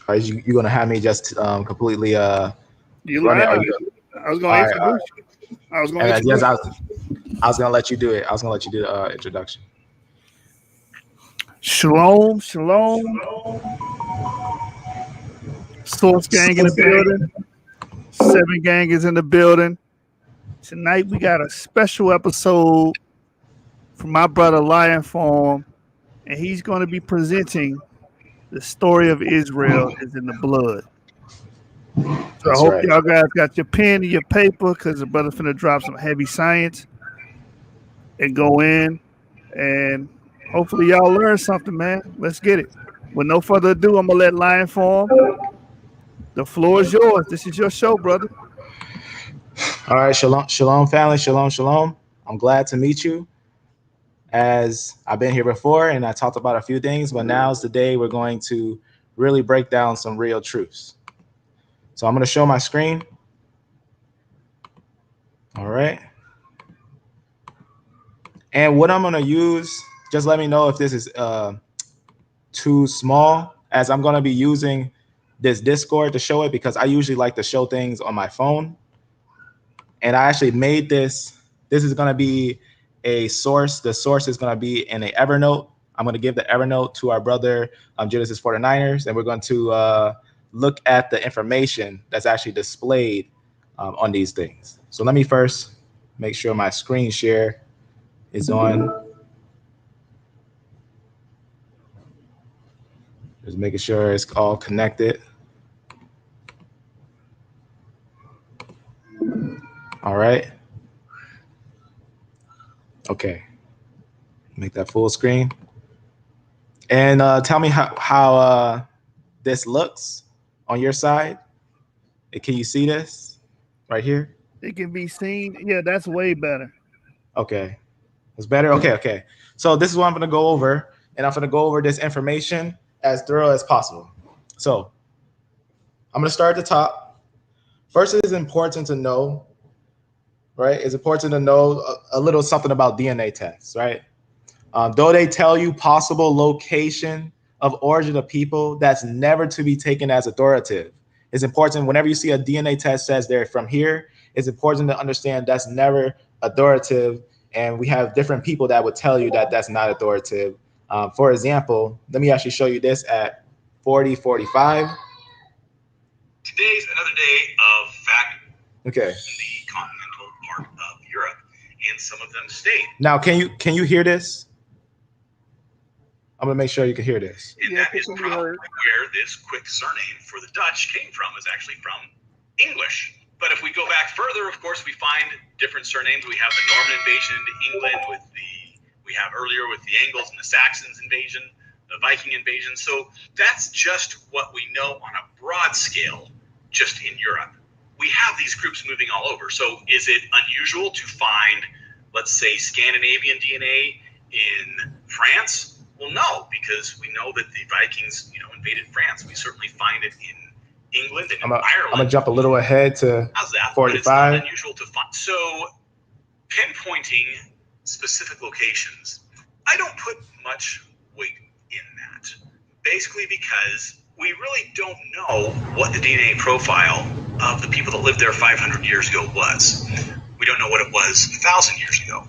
You gonna have me just completely You run it? Are live. you? I was going All to right, all introduce right. you. I was going to And yes, introduce I was gonna let you do it. I was gonna let you do the introduction. Shalom, shalom. Source gang in the building. Seven gang is in the building. Tonight we got a special episode from my brother Lion Farm, and he's going to be presenting the story of Israel is in the blood. So I That's hope right. y'all guys got your pen and your paper because the brother's finna drop some heavy science and go in, and hopefully y'all learn something, man. Let's get it. With no further ado, I'm gonna let Lion Farm. The floor is yours. This is your show, brother. All right, shalom, shalom, family, shalom, shalom. I'm glad to meet you. As I've been here before, and I talked about a few things, but now's the day we're going to really break down some real truths. So I'm gonna show my screen. All right. And what I'm gonna use, just let me know if this is too small, as I'm gonna be using this Discord to show it because I usually like to show things on my phone. And I actually made this. This is gonna be a source. The source is gonna be in a Evernote. I'm gonna give the Evernote to our brother Genesis 49ers, and we're going to look at the information that's actually displayed on these things. So let me first make sure my screen share is on. Just making sure it's all connected. All right. Okay. Make that full screen. And tell me how this looks on your side. Can you see this right here? It can be seen. Yeah, that's way better. Okay. It's better? Okay, okay. So this is what I'm going to go over. And I'm going to go over this information as thorough as possible. So I'm going to start at the top. First, it is important to know, right? It's important to know a little something about DNA tests, right? Though they tell you possible location of origin of people, that's never to be taken as authoritative. It's important whenever you see a DNA test says they're from here, it's important to understand that's never authoritative. And we have different people that would tell you that that's not authoritative. For example, let me actually show you this at 4045. Today's another day of fact. Okay. In the continental part of Europe, and some of them stayed. Now, can you hear this? I'm gonna make sure you can hear this. And that is probably where this quick surname for the Dutch came from, is actually from English. But if we go back further, of course, we find different surnames. We have the Norman invasion into England we have earlier with the Angles and the Saxons invasion, the Viking invasion. So that's just what we know on a broad scale, just in Europe. We have these groups moving all over. So is it unusual to find, let's say, Scandinavian DNA in France? Well, no, because we know that the Vikings, invaded France. We certainly find it in England and Ireland. I'm gonna jump a little ahead to 45. But it's not unusual to find. So pinpointing specific locations, I don't put much weight in that. Basically because we really don't know what the DNA profile of the people that lived there 500 years ago was. We don't know what it was 1,000 years ago.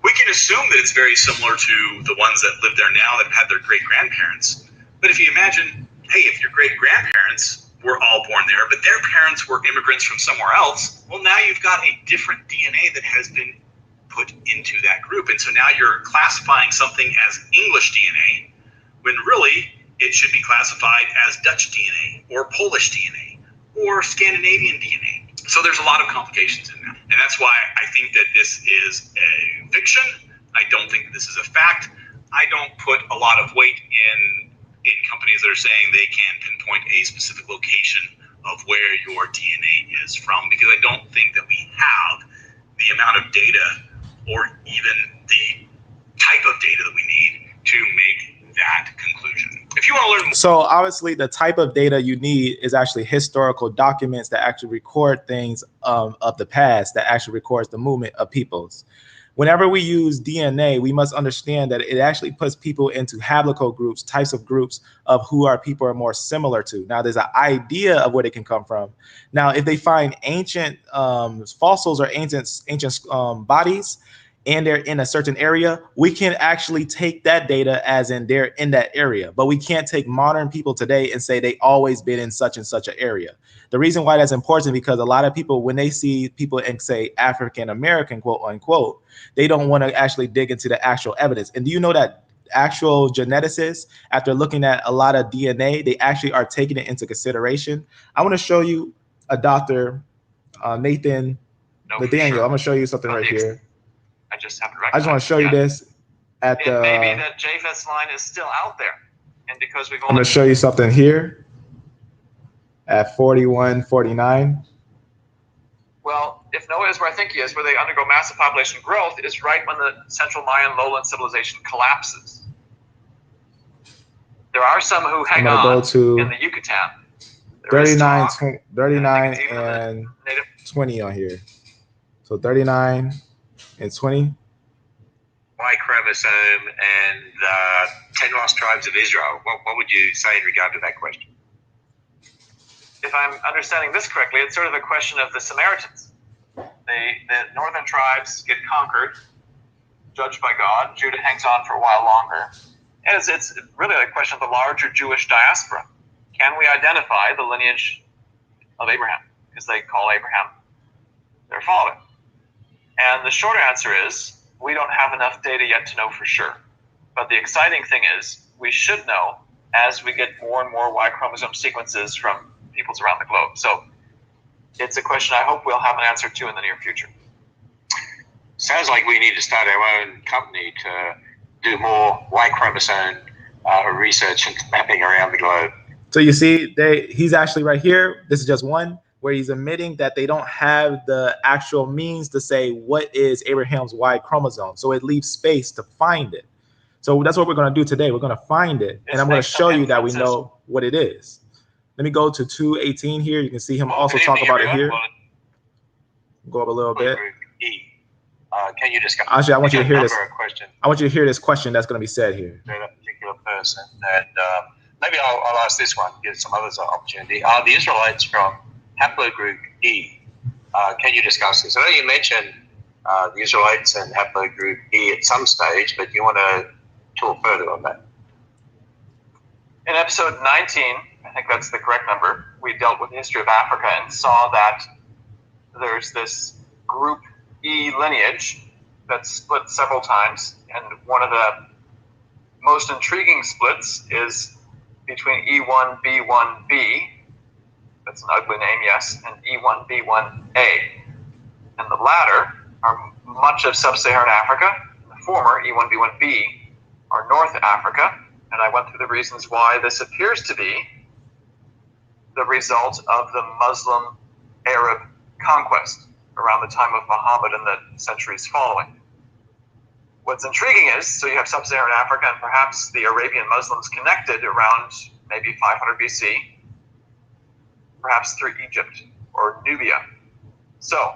We can assume that it's very similar to the ones that live there now that have had their great-grandparents. But if you imagine, hey, if your great-grandparents were all born there, but their parents were immigrants from somewhere else, well, now you've got a different DNA that has been put into that group. And so now you're classifying something as English DNA, when really it should be classified as Dutch DNA or Polish DNA or Scandinavian DNA. So there's a lot of complications in that. And that's why I think that this is a fiction. I don't think that this is a fact. I don't put a lot of weight in companies that are saying they can pinpoint a specific location of where your DNA is from, because I don't think that we have the amount of data or even the type of data that we need to make that conclusion. If you want to learn more. So obviously the type of data you need is actually historical documents that actually record things of the past, that actually records the movement of peoples. whenever we use DNA, we must understand that it actually puts people into haplogroups, types of groups of who our people are more similar to. Now, there's an idea of where they can come from. Now, if they find ancient fossils or ancient bodies, and they're in a certain area, we can actually take that data as in they're in that area. But we can't take modern people today and say they always been in such and such an area. The reason why that's important because a lot of people, when they see people and say African American, quote unquote, they don't want to actually dig into the actual evidence. And do you know that actual geneticists, after looking at a lot of DNA, they actually are taking it into consideration? I want to show you a Dr. Nathan Nathaniel. Sure. I'm going to show you something right here. I just haven't I just want to show you this at the. It may be that JFES line is still out there, and because we've only. I'm going to show you something here at 4149. Well, if Noah is where I think he is, where they undergo massive population growth, is right when the central Mayan lowland civilization collapses. There are some who hang on in the Yucatan. 39 and 20 on here. So 39 and 20. Y chromosome and 10 lost tribes of Israel. What would you say in regard to that question? If I'm understanding this correctly, it's sort of a question of the Samaritans. The northern tribes get conquered, judged by God. Judah hangs on for a while longer. And it's really a question of the larger Jewish diaspora. Can we identify the lineage of Abraham? Because they call Abraham their father. And the short answer is, we don't have enough data yet to know for sure. But the exciting thing is, we should know as we get more and more Y chromosome sequences from peoples around the globe. So it's a question I hope we'll have an answer to in the near future. Sounds like we need to start our own company to do more Y chromosome research and mapping around the globe. So you see, he's actually right here. This is just one where he's admitting that they don't have the actual means to say what is Abraham's Y chromosome. So it leaves space to find it. So that's what we're going to do today. We're going to find it. And I'm going to show you that we know what it is. Let me go to 218 here. You can see him also talk about it here. Go up a little bit. Can you discuss? Actually, I want you to hear this. I want you to hear this question that's going to be said here. A particular person, and maybe I'll ask this one. Give some others an opportunity. Are the Israelites from haplogroup E? Can you discuss this? I know you mentioned the Israelites and haplogroup E at some stage, but you want to talk further on that. In episode 19, I think that's the correct number, we dealt with the history of Africa and saw that there's this group E lineage that's split several times, and one of the most intriguing splits is between E1B1B, that's an ugly name, yes, and E1B1A. And the latter are much of sub-Saharan Africa. The former, E1B1B, are North Africa. And I went through the reasons why this appears to be the result of the Muslim Arab conquest around the time of Muhammad and the centuries following. What's intriguing is, so you have sub-Saharan Africa and perhaps the Arabian Muslims connected around maybe 500 BC, perhaps through Egypt or Nubia. So,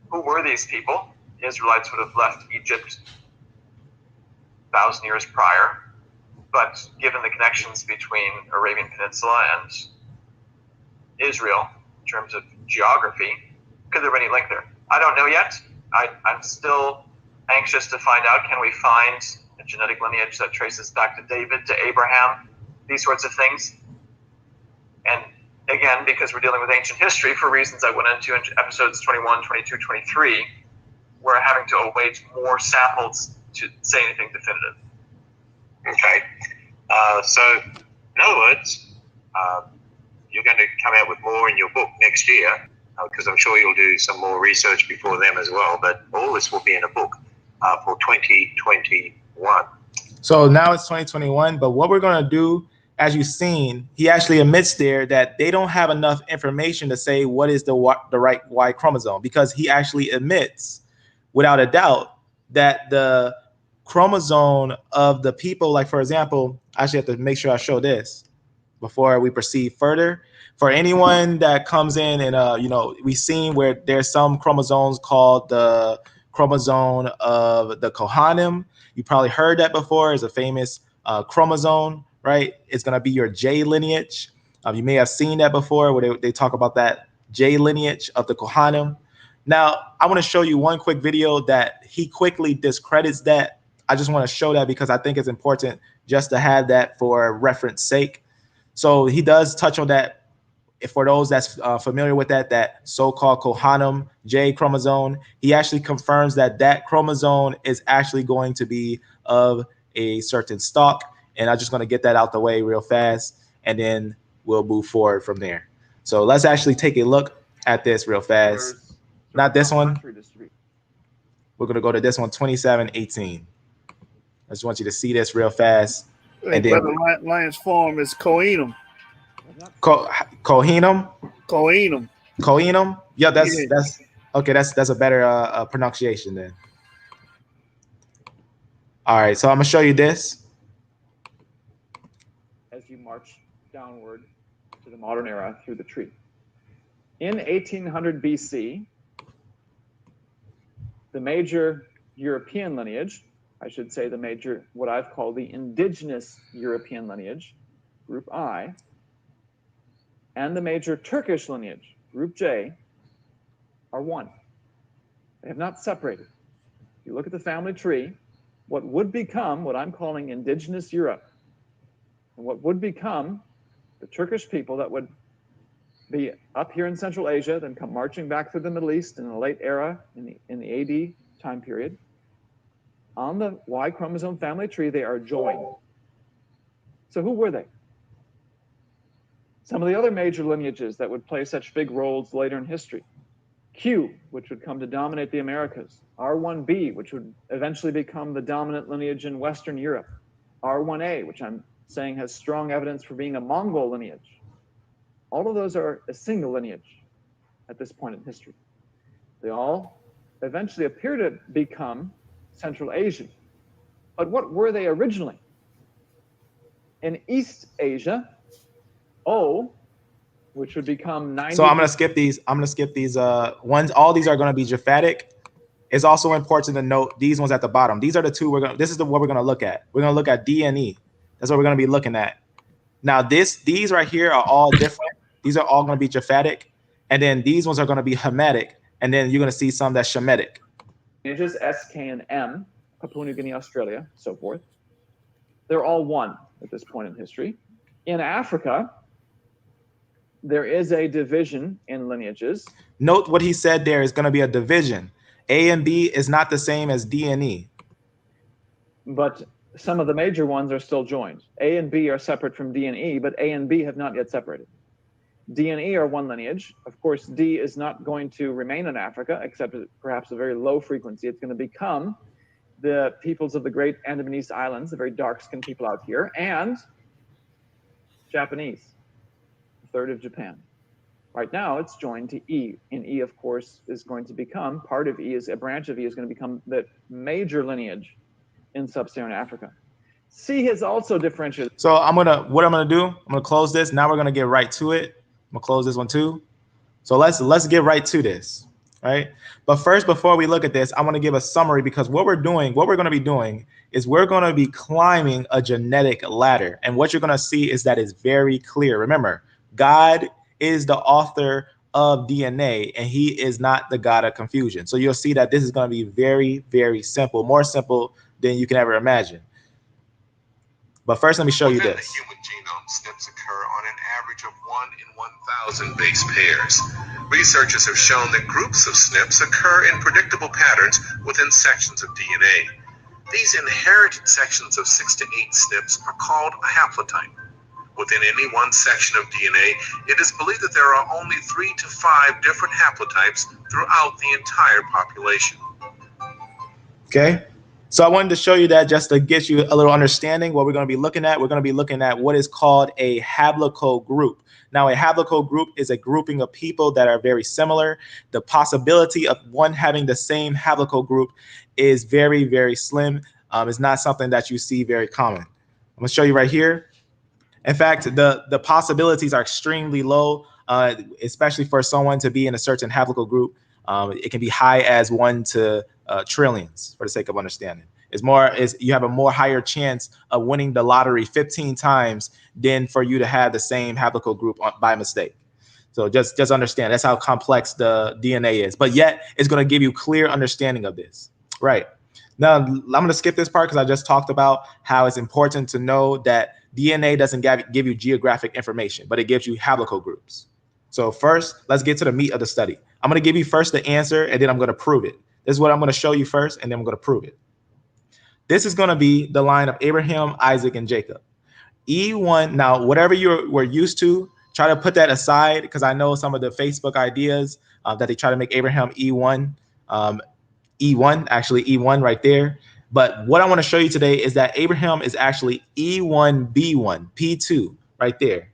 who were these people? The Israelites would have left Egypt 1,000 years prior, but given the connections between Arabian Peninsula and Israel in terms of geography, could there be any link there? I don't know yet. I'm still anxious to find out, can we find a genetic lineage that traces back to David, to Abraham, these sorts of things? And again, because we're dealing with ancient history, for reasons I went into in episodes 21, 22, 23, we're having to await more samples to say anything definitive. Okay. So, in other words, you're going to come out with more in your book next year, because I'm sure you'll do some more research before them as well, but all this will be in a book for 2021. So now it's 2021, but what we're going to do, as you've seen, he actually admits there that they don't have enough information to say what is the right Y chromosome, because he actually admits, without a doubt, that the chromosome of the people, like, for example, I actually have to make sure I show this before we proceed further. For anyone that comes in and, we've seen where there's some chromosomes called the chromosome of the Kohanim. You probably heard that before. It's a famous chromosome, right? It's going to be your J lineage. You may have seen that before where they talk about that J lineage of the Kohanim. Now, I want to show you one quick video that he quickly discredits that. I just want to show that because I think it's important just to have that for reference sake. So he does touch on that. For those that's familiar with that so-called Kohanim J chromosome, he actually confirms that that chromosome is actually going to be of a certain stock. And I'm just going to get that out the way real fast, and then we'll move forward from there. So let's actually take a look at this real fast. Not this one. We're going to go to this one, 2718. I just want you to see this real fast. And then Lions Farm is Kohenum. Kohenum. Yeah, that's okay. That's a better pronunciation then. All right, so I'm gonna show you this. As you march downward to the modern era through the tree. In 1800 BC, the major European lineage, I should say the major, what I've called the indigenous European lineage, group I, and the major Turkish lineage, group J, are one. They have not separated. If you look at the family tree, what would become what I'm calling indigenous Europe, and what would become the Turkish people that would be up here in Central Asia, then come marching back through the Middle East in the late era, in the AD time period. On the Y chromosome family tree, they are joined. So who were they? Some of the other major lineages that would play such big roles later in history. Q, which would come to dominate the Americas. R1b, which would eventually become the dominant lineage in Western Europe. R1a, which I'm saying has strong evidence for being a Mongol lineage. All of those are a single lineage at this point in history. They all eventually appear to become Central Asian. But what were they originally? In East Asia, O, which would become 90. So I'm gonna skip these. Ones. All these are gonna be Japhetic. It's also important to note these ones at the bottom. These are the two this is what we're gonna look at. We're gonna look at D and E. That's what we're gonna be looking at. Now these right here are all different. These are all gonna be Japhetic, and then these ones are gonna be Hamitic, and then you're gonna see some that's Shemitic. Lineages S, K, and M, Papua New Guinea, Australia, so forth. They're all one at this point in history. In Africa, there is a division in lineages. Note what he said there is going to be a division. A and B is not the same as D and E. But some of the major ones are still joined. A and B are separate from D and E, but A and B have not yet separated. D and E are one lineage. Of course, D is not going to remain in Africa, except at perhaps a very low frequency. It's going to become the peoples of the great Andamanese Islands, the very dark-skinned people out here, and Japanese, a third of Japan. Right now, it's joined to E, and E, of course, is going to become, part of E, is a branch of E, is going to become the major lineage in sub-Saharan Africa. C has also differentiated. So what I'm gonna do, I'm gonna close this. Now we're gonna get right to it. I'm gonna close this one too. So let's get right to this, right? But first, before we look at this, I want to give a summary, because what we're gonna be doing is we're gonna be climbing a genetic ladder, and what you're gonna see is that it's very clear. Remember, God is the author of DNA, and he is not the God of confusion. So you'll see that this is gonna be very, very simple, more simple than you can ever imagine. But first, let me show you Within this. the human genome, SNPs occur on an average of 1 in 1,000 base pairs. Researchers have shown that groups of SNPs occur in predictable patterns within sections of DNA. These inherited sections of 6 to 8 SNPs are called a haplotype. Within any one section of DNA, it is believed that there are only 3 to 5 different haplotypes throughout the entire population. Okay. So I wanted to show you that just to get you a little understanding what we're going to be looking at. We're going to be looking at what is called a haplocode group. Now, a haplocode group is a grouping of people that are very similar. The possibility of one having the same haplocode group is very, very slim. It's not something that you see very common. I'm going to show you right here. In fact, the possibilities are extremely low, especially for someone to be in a certain haplocode group. It can be high as 1 to trillions, for the sake of understanding. You have a more higher chance of winning the lottery 15 times than for you to have the same haplotype group by mistake. So just understand that's how complex the DNA is. But yet it's going to give you clear understanding of this. Right. Now, I'm going to skip this part because I just talked about how it's important to know that DNA doesn't give you geographic information, but it gives you haplotype groups. So first, let's get to the meat of the study. I'm going to give you first the answer, and then I'm going to prove it. This is what I'm going to show you first, and then I'm going to prove it. This is going to be the line of Abraham, Isaac, and Jacob. E1, now, whatever you were used to, try to put that aside, because I know some of the Facebook ideas that they try to make Abraham E1, actually E1 right there. But what I want to show you today is that Abraham is actually E1B1, P2 right there.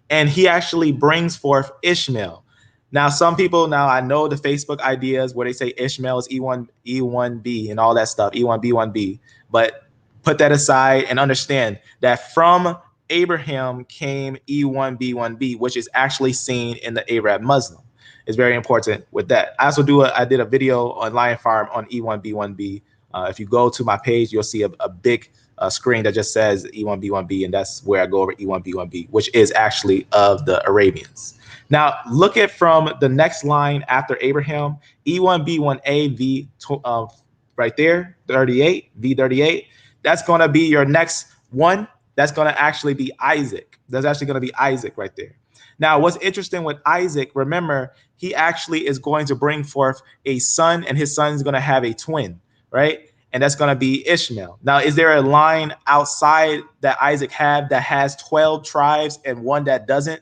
And he actually brings forth Ishmael. Now, some people, now I know the Facebook ideas where they say Ishmael is E1, E1B and all that stuff, E1, B1B. But put that aside and understand that from Abraham came E1, B1B, which is actually seen in the Arab Muslim. It's very important with that. I also I did a video on Lion Farm on E1, B1B. If you go to my page, you'll see a big screen that just says E1, B1B, and that's where I go over E1, B1B, which is actually of the Arabians. Now, look at from the next line after Abraham, E1, B1A, V right there, 38, V38. That's going to be your next one. That's going to actually be Isaac. That's actually going to be Isaac right there. Now, what's interesting with Isaac, remember, he actually is going to bring forth a son, and his son is going to have a twin, right? And that's going to be Ishmael. Now, is there a line outside that Isaac had that has 12 tribes and one that doesn't,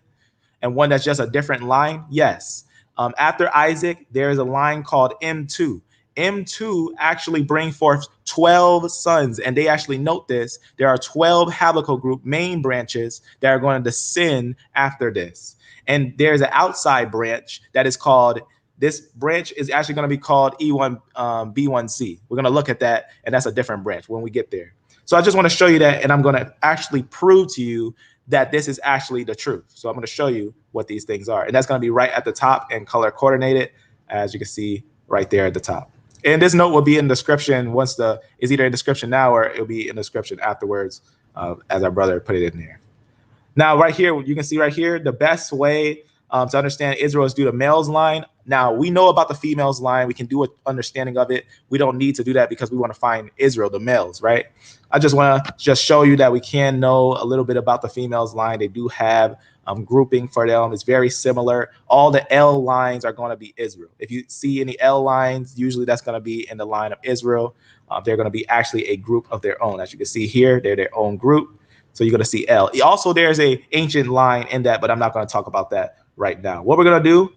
and one that's just a different line? Yes. After Isaac, there is a line called M2. M2 actually bring forth 12 sons, and they actually note this. There are 12 haplotype group main branches that are going to descend after this. And there's an outside branch that is called, this branch is actually going to be called E1 B1C. We're going to look at that, and that's a different branch when we get there. So I just want to show you that, and I'm going to actually prove to you that this is actually the truth. So I'm going to show you what these things are, and that's going to be right at the top and color coordinated, as you can see right there at the top. And this note will be in the description once is either in description now or it'll be in the description afterwards, as our brother put it in there. Now, right here, you can see right here, the best way to understand Israel is do the males line. Now, we know about the females line. We can do an understanding of it. We don't need to do that because we want to find Israel, the males, right? I just want to show you that we can know a little bit about the females line. They do have grouping for them. It's very similar. All the L lines are going to be Israel. If you see any L lines, usually that's going to be in the line of Israel. They're going to be actually a group of their own. As you can see here, they're their own group. So you're going to see L. Also, there's a ancient line in that, but I'm not going to talk about that right now. What we're going to do,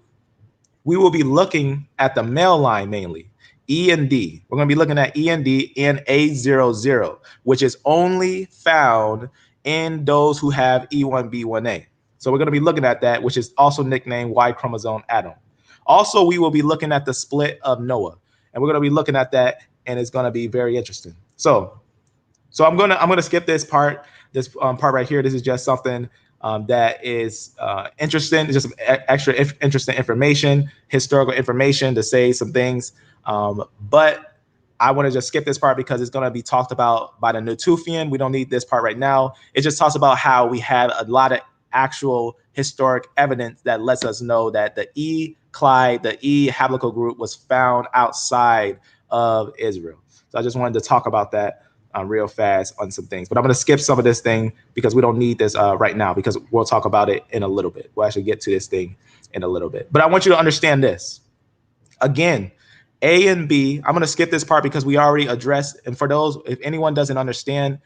we will be looking at the male line mainly, E and D. We're going to be looking at E and D in A00, which is only found in those who have E1B1A. So we're going to be looking at that, which is also nicknamed Y chromosome Adam. Also, we will be looking at the split of Noah, and we're going to be looking at that, and it's going to be very interesting. So I'm going to skip this part. This part right here. This is just something that is interesting. It's just extra interesting information, historical information to say some things. But I want to just skip this part because it's going to be talked about by the Natufian. We don't need this part right now. It just talks about how we have a lot of actual historic evidence that lets us know that the E Clyde, the E haplotype group was found outside of Israel. So I just wanted to talk about that real fast on some things, but I'm going to skip some of this thing because we don't need this right now, because we'll talk about it in a little bit. We'll actually get to this thing in a little bit, but I want you to understand this. Again, A and B, I'm going to skip this part because we already addressed, and for those, if anyone doesn't understand,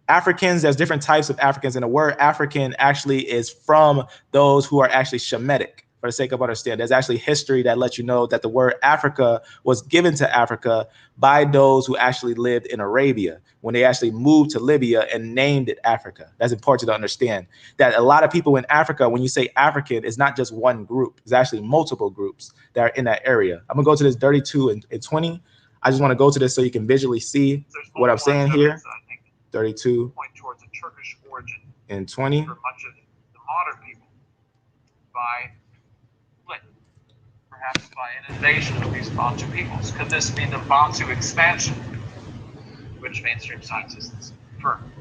Africans, there's different types of Africans, and the word African actually is from those who are actually Shemitic. For the sake of understanding, there's actually history that lets you know that the word Africa was given to Africa by those who actually lived in Arabia when they actually moved to Libya and named it Africa. That's important to understand, that a lot of people in Africa, when you say African, it's not just one group. It's actually multiple groups that are in that area. I'm going to go to this 32 and 20. I just want to go to this so you can visually see what I'm saying here. 32 point towards a Turkish origin and 20. for much of the modern people by split perhaps by an invasion of these Bantu peoples? Could this be the Bantu expansion, which mainstream scientists confirm?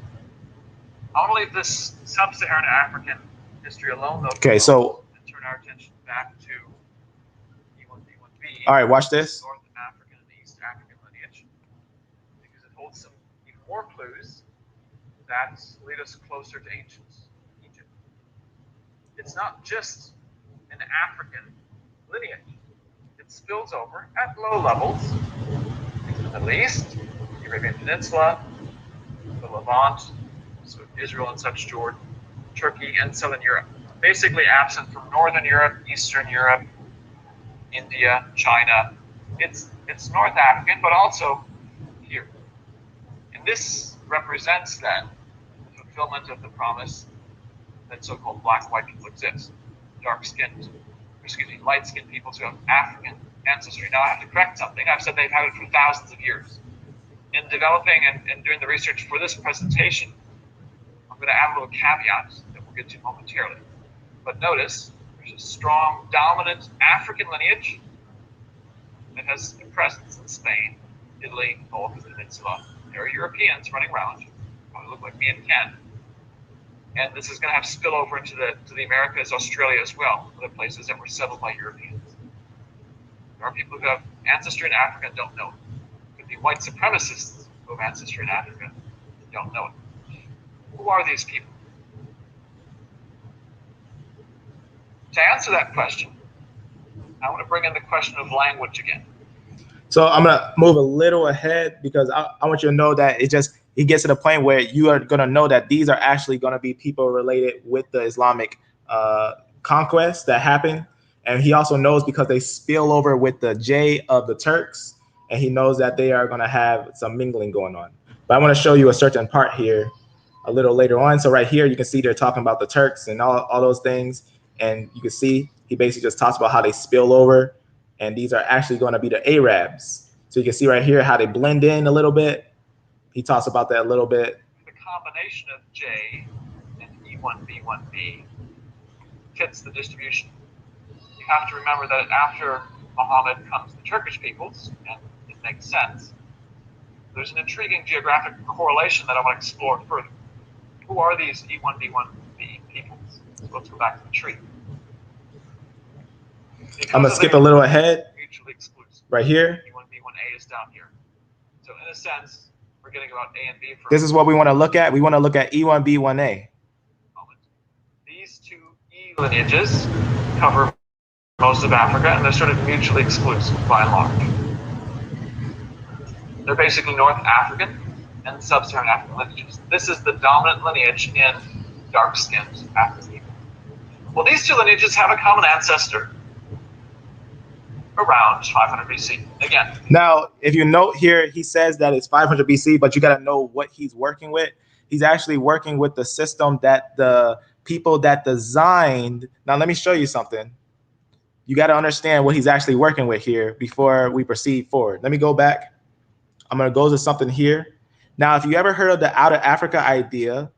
I want to leave this sub-Saharan African history alone, though. Okay, so and turn our attention back to E1B1B. all right, watch this. North African and East African lineage, because it holds some even more clues that lead us closer to ancient Egypt. It's not just an African lineage. It spills over at low levels into the Middle East, the Arabian Peninsula, the Levant, so Israel and such, Jordan, Turkey, and Southern Europe. Basically absent from Northern Europe, Eastern Europe, India, China. It's North African, but also here. And this represents then the fulfillment of the promise that so-called black-white people exist. Light-skinned peoples who have African ancestry. Now I have to correct something. I've said they've had it for thousands of years. In developing and doing the research for this presentation, I'm going to add a little caveat that we'll get to momentarily. But notice, there's a strong, dominant African lineage that has a presence in Spain, Italy, Balkan Peninsula. There are Europeans running around, probably look like me and Ken. And this is going to have spillover into the Americas, Australia as well, other places that were settled by Europeans. There are people who have ancestry in Africa and don't know it. Could be white supremacists who have ancestry in Africa and don't know it. Who are these people? To answer that question, I want to bring in the question of language again. So I'm gonna move a little ahead because I want you to know that it gets to the point where you are gonna know that these are actually gonna be people related with the Islamic conquest that happened, and he also knows because they spill over with the J of the Turks, and he knows that they are gonna have some mingling going on. But I want to show you a certain part here a little later on. So right here, you can see they're talking about the Turks and all those things, and you can see he basically just talks about how they spill over. And these are actually going to be the Arabs. So you can see right here how they blend in a little bit. He talks about that a little bit. The combination of J and E1B1B fits the distribution. You have to remember that after Muhammad comes the Turkish peoples, and it makes sense. There's an intriguing geographic correlation that I want to explore further. Who are these E1B1B peoples? So let's go back to the tree. I'm going to skip a little ahead. Mutually exclusive. Right here. E1B1A is down here. So in a sense, we're getting about A and B. This is what we want to look at. We want to look at E1B1A. These two E lineages cover most of Africa, and they're sort of mutually exclusive by and large. They're basically North African and Sub-Saharan African lineages. This is the dominant lineage in dark-skinned African people. Well, these two lineages have a common ancestor around 500 BC. Again. Now, if you note here, he says that it's 500 BC, but you got to know what he's working with. He's actually working with the system that the people that designed. Now, let me show you something. You got to understand what he's actually working with here before we proceed forward. Let me go back. I'm going to go to something here. Now, if you ever heard of the out of Africa idea,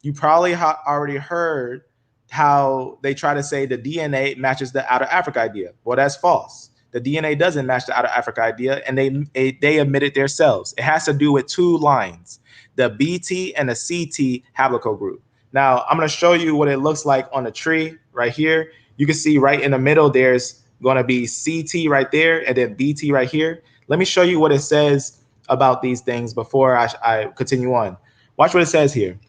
you probably already heard how they try to say the DNA matches the out of Africa idea. Well, that's false. The DNA doesn't match the out of Africa idea, and they admitted themselves. It has to do with two lines, the BT and the CT haplotype group. Now, I'm going to show you what it looks like on the tree right here. You can see right in the middle, there's going to be CT right there, and then BT right here. Let me show you what it says about these things before I continue on. Watch what it says here.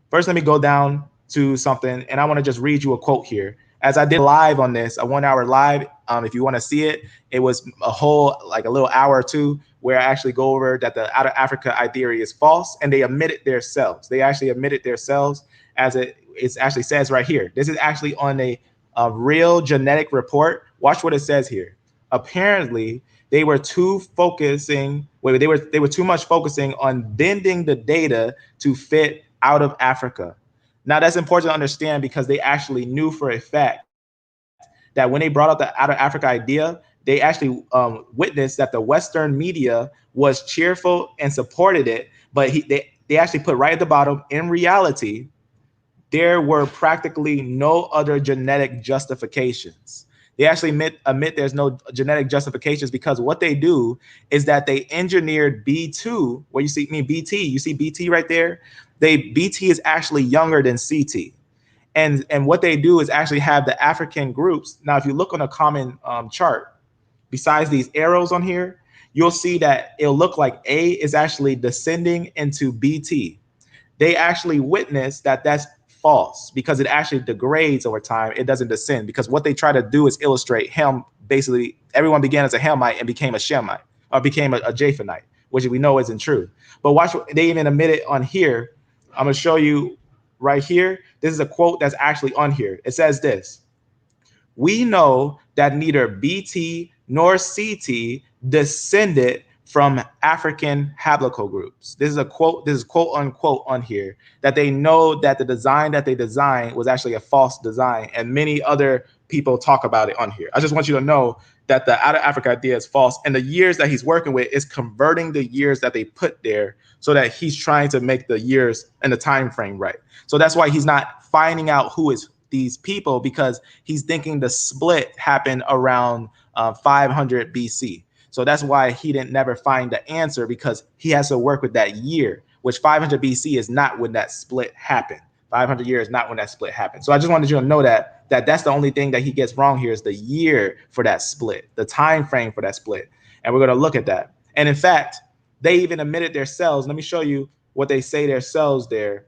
First, let me go down to something, and I want to just read you a quote here. As I did live on this, a 1 hour live, if you want to see it, it was a whole, like a little hour or two where I actually go over that the out of Africa idea is false, and they admitted themselves. They actually admitted themselves, as it actually says right here. This is actually on a real genetic report. Watch what it says here. Apparently, they were too focusing. They were too much focusing on bending the data to fit out of Africa. Now, that's important to understand because they actually knew for a fact that when they brought up the out of Africa idea, they actually witnessed that the Western media was cheerful and supported it. But they actually put right at the bottom, in reality, there were practically no other genetic justifications. They actually admit there's no genetic justifications because what they do is that they engineered B2, where you see BT, you see BT right there? BT is actually younger than CT. And what they do is actually have the African groups. Now, if you look on a common chart, besides these arrows on here, you'll see that it'll look like A is actually descending into BT. They actually witness that that's false because it actually degrades over time. It doesn't descend because what they try to do is illustrate Ham. Basically, everyone began as a Hamite and became a Shemite or became a Japhanite, which we know isn't true. But watch, they even admit it on here. I'm going to show you right here. This is a quote that's actually on here. It says this: "We know that neither BT nor CT descended from African haplogroups." This is a quote. This is quote unquote on here that they know that the design that they designed was actually a false design, and many other people talk about it on here. I just want you to know that the out of Africa idea is false, and the years that he's working with is converting the years that they put there so that he's trying to make the years and the time frame right. So that's why he's not finding out who is these people, because he's thinking the split happened around 500 BC. So that's why he didn't never find the answer, because he has to work with that year, which 500 BC is not when that split happened. 500 years is not when that split happened. So I just wanted you to know that that's the only thing that he gets wrong here is the year for that split, the time frame for that split. And we're going to look at that. And in fact, they even admitted themselves. Let me show you what they say themselves there.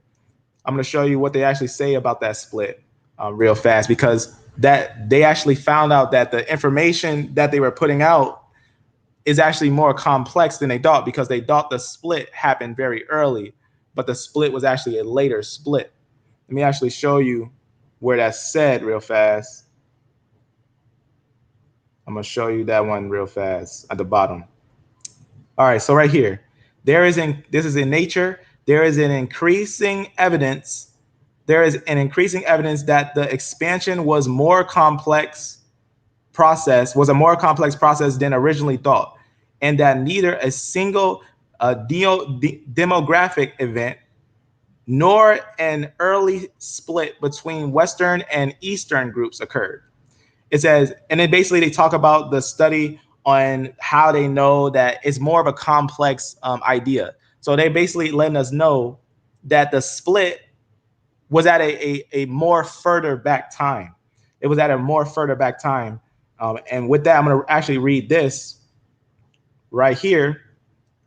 I'm going to show you what they actually say about that split real fast, because that they actually found out that the information that they were putting out is actually more complex than they thought, because they thought the split happened very early, but the split was actually a later split. Let me actually show you where that's said real fast. I'm going to show you that one real fast at the bottom. All right, so right here, this is in Nature. There is an increasing evidence. There is an increasing evidence that the expansion was a more complex process than originally thought, and that neither a single demographic event nor an early split between Western and Eastern groups occurred. It says, and then basically they talk about the study on how they know that it's more of a complex idea. So they basically letting us know that the split was at a more further back time. It was at a more further back time. And with that, I'm going to actually read this right here.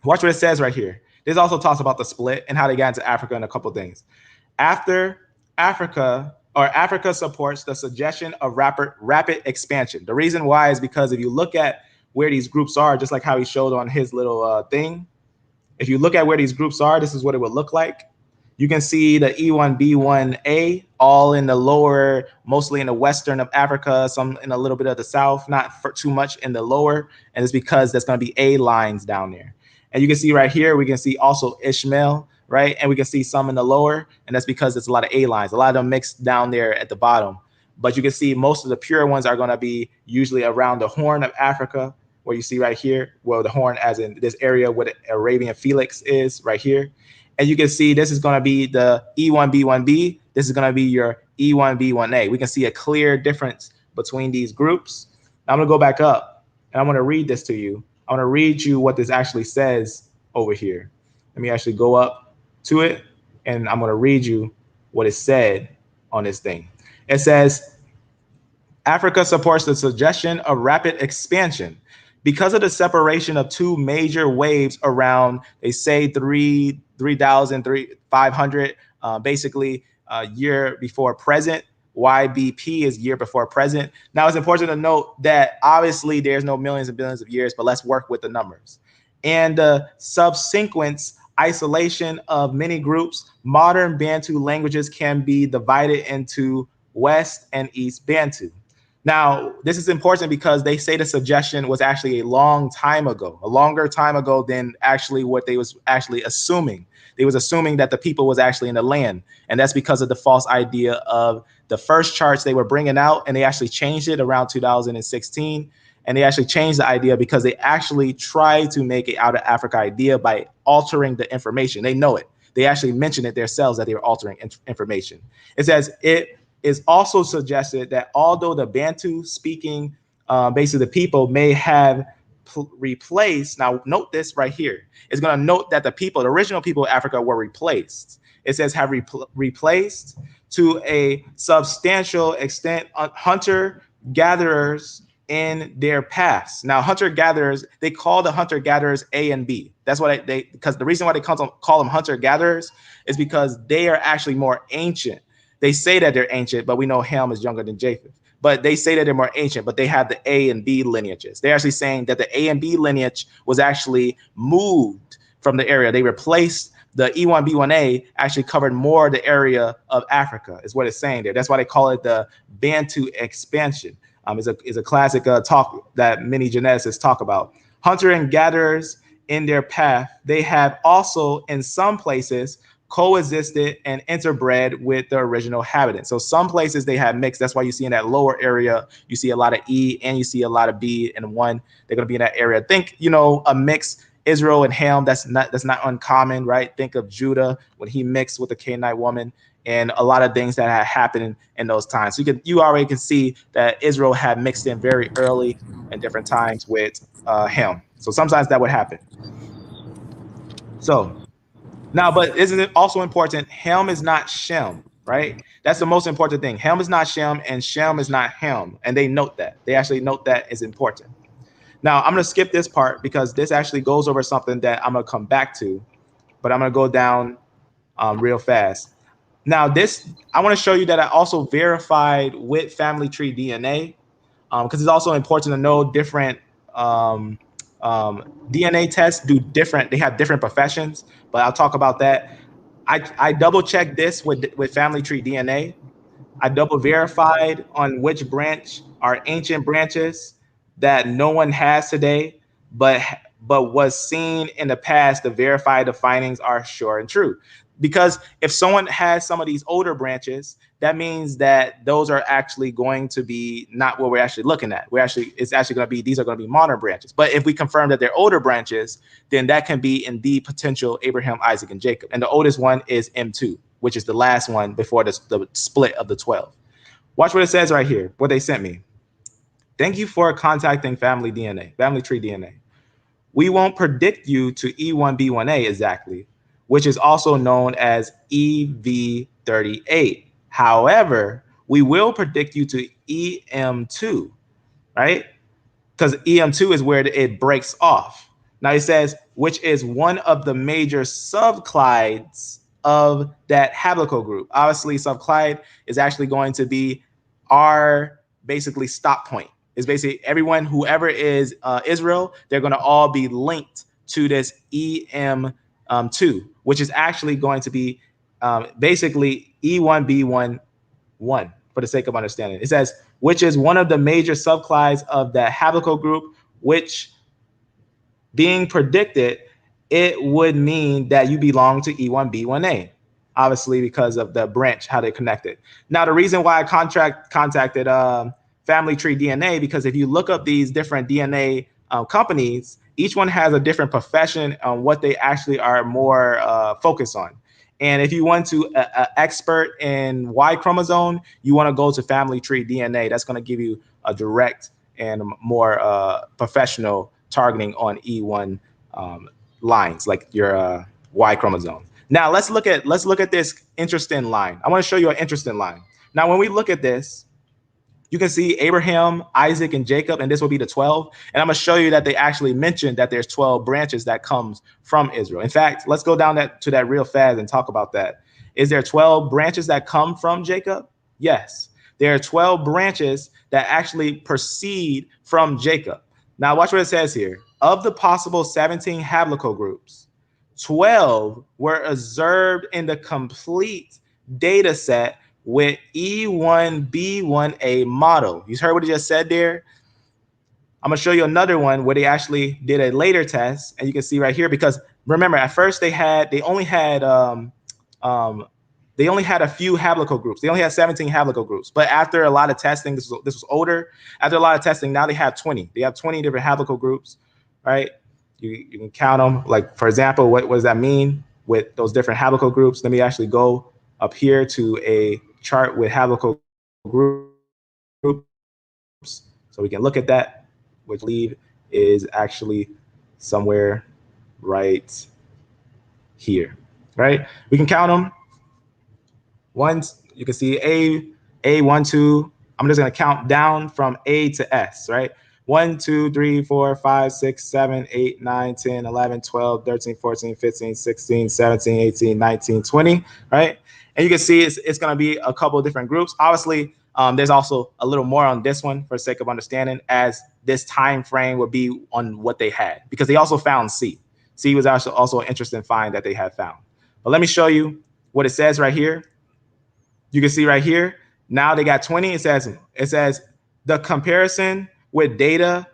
Watch what it says right here. This also talks about the split and how they got into Africa and a couple things. Africa supports the suggestion of rapid expansion. The reason why is because if you look at where these groups are, just like how he showed on his little thing, if you look at where these groups are, this is what it would look like. You can see the E1B1A all in the lower, mostly in the western of Africa, some in a little bit of the south, not for too much in the lower. And it's because there's going to be A lines down there. And you can see right here, we can see also Ishmael, right? And we can see some in the lower, and that's because there's a lot of A lines, a lot of them mixed down there at the bottom. But you can see most of the pure ones are going to be usually around the Horn of Africa, where you see right here, well, the Horn as in this area where the Arabian Felix is right here. And you can see this is going to be the E1B1B. This is going to be your E1B1A. We can see a clear difference between these groups. Now I'm going to go back up, and I'm going to read this to you. I want to read you what this actually says over here. Let me actually go up to it, and I'm going to read you what it said on this thing. It says, Africa supports the suggestion of rapid expansion because of the separation of two major waves around, they say 3,500, basically year before present. YBP is year before present. Now, it's important to note that obviously there's no millions and billions of years, but let's work with the numbers. And the subsequent isolation of many groups, modern Bantu languages can be divided into West and East Bantu. Now, this is important because they say the suggestion was actually a long time ago, a longer time ago than actually what they was actually assuming. They was assuming that the people was actually in the land. And that's because of the false idea of the first charts they were bringing out, and they actually changed it around 2016. And they actually changed the idea because they actually tried to make it out of Africa idea by altering the information. They know it. They actually mentioned it themselves that they were altering information. It says is also suggested that although the Bantu speaking, basically the people may have replaced, now note this right here, it's going to note that the people, the original people of Africa were replaced. It says have replaced to a substantial extent hunter-gatherers in their past. Now, hunter-gatherers, they call the hunter-gatherers A and B. That's what because the reason why they call them hunter-gatherers is because they are actually more ancient. They say that they're ancient, but we know Ham is younger than Japheth. But they say that they're more ancient, but they have the A and B lineages. They're actually saying that the A and B lineage was actually moved from the area. They replaced the E1B1A, actually covered more of the area of Africa, is what it's saying there. That's why they call it the Bantu expansion. Is a classic talk that many geneticists talk about. Hunter and gatherers in their path, they have also in some places coexisted and interbred with the original inhabitants. So some places they have mixed. That's why you see in that lower area, you see a lot of E and you see a lot of B and one. They're going to be in that area. Think, a mix Israel and Ham. That's not uncommon, right? Think of Judah when he mixed with a Canaanite woman, and a lot of things that had happened in those times. So you already can see that Israel had mixed in very early and different times with Ham. So sometimes that would happen. So now, but isn't it also important? Ham is not Shem, right? That's the most important thing. Ham is not Shem, and Shem is not Ham. And they note that. They actually note that is important. Now, I'm going to skip this part because this actually goes over something that I'm going to come back to, but I'm going to go down real fast. Now, I want to show you that I also verified with family tree DNA because it's also important to know different DNA tests they have different professions, but I'll talk about that. I double checked this with family tree DNA. I double verified on which branch are ancient branches that no one has today, but was seen in the past to verify the findings are sure and true. Because if someone has some of these older branches, that means that those are actually going to be not what we're actually looking at. It's actually going to be, these are going to be modern branches. But if we confirm that they're older branches, then that can be indeed potential Abraham, Isaac, and Jacob. And the oldest one is M2, which is the last one before the split of the 12. Watch what it says right here, what they sent me. Thank you for contacting family tree DNA. We won't predict you to E1B1A exactly, which is also known as EV38. However, we will predict you to EM2, right? Because EM2 is where it breaks off. Now it says, which is one of the major subclades of that haplogroup. Obviously, subclade is actually going to be our basically stop point. It's basically everyone, whoever is Israel, they're going to all be linked to this EM2, which is actually going to be basically E1B1 for the sake of understanding. It says, which is one of the major subclades of the haplogroup, which being predicted, it would mean that you belong to E1B1A, obviously because of the branch, how they connected. Now, the reason why I contacted family tree DNA, because if you look up these different DNA companies, each one has a different profession on what they actually are more focused on. And if you want to expert in Y chromosome, you want to go to family tree DNA. That's going to give you a direct and more professional targeting on E1 lines, like your Y chromosome. Now let's look at this interesting line. I want to show you an interesting line. Now, when we look at this, you can see Abraham, Isaac, and Jacob, and this will be the 12. And I'm going to show you that they actually mentioned that there's 12 branches that comes from Israel. In fact, let's go down to that real fast and talk about that. Is there 12 branches that come from Jacob? Yes. There are 12 branches that actually proceed from Jacob. Now, watch what it says here. Of the possible 17 haplogroups, 12 were observed in the complete data set with E1B1A model. You heard what he just said there? I'm going to show you another one where they actually did a later test, and you can see right here, because remember, at first they only had a few haplogroups. They only had 17 haplogroups. But after a lot of testing, this was older. After a lot of testing, now they have 20. They have 20 different haplogroups, right? You can count them. Like, for example, what does that mean with those different haplogroups? Let me actually go up here to a chart with haplogroups groups. So we can look at that, which I believe is actually somewhere right here, right? We can count them. Once you can see A, 1, 2. I'm just gonna count down from A to S, right? 1, 2, 3, 4, 5, 6, 7, 8, 9, 10, 11, 12, 13, 14, 15, 16, 17, 18, 19, 20, right? And you can see it's gonna be a couple of different groups. Obviously, there's also a little more on this one for the sake of understanding, as this time frame would be on what they had, because they also found C. C was also an interesting find that they had found. But let me show you what it says right here. You can see right here, now they got 20. It says the comparison with data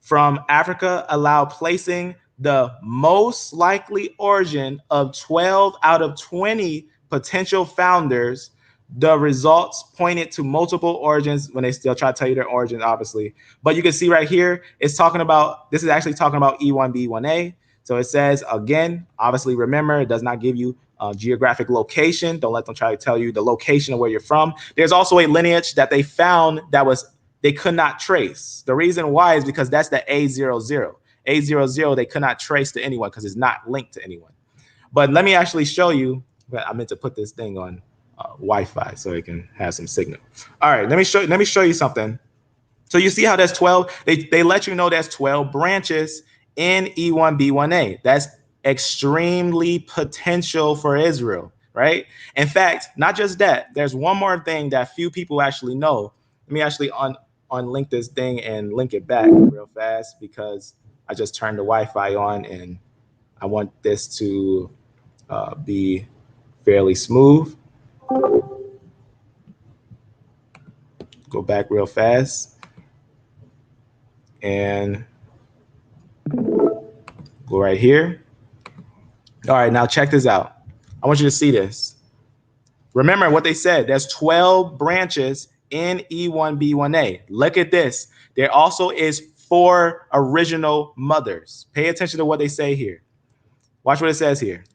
from Africa allow placing the most likely origin of 12 out of 20 potential founders. The results pointed to multiple origins when they still try to tell you their origin, obviously. But you can see right here, it's talking about, this is actually talking about E1B1A. So it says, again, obviously, remember, it does not give you geographic location. Don't let them try to tell you the location of where you're from. There's also a lineage that they found that they could not trace. The reason why is because that's the A00. A00, they could not trace to anyone because it's not linked to anyone. But let me actually show you. I meant to put this thing on Wi-Fi so it can have some signal. All right, let me show you something. So you see how that's 12? They let you know that's 12 branches in E1B1A. That's extremely potential for Israel, right? In fact, not just that, there's one more thing that few people actually know. Let me actually unlink this thing and link it back real fast, because I just turned the Wi-Fi on and I want this to be fairly smooth. Go back real fast and go right here. All right, now check this out. I want you to see this. Remember what they said, there's 12 branches in E1B1A. Look at this. There also is 4 original mothers. Pay attention to what they say here. Watch what it says here.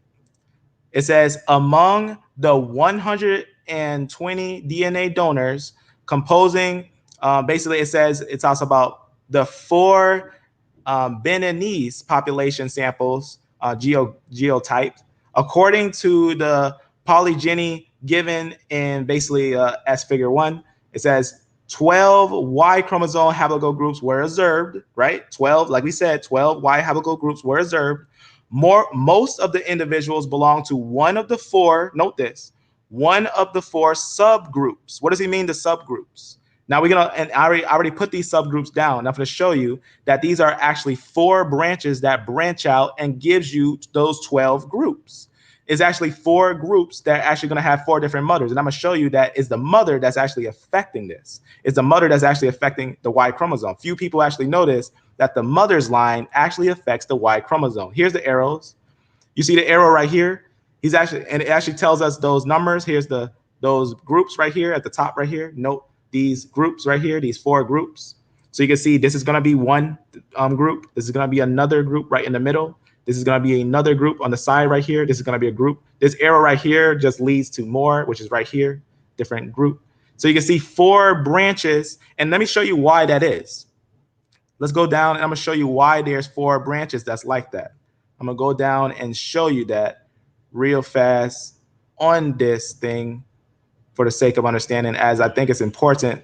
It says, among the 120 DNA donors composing, basically it says, it talks about the 4 Beninese population samples, genotyped, according to the polygyny given in basically as figure 1. It says 12 Y chromosome haplogroups were observed, right? 12, like we said, 12 Y haplogroups were observed. Most of the individuals belong to one of the 4, note this, one of the 4 subgroups. What does he mean, the subgroups? Now we're gonna, and I already put these subgroups down. I'm gonna show you that these are actually 4 branches that branch out and gives you those 12 groups. It's actually 4 groups that are actually gonna have 4 different mothers. And I'm gonna show you that is the mother that's actually affecting this. It's the mother that's actually affecting the Y chromosome. Few people actually notice that the mother's line actually affects the Y chromosome. Here's the arrows. You see the arrow right here? He's actually, and it actually tells us those numbers. Here's those groups right here at the top right here. Note these groups right here, these 4 groups. So you can see this is going to be one group. This is going to be another group right in the middle. This is going to be another group on the side right here. This is going to be a group. This arrow right here just leads to more, which is right here, different group. So you can see 4 branches. And let me show you why that is. Let's go down and I'm going to show you why there's 4 branches that's like that. I'm going to go down and show you that real fast on this thing for the sake of understanding, as I think it's important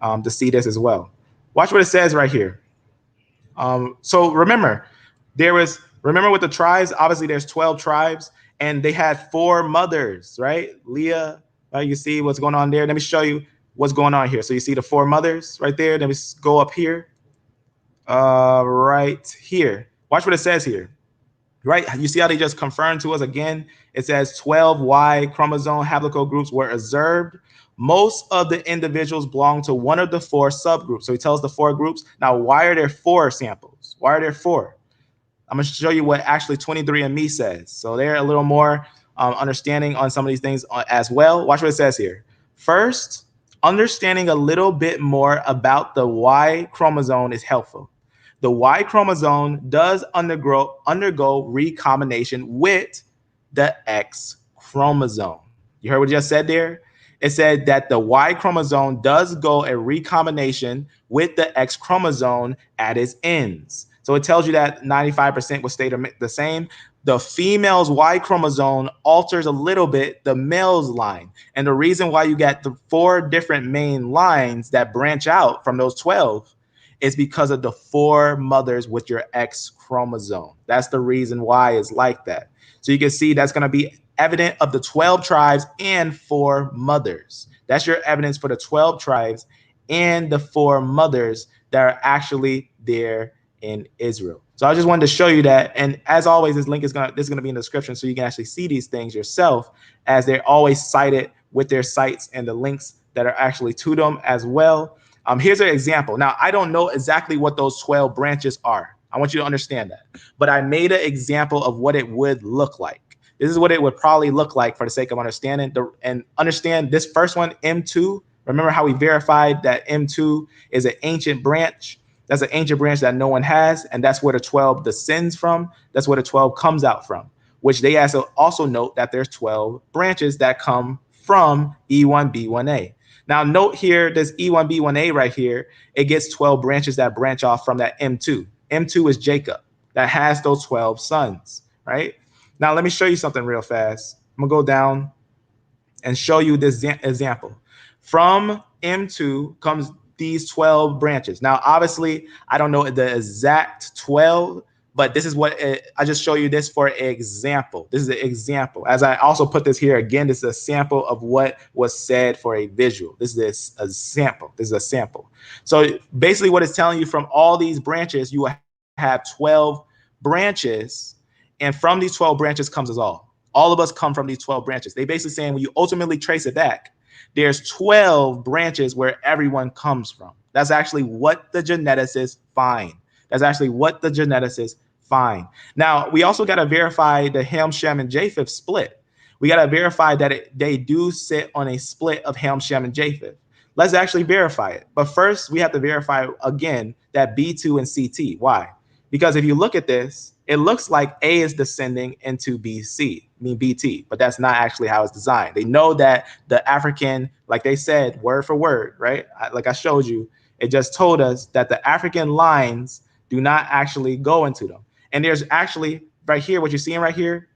to see this as well. Watch what it says right here. So remember with the tribes, obviously there's 12 tribes and they had 4 mothers, right? Leah, you see what's going on there. Let me show you what's going on here. So you see the 4 mothers right there. Let me go up here, right here. Watch what it says here. Right, you see how they just confirmed to us again? It says 12 Y chromosome haplogroups were observed. Most of the individuals belong to one of the 4 subgroups. So he tells the 4 groups. Now, why are there 4 samples? Why are there 4? I'm going to show you what actually 23andMe says. So they're a little more understanding on some of these things as well. Watch what it says here. First, understanding a little bit more about the Y chromosome is helpful. The Y chromosome does undergo recombination with the X chromosome. You heard what I just said there? it said that the Y chromosome does go a recombination with the X chromosome at its ends. So it tells you that 95% will stay the same. The female's Y chromosome alters a little bit the male's line. And the reason why you got the 4 different main lines that branch out from those 12 is because of the 4 mothers with your X chromosome. That's the reason why it's like that. So you can see that's going to be evident of the 12 tribes and 4 mothers. That's your evidence for the 12 tribes and the 4 mothers that are actually there in Israel. So I just wanted to show you that. And as always, this link is going to be in the description so you can actually see these things yourself, as they're always cited with their sites and the links that are actually to them as well. Here's an example. Now, I don't know exactly what those 12 branches are. I want you to understand that. But I made an example of what it would look like. This is what it would probably look like for the sake of understanding. And understand this first one, M2. Remember how we verified that M2 is an ancient branch? That's an ancient branch that no one has, and that's where the 12 descends from. That's where the 12 comes out from, which they also note that there's 12 branches that come from E1B1A. Now, note here, this E1B1A right here, it gets 12 branches that branch off from that M2. M2 is Jacob that has those 12 sons, right? Now, let me show you something real fast. I'm going to go down and show you this example. From M2 comes these 12 branches. Now, obviously, I don't know the exact 12, but this is what I just show you this for example. This is an example. As I also put this here again, this is a sample of what was said for a visual. This is a sample. This is a sample. So basically what it's telling you, from all these branches, you will have 12 branches, and from these 12 branches comes us all. All of us come from these 12 branches. They basically saying when you ultimately trace it back, there's 12 branches where everyone comes from. That's actually what the geneticists find. That's actually what the geneticists find. Now, we also got to verify the Ham, Shem, and Japheth split. We got to verify that they do sit on a split of Ham, Shem, and Japheth. Let's actually verify it. But first, we have to verify, again, that B2 and CT. Why? Because if you look at this, it looks like A is descending into BT, but that's not actually how it's designed. They know that the African, like they said, word for word, right? Like I showed you, it just told us that the African lines do not actually go into them. And there's actually right here, what you're seeing right here,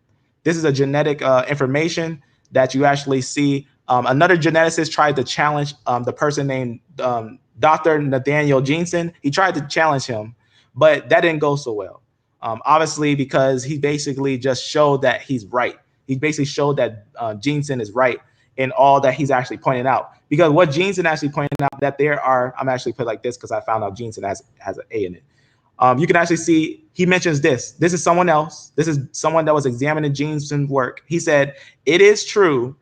this is a genetic information that you actually see. Another geneticist tried to challenge the person named Dr. Nathaniel Jensen. He tried to challenge him, but that didn't go so well. Obviously, because he basically just showed that he's right. He basically showed that Jensen is right in all that he's actually pointing out. Because what Jensen actually pointed out, that there are, I'm actually put it like this because I found out Jensen has an A in it. You can actually see he mentions this. This is someone else. This is someone that was examining Jensen's work. He said, it is true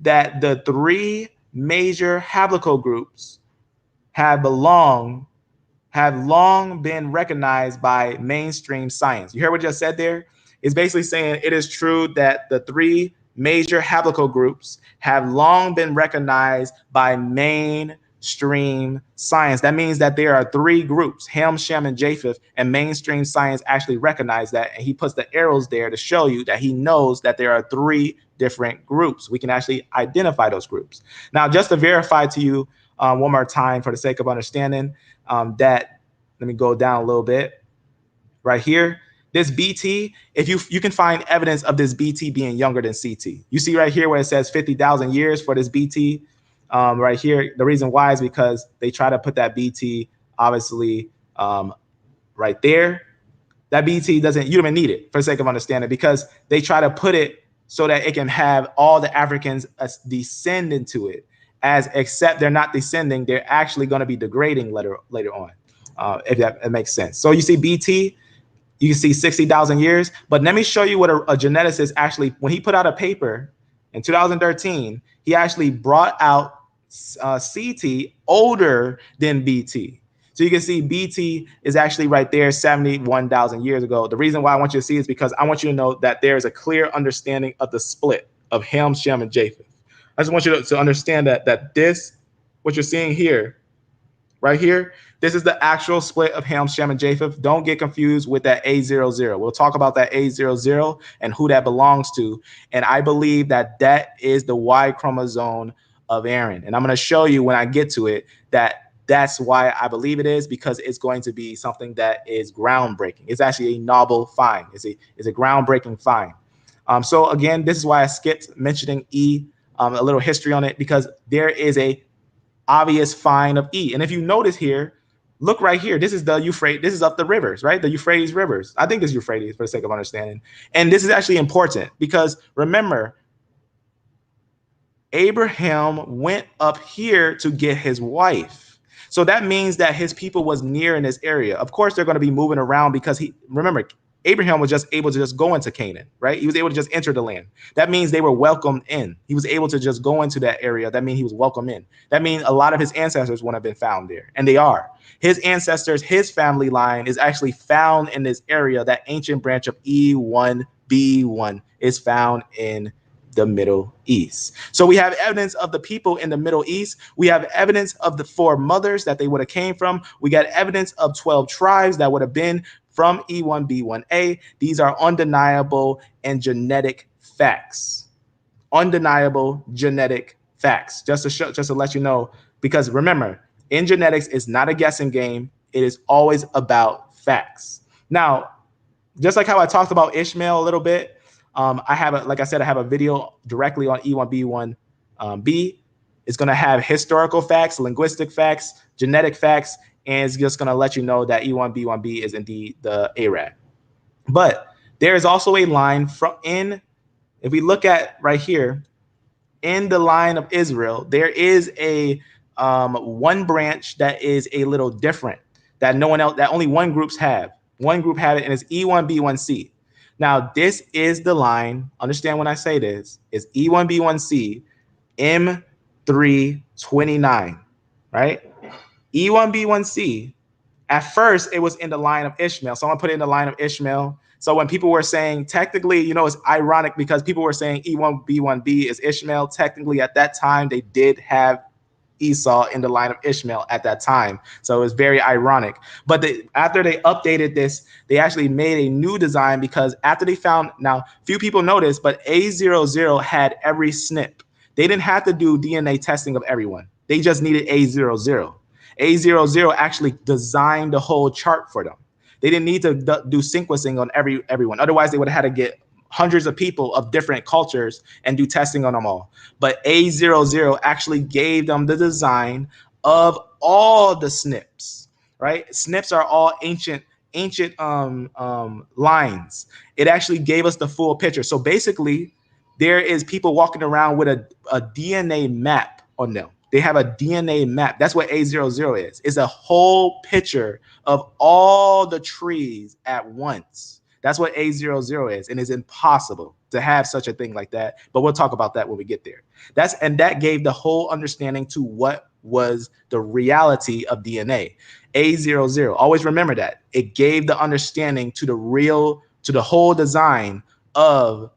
that the 3 major haplogroups have long been recognized by mainstream science. You hear what I just said there? It's basically saying it is true that the 3 major haplogroups have long been recognized by mainstream science. That means that there are 3 groups, Ham, Shem, and Japheth, and mainstream science actually recognize that. And he puts the arrows there to show you that he knows that there are 3 different groups. We can actually identify those groups. Now, just to verify to you one more time for the sake of understanding, that, let me go down a little bit right here. This BT, if you can find evidence of this BT being younger than CT. You see right here where it says 50,000 years for this BT right here. The reason why is because they try to put that BT obviously right there. That BT doesn't, you don't even need it for the sake of understanding, because they try to put it so that it can have all the Africans descend into it. Except they're not descending, they're actually going to be degrading later on, if that makes sense. So you see BT, you can see 60,000 years. But let me show you what a geneticist actually, when he put out a paper in 2013, he actually brought out CT older than BT. So you can see BT is actually right there 71,000 years ago. The reason why I want you to see is because I want you to know that there is a clear understanding of the split of Ham, Shem, and Japheth. I just want you to understand that this, what you're seeing here, right here, this is the actual split of Ham, Shem, and Japheth. Don't get confused with that A00. We'll talk about that A00 and who that belongs to. And I believe that that is the Y chromosome of Aaron. And I'm going to show you when I get to it that that's why I believe it is, because it's going to be something that is groundbreaking. It's actually a novel find. It's a groundbreaking find. So again, this is why I skipped mentioning E, a little history on it, because there is a obvious find of E. And if you notice here, look right here. This is the Euphrates. This is up the rivers, right? The Euphrates rivers. I think it's Euphrates for the sake of understanding. And this is actually important because remember, Abraham went up here to get his wife. So that means that his people was near in this area. Of course, they're going to be moving around because remember, Abraham was just able to just go into Canaan, right? He was able to just enter the land. That means they were welcomed in. He was able to just go into that area. That means he was welcomed in. That means a lot of his ancestors would have been found there, and they are. His ancestors, his family line is actually found in this area. That ancient branch of E1B1 is found in the Middle East. So we have evidence of the people in the Middle East. We have evidence of the 4 mothers that they would have came from. We got evidence of 12 tribes that would have been from E1B1A. These are undeniable and genetic facts. Undeniable genetic facts. Just to let you know, because remember, in genetics, it's not a guessing game. It is always about facts. Now, just like how I talked about Ishmael a little bit, I have a video directly on E1B1B. It's going to have historical facts, linguistic facts, genetic facts, and it's just going to let you know that E1B1B is indeed the Arab. But there is also a line if we look at right here, in the line of Israel, there is a one branch that is a little different that no one else, that only one group have. One group have it, and it's E1B1C. Now, this is the line. Understand when I say this, is E1B1C M329, right? E1B1C, at first, it was in the line of Ishmael. So I'm going to put it in the line of Ishmael. So when people were saying, technically, it's ironic because people were saying E1B1B is Ishmael. Technically, at that time, they did have Esau in the line of Ishmael at that time. So it was very ironic. But after they updated this, they actually made a new design because after they found, now, few people noticed, but A00 had every SNP. They didn't have to do DNA testing of everyone. They just needed A00. A00 actually designed the whole chart for them. They didn't need to do sequencing on everyone. Otherwise, they would have had to get hundreds of people of different cultures and do testing on them all. But A00 actually gave them the design of all the SNPs, right? SNPs are all ancient lines. It actually gave us the full picture. So basically, there is people walking around with a DNA map on them. They have a DNA map. That's what A00 is. It's a whole picture of all the trees at once. That's what A00 is, and it's impossible to have such a thing like that. But we'll talk about that when we get there. That gave the whole understanding to what was the reality of DNA. A00. Always remember that. It gave the understanding to the whole design of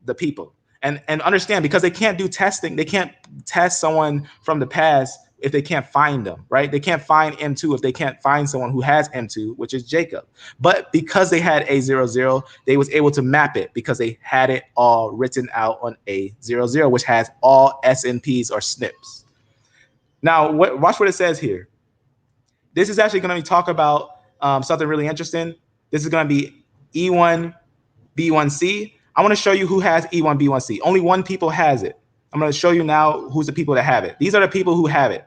the people. And understand, because they can't do testing, they can't test someone from the past if they can't find them, right? They can't find M2 if they can't find someone who has M2, which is Jacob. But because they had A00, they was able to map it because they had it all written out on A00, which has all SNPs or SNPs. Now, watch what it says here. This is actually going to be talk about something really interesting. This is going to be E1B1C. I want to show you who has E1B1C. Only one people has it. I'm going to show you now who's the people that have it. These are the people who have it.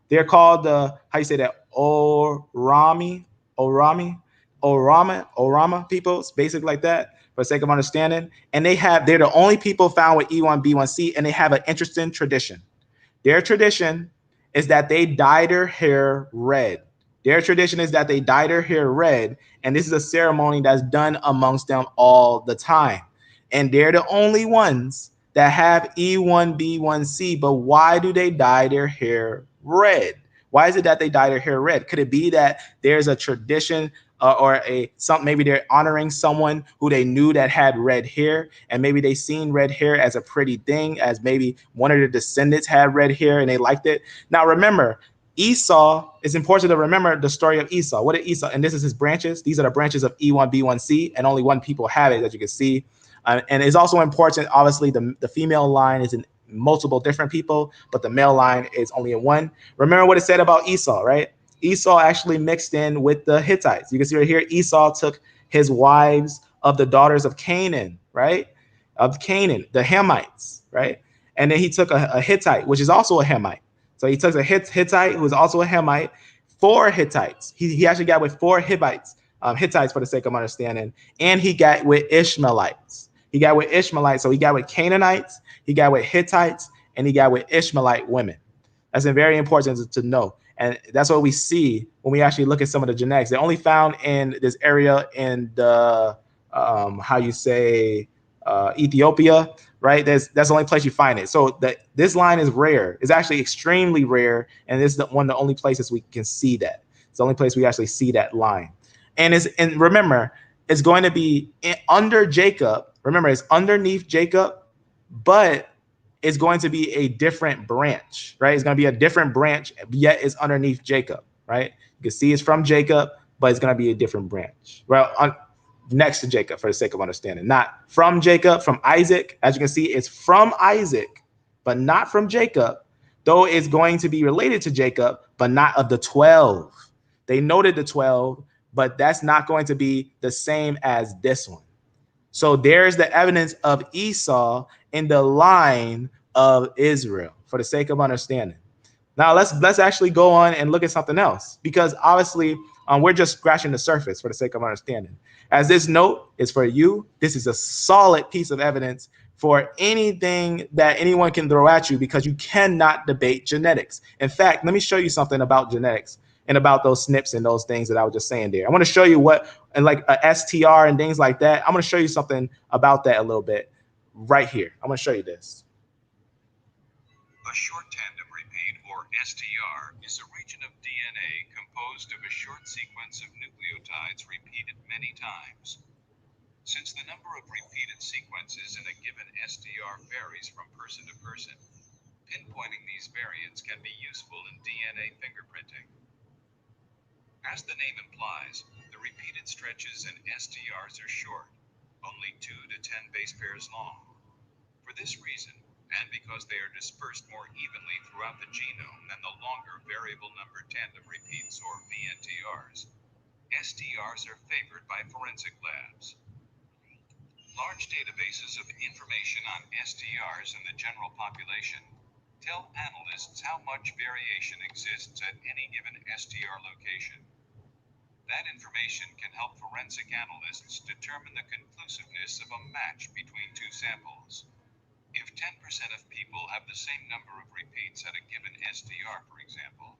They're called the, how you say that? Orama people. It's basic like that for the sake of understanding. And they're the only people found with E1B1C, and they have an interesting tradition. Their tradition is that they dye their hair red. Their tradition is that they dye their hair red, and this is a ceremony that's done amongst them all the time. And they're the only ones that have E1B1C, but why do they dye their hair red? Why is it that they dye their hair red? Could it be that there's a tradition maybe they're honoring someone who they knew that had red hair, and maybe they seen red hair as a pretty thing, as maybe one of their descendants had red hair and they liked it. Now remember, Esau, it's important to remember the story of Esau. What did Esau, and this is his branches. These are the branches of E1B1C, and only one people have it, as you can see. And it's also important, obviously, the female line is in multiple different people, but the male line is only in one. Remember what it said about Esau, right? Esau actually mixed in with the Hittites. You can see right here, Esau took his wives of the daughters of Canaan, right? Of Canaan, the Hamites, right? And then he took a Hittite, which is also a Hamite. So he took a Hittite, who was also a Hamite, 4 Hittites. He actually got with 4 Hittites for the sake of understanding. And he got with Ishmaelites. He got with Ishmaelites. So he got with Canaanites, he got with Hittites, and he got with Ishmaelite women. That's very important to know. And that's what we see when we actually look at some of the genetics. They're only found in this area in the, Ethiopia, right? That's the only place you find it. So this line is rare. It's actually extremely rare. And this is one of the only places we can see that. It's the only place we actually see that line. And remember, it's going to be under Jacob. Remember, it's underneath Jacob, but it's going to be a different branch, right? It's going to be a different branch, yet it's underneath Jacob, right? You can see it's from Jacob, but it's going to be a different branch. Well, next to Jacob for the sake of understanding, not from Jacob, from Isaac. As you can see, it's from Isaac, but not from Jacob, though it's going to be related to Jacob, but not of the 12. They noted the 12, but that's not going to be the same as this one. So there's the evidence of Esau in the line of Israel for the sake of understanding. Now let's actually go on and look at something else, because obviously we're just scratching the surface for the sake of understanding. As this note is for you, this is a solid piece of evidence for anything that anyone can throw at you, because you cannot debate genetics. In fact, let me show you something about genetics and about those SNPs and those things that I was just saying there. I want to show you what, and like a STR and things like that. I'm going to show you something about that a little bit right here. I'm going to show you this. A short tandem repeat, or STR, is a region of DNA composed of a short sequence of nucleotides repeated many times. Since the number of repeated sequences in a given STR varies from person to person, pinpointing these variants can be useful in DNA fingerprinting. As the name implies, the repeated stretches in STRs are short, only 2 to 10 base pairs long. For this reason, and because they are dispersed more evenly throughout the genome than the longer variable number tandem repeats, or VNTRs, STRs are favored by forensic labs. Large databases of information on STRs in the general population tell analysts how much variation exists at any given STR location. That information can help forensic analysts determine the conclusiveness of a match between 2 samples. If 10% of people have the same number of repeats at a given STR, for example,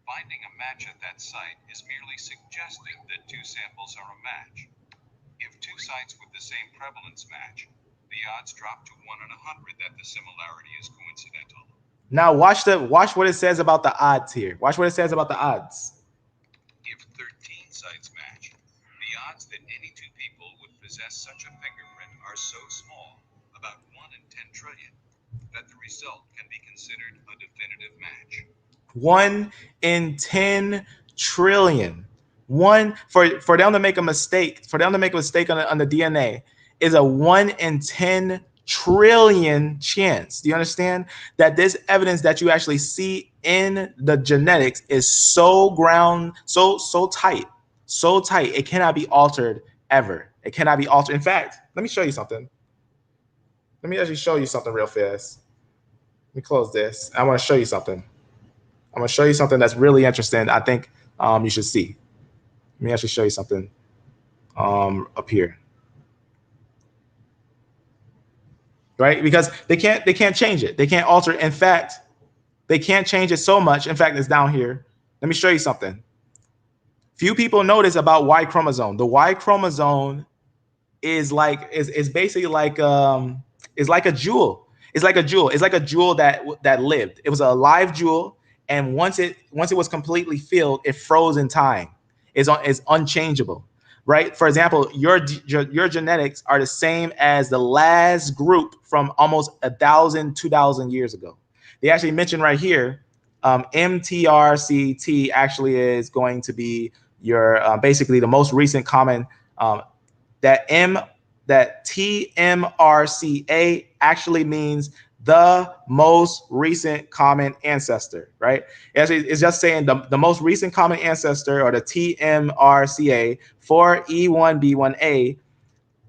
finding a match at that site is merely suggesting that 2 samples are a match. If 2 sites with the same prevalence match, the odds drop to 1 in 100 that the similarity is coincidental. Now watch what it says about the odds here. Watch what it says about the odds. If 13 sites match, the odds that any 2 people would possess such a fingerprint are so small, about 1 in 10 trillion, that the result can be considered a definitive match. 1 in 10 trillion. For them to make a mistake, on the DNA is a 1 in 10 trillion chance. Do you understand that this evidence that you actually see in the genetics is so tight, it cannot be altered ever. It cannot be altered. In fact, let me show you something. Let me actually show you something real fast. Let me close this. I want to show you something. I'm going to show you something that's really interesting. I think you should see. Let me actually show you something up here. Right? Because they can't change it. They can't alter it. In fact, they can't change it so much. In fact, it's down here. Let me show you something. Few people notice about Y chromosome. The Y chromosome is basically like it's like a jewel. It's like a jewel. It's like a jewel that lived. It was a live jewel, and once it was completely filled, it froze in time. It's unchangeable. Right? For example, your genetics are the same as the last group from almost 1,000, 2,000 years ago. They actually mentioned right here, MTRCT actually is going to be your basically the most recent common. That TMRCA actually means the most recent common ancestor, right? It's just saying the most recent common ancestor, or the TMRCA, for E1B1A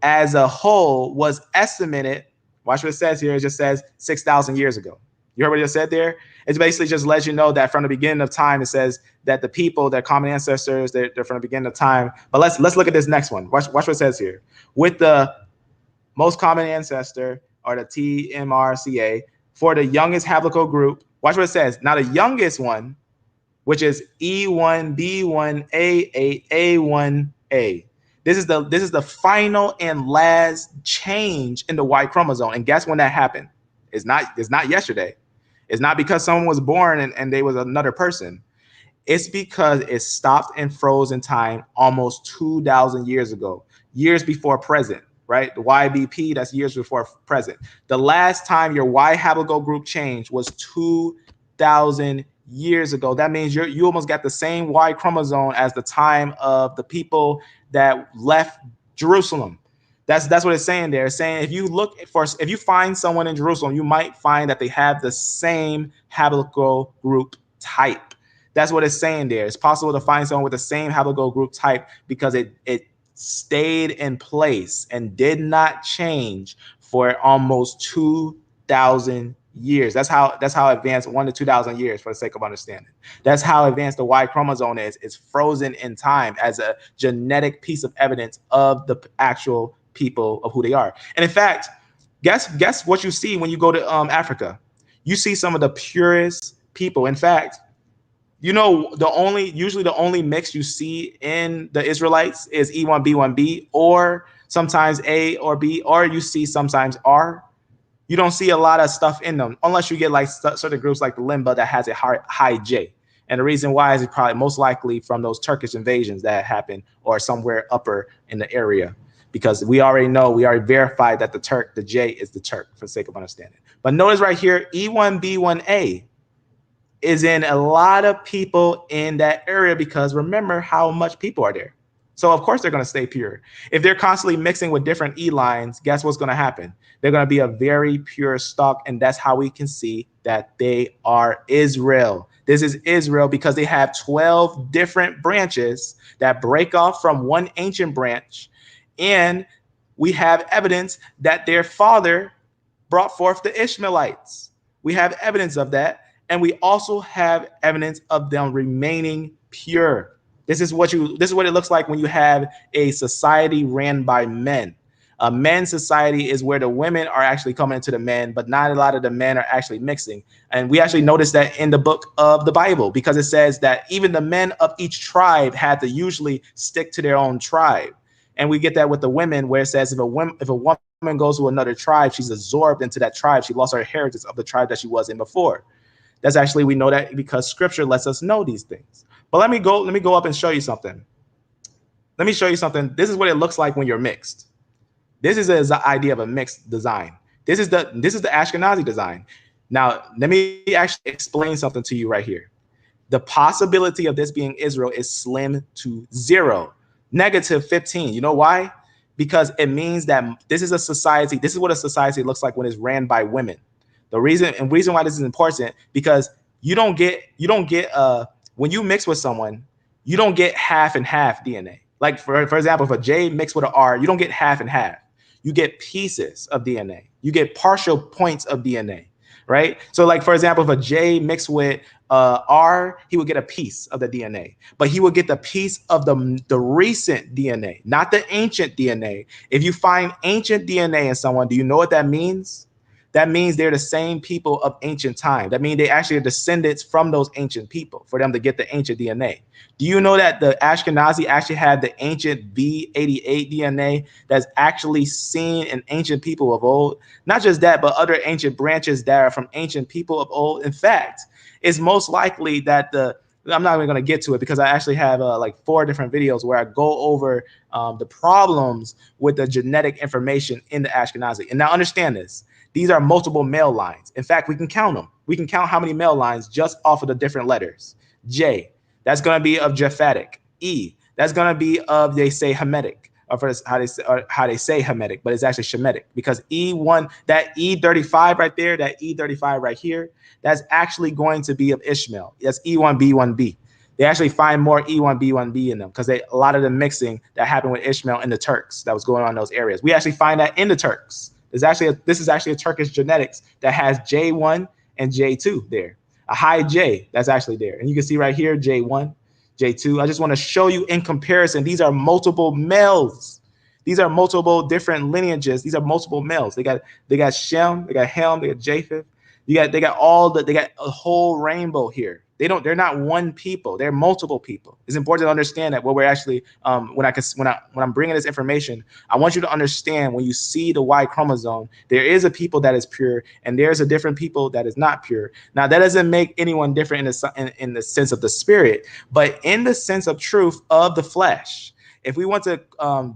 as a whole was estimated. Watch what it says here. It just says 6,000 years ago. You heard what it said there? It basically just lets you know that from the beginning of time, it says that the people, their common ancestors, they're from the beginning of time. But let's look at this next one. Watch what it says here. With the most common ancestor, or the TMRCA, for the youngest haplogroup group. Watch what it says. Now the youngest one, which is E1B1A8A1A. This is the final and last change in the Y chromosome. And guess when that happened? It's not yesterday. It's not because someone was born and they was another person. It's because it stopped and froze in time almost 2,000 years ago, years before present, right? The YBP, that's years before present. The last time your Y haplogroup changed was 2,000 years ago. That means you almost got the same Y chromosome as the time of the people that left Jerusalem. That's what it's saying there. It's saying if you find someone in Jerusalem, you might find that they have the same haplogroup type. That's what it's saying there. It's possible to find someone with the same haplogroup type because it stayed in place and did not change for almost 2,000 years. That's how advanced 1,000 to 2,000 years, for the sake of understanding. That's how advanced the Y chromosome is. It's frozen in time as a genetic piece of evidence of the actual people of who they are. And in fact, guess what you see when you go to Africa? You see some of the purest people. In fact, you know, usually the only mix you see in the Israelites is E1B1B, or sometimes A or B, or you see sometimes R. You don't see a lot of stuff in them unless you get like certain groups like the Limba that has a high J. And the reason why is probably most likely from those Turkish invasions that happened, or somewhere upper in the area, because we already verified that the J is the Turk, for the sake of understanding. But notice right here, E1B1A is in a lot of people in that area, because remember how much people are there. So of course they're going to stay pure. If they're constantly mixing with different E lines, guess what's going to happen? They're going to be a very pure stock, and that's how we can see that they are Israel. This is Israel because they have 12 different branches that break off from one ancient branch, and we have evidence that their father brought forth the Ishmaelites. We have evidence of that, and we also have evidence of them remaining pure. This is what it looks like when you have a society ran by men. A men's society is where the women are actually coming into the men, but not a lot of the men are actually mixing. And we actually noticed that in the book of the Bible, because it says that even the men of each tribe had to usually stick to their own tribe. And we get that with the women, where it says if a woman goes to another tribe, she's absorbed into that tribe. She lost her heritage of the tribe that she was in before. That's actually, we know that because scripture lets us know these things. But let me go up and show you something. Let me show you something. This is what it looks like when you're mixed. This is the idea of a mixed design. This is the Ashkenazi design. Now, let me actually explain something to you right here. The possibility of this being Israel is slim to zero, -15. You know why? Because it means that this is a society. This is what a society looks like when it's ran by women. The reason why this is important, because you don't get when you mix with someone, you don't get half and half DNA. Like for example, if a J mixed with an R, you don't get half and half. You get pieces of DNA. You get partial points of DNA, right? So like, for example, if a J mixed with R, he would get a piece of the DNA, but he would get the piece of the recent DNA, not the ancient DNA. If you find ancient DNA in someone, do you know what that means? That means they're the same people of ancient time. That means they actually are descendants from those ancient people for them to get the ancient DNA. Do you know that the Ashkenazi actually had the ancient B88 DNA that's actually seen in ancient people of old? Not just that, but other ancient branches that are from ancient people of old. In fact, it's most likely that I'm not even going to get to it because I actually have like 4 different videos where I go over the problems with the genetic information in the Ashkenazi. And now understand this. These are multiple male lines. In fact, we can count them. We can count how many male lines just off of the different letters. J, that's going to be of Japhetic. E, that's going to be of, they say, Hamitic. or for how they say Hamitic, but it's actually Shemitic, because E1, that E35 right there, that E35 right here, that's actually going to be of Ishmael. That's E1B1B. They actually find more E1B1B in them because a lot of the mixing that happened with Ishmael and the Turks that was going on in those areas. We actually find that in the Turks. This is actually a Turkish genetics that has J1 and J2 there. A high J that's actually there. And you can see right here, J1, J2. I just want to show you in comparison. These are multiple males. These are multiple different lineages. These are multiple males. They got Shem, they got Ham, they got Japheth. They got a whole rainbow here. They're not one people. They're multiple people. It's important to understand that what we're actually when I'm bringing this information, I want you to understand when you see the Y chromosome, there is a people that is pure and there's a different people that is not pure. Now that doesn't make anyone different in the sense of the spirit, but in the sense of truth of the flesh. If we want to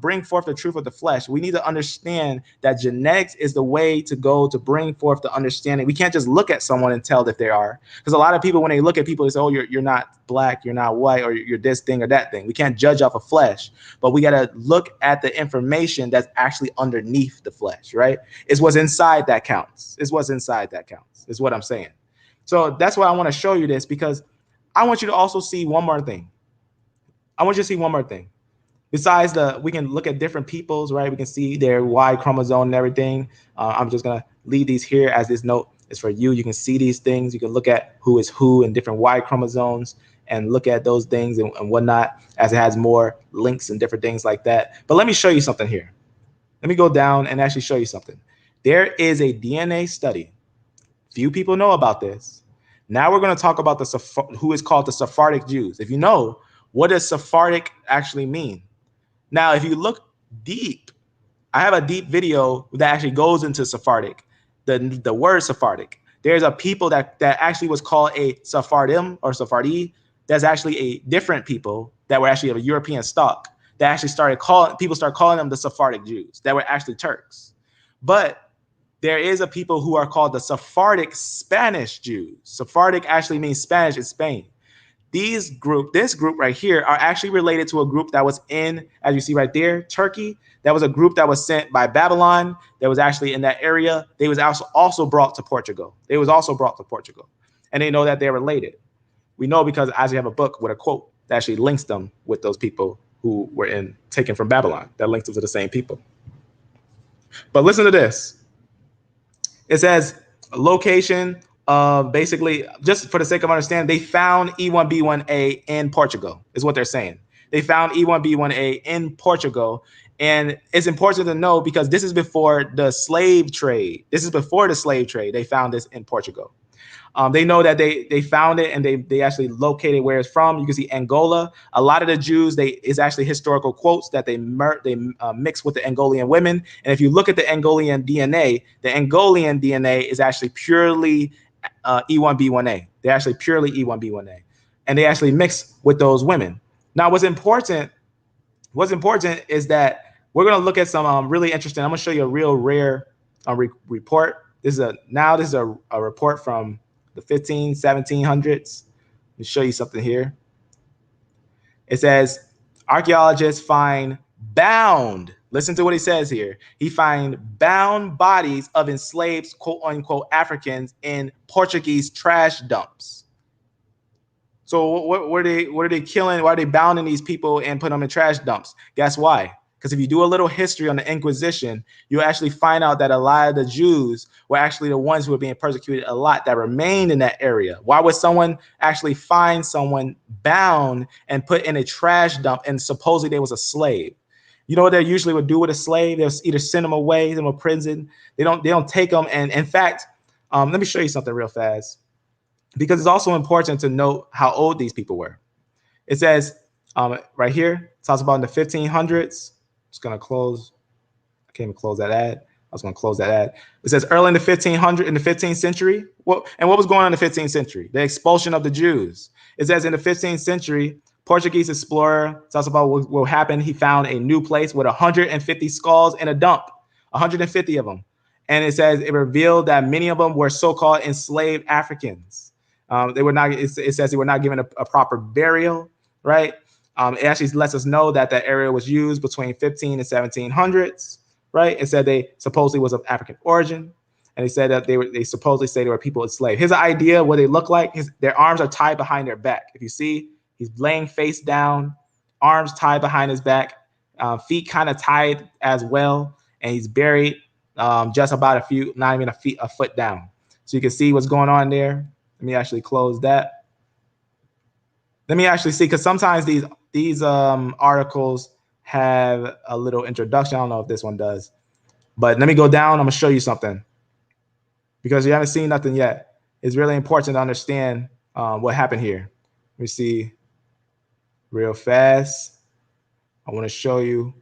bring forth the truth of the flesh, we need to understand that genetics is the way to go to bring forth the understanding. We can't just look at someone and tell if they are, because a lot of people, when they look at people, they say, oh, you're not black, you're not white, or you're this thing or that thing. We can't judge off of flesh, but we got to look at the information that's actually underneath the flesh, right? It's what's inside that counts. It's what's inside that counts, is what I'm saying. So that's why I want to show you this, because I want you to also see one more thing. Besides we can look at different peoples, right? We can see their Y chromosome and everything. I'm just gonna leave these here as this note is for you. You can see these things. You can look at who is who and different Y chromosomes and look at those things and whatnot, as it has more links and different things like that. But let me show you something here. Let me go down and actually show you something. There is a DNA study. Few people know about this. Now we're gonna talk about who is called the Sephardic Jews. If you know, what does Sephardic actually mean? Now, if you look deep, I have a deep video that actually goes into Sephardic, the word Sephardic. There's a people that actually was called a Sephardim or Sephardi. That's actually a different people that were actually of a European stock that actually started calling them the Sephardic Jews that were actually Turks. But there is a people who are called the Sephardic Spanish Jews. Sephardic actually means Spanish in Spain. This group right here are actually related to a group that was in, as you see right there, Turkey. That was a group that was sent by Babylon that was actually in that area. They was also brought to Portugal. And they know that they're related. We know because I actually have a book with a quote that actually links them with those people who were taken from Babylon, that links them to the same people. But listen to this. It says location. Basically, just for the sake of understanding, they found E1B1A in Portugal, is what they're saying. They found E1B1A in Portugal. And it's important to know because this is before the slave trade. They found this in Portugal. They know that they found it and they actually located where it's from. You can see Angola. A lot of the Jews, it's actually historical quotes that they mix with the Angolian women. And if you look at the Angolian DNA is actually purely E1B1A. They're actually purely E1B1A. And they actually mix with those women. Now, what's important is that we're going to look at some really interesting. I'm going to show you a real rare report. This is a report from the 1700s. Let me show you something here. It says archaeologists find bound. Listen to what he says here. He find bound bodies of enslaved, quote unquote, Africans in Portuguese trash dumps. So what are they killing? Why are they bounding these people and putting them in trash dumps? Guess why? Because if you do a little history on the Inquisition, you actually find out that a lot of the Jews were actually the ones who were being persecuted a lot that remained in that area. Why would someone actually find someone bound and put in a trash dump and supposedly they was a slave? You know what they usually would do with a slave? They'll either send them away, send them to prison. They don't take them. And in fact, let me show you something real fast, because it's also important to note how old these people were. It says right here, it talks about in the 1500s. Just gonna close. I can't even close that ad. I was gonna close that ad. It says early in the 15th century. What was going on in the 15th century? The expulsion of the Jews. It says in the 15th century, Portuguese explorer talks about what happened. He found a new place with 150 skulls in a dump, 150 of them. And it says it revealed that many of them were so-called enslaved Africans. They were not. It says they were not given a proper burial, right? It actually lets us know that that area was used between 15 and 1700s, right? It said they supposedly was of African origin. And they said that they supposedly say they were people enslaved. Here's an idea of what they look like. Their arms are tied behind their back. If you see, he's laying face down, arms tied behind his back, feet kind of tied as well. And he's buried just about not even a foot down. So you can see what's going on there. Let me actually close that. Let me actually see, because sometimes these articles have a little introduction. I don't know if this one does, but let me go down. I'm gonna show you something, because you haven't seen nothing yet. It's really important to understand what happened here. Let me see real fast. I want to show you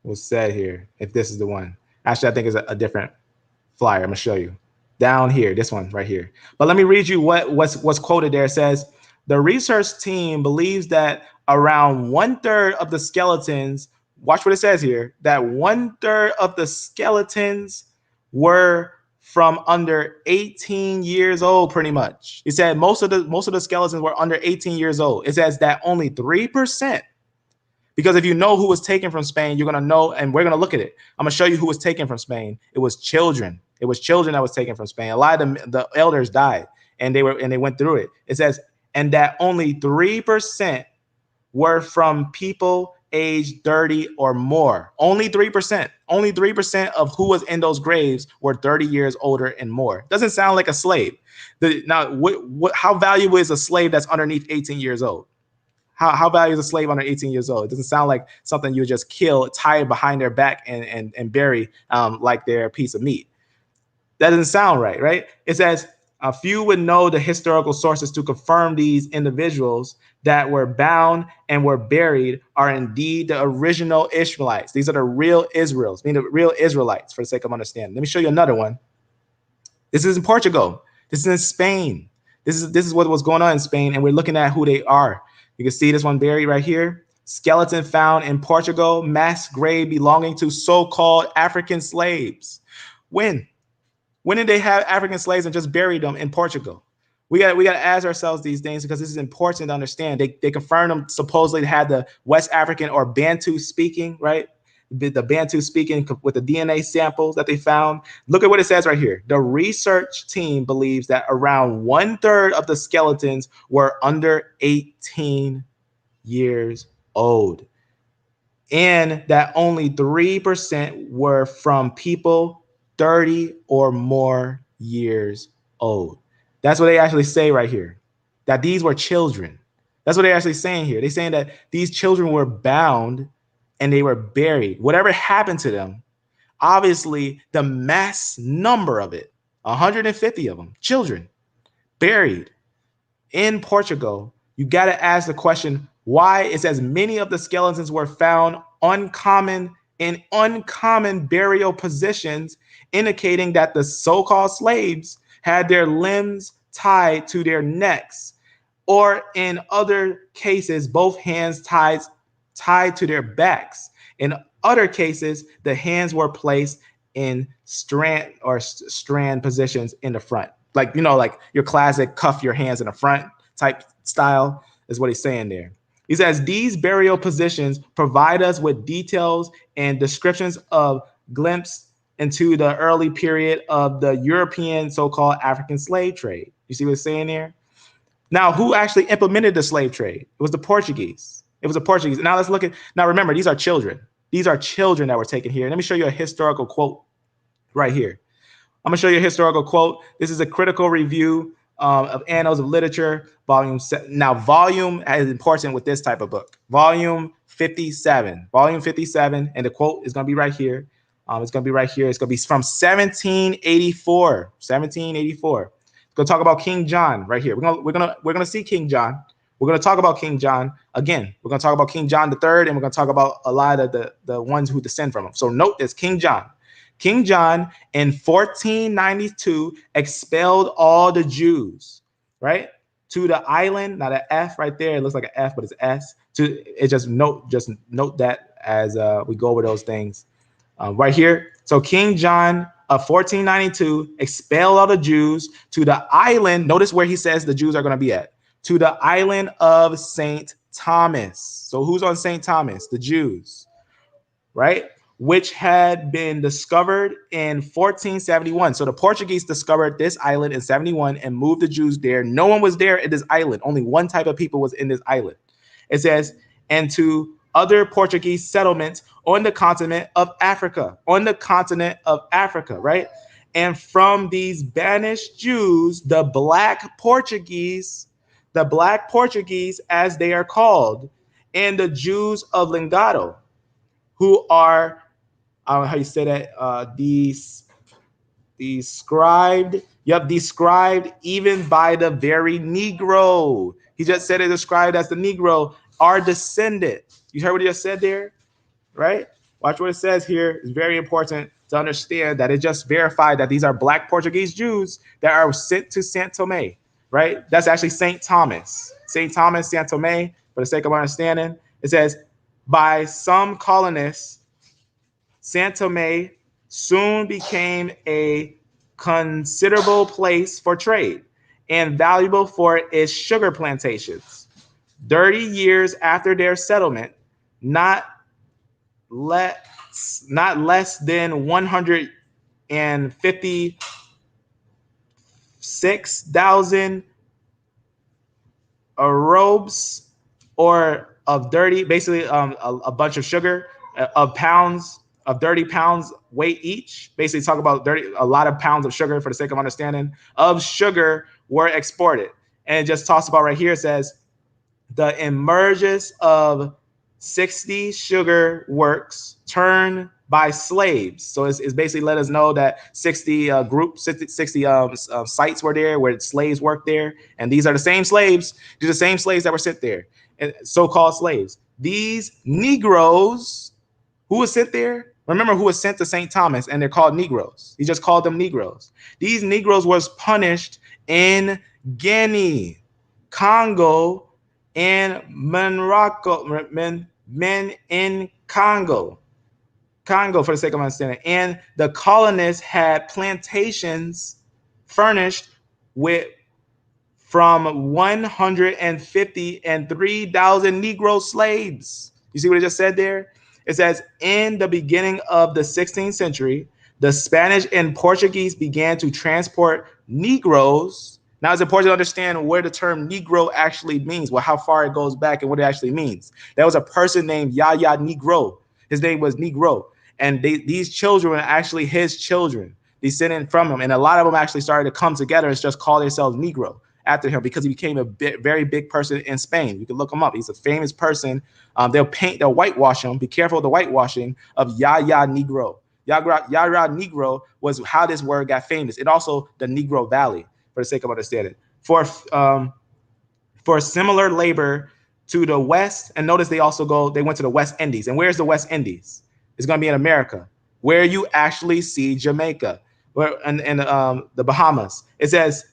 what's said here, if this is the one. Actually, I think it's a different flyer. I'm gonna show you down here, this one right here. But let me read you what's quoted there. It says, the research team believes that around 1/3 of the skeletons, watch what it says here, that 1/3 of the skeletons were from under 18 years old, pretty much. It said most of the skeletons were under 18 years old. It says that only 3%, because if you know who was taken from Spain, you're gonna know, and we're gonna look at it. I'm gonna show you who was taken from Spain. It was children. It was children that was taken from Spain. A lot of the elders died, and they went through it. It says, and that only 3% were from people aged 30 or more. Only 3%. Only 3% of who was in those graves were 30 years older and more. Doesn't sound like a slave. How valuable is a slave that's underneath 18 years old? How valuable is a slave under 18 years old? It doesn't sound like something you would just kill, tie it behind their back, and bury like they're a piece of meat. That doesn't sound right, right? It says, a few would know the historical sources to confirm these individuals that were bound and were buried are indeed the original Ishmaelites. These are the real Israels, meaning the real Israelites, for the sake of understanding. Let me show you another one. This is in Portugal. This is in Spain. This is what was going on in Spain, and we're looking at who they are. You can see this one buried right here. Skeleton found in Portugal, mass grave belonging to so-called African slaves. When did they have African slaves and just bury them in Portugal? We got to ask ourselves these things, because this is important to understand. They confirmed them supposedly had the West African or Bantu speaking, right? The Bantu speaking with the DNA samples that they found. Look at what it says right here. The research team believes that around 1/3 of the skeletons were under 18 years old, and that only 3% were from people 30 or more years old. That's what they actually say right here, that these were children. That's what they're actually saying here. They're saying that these children were bound and they were buried. Whatever happened to them, obviously the mass number of it, 150 of them, children, buried in Portugal. You got to ask the question, why it says many of the skeletons were found in uncommon burial positions, indicating that the so-called slaves had their limbs tied to their necks, or in other cases, both hands tied to their backs. In other cases, the hands were placed in strand positions in the front. Like, like your classic cuff your hands in the front type style is what he's saying there. He says, these burial positions provide us with details and descriptions of glimpse into the early period of the European so-called African slave trade. You see what it's saying there? Now, who actually implemented the slave trade? It was the Portuguese. It was the Portuguese. Now let's look at, now remember, these are children. These are children that were taken here. Let me show you a historical quote right here. I'm gonna show you a historical quote. This is a critical review of Annals of Literature, volume 7. Now, volume is important with this type of book. Volume 57, and the quote is gonna be right here. It's gonna be right here. It's gonna be from 1784. 1784. It's gonna talk about King John right here. We're gonna see King John. We're gonna talk about King John again. We're gonna talk about King John III, and we're gonna talk about a lot of the ones who descend from him. So note this: King John. King John in 1492 expelled all the Jews, right, to the island. Now the F right there, it looks like an F, but it's S. Just note that as we go over those things right here. So King John of 1492 expelled all the Jews to the island. Notice where he says the Jews are going to be at. To the island of Saint Thomas. So who's on St. Thomas? The Jews, right? Which had been discovered in 1471. So the Portuguese discovered this island in 71 and moved the Jews there. No one was there at this island. Only one type of people was in this island. It says, and to other Portuguese settlements on the continent of Africa, right? And from these banished Jews, the black Portuguese, as they are called, and the Jews of Lingado, who are, I don't know how you say that, described even by the very Negro. He just said it described as the Negro, are descended. You heard what he just said there, right? Watch what it says here. It's very important to understand that it just verified that these are black Portuguese Jews that are sent to Saint Tome, right? That's actually St. Thomas. St. Thomas, Saint Tome, for the sake of understanding. It says, by some colonists, Saint Tome soon became a considerable place for trade and valuable for its sugar plantations. 30 years after their settlement, not less than 156,000 arobes, or of dirty, basically a bunch of sugar, of pounds, of 30 pounds weight each. Basically talk about a lot of pounds of sugar, for the sake of understanding, of sugar were exported. And it just talks about right here, it says, the emergence of 60 sugar works turned by slaves. So it's basically let us know that 60 sites were there where slaves worked there. And these are the same slaves. These are the same slaves that were sent there, and so-called slaves. These Negroes who was sent there, remember who was sent to St. Thomas, and they're called Negroes. He just called them Negroes. These Negroes was punished in Guinea, Congo, and Morocco, men in Congo, for the sake of understanding. And the colonists had plantations furnished with from 150 and 3,000 Negro slaves. You see what it just said there? It says, in the beginning of the 16th century, the Spanish and Portuguese began to transport Negroes. Now, it's important to understand where the term Negro actually means, how far it goes back and what it actually means. There was a person named Yaya Negro. His name was Negro. And these children were actually his children, descending from him. And a lot of them actually started to come together and just call themselves Negro after him, because he became a very big person in Spain. You can look him up. He's a famous person. They'll whitewash him. Be careful of the whitewashing of Yaya Negro. Yaya Negro was how this word got famous. And also the Negro Valley, for the sake of understanding, for similar labor to the West. And notice they went to the West Indies. And where's the West Indies? It's going to be in America, where you actually see Jamaica, and the Bahamas. It says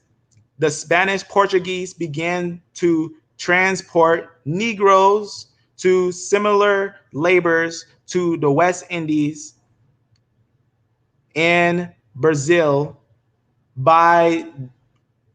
the Spanish Portuguese began to transport Negroes to similar labors to the West Indies and Brazil, by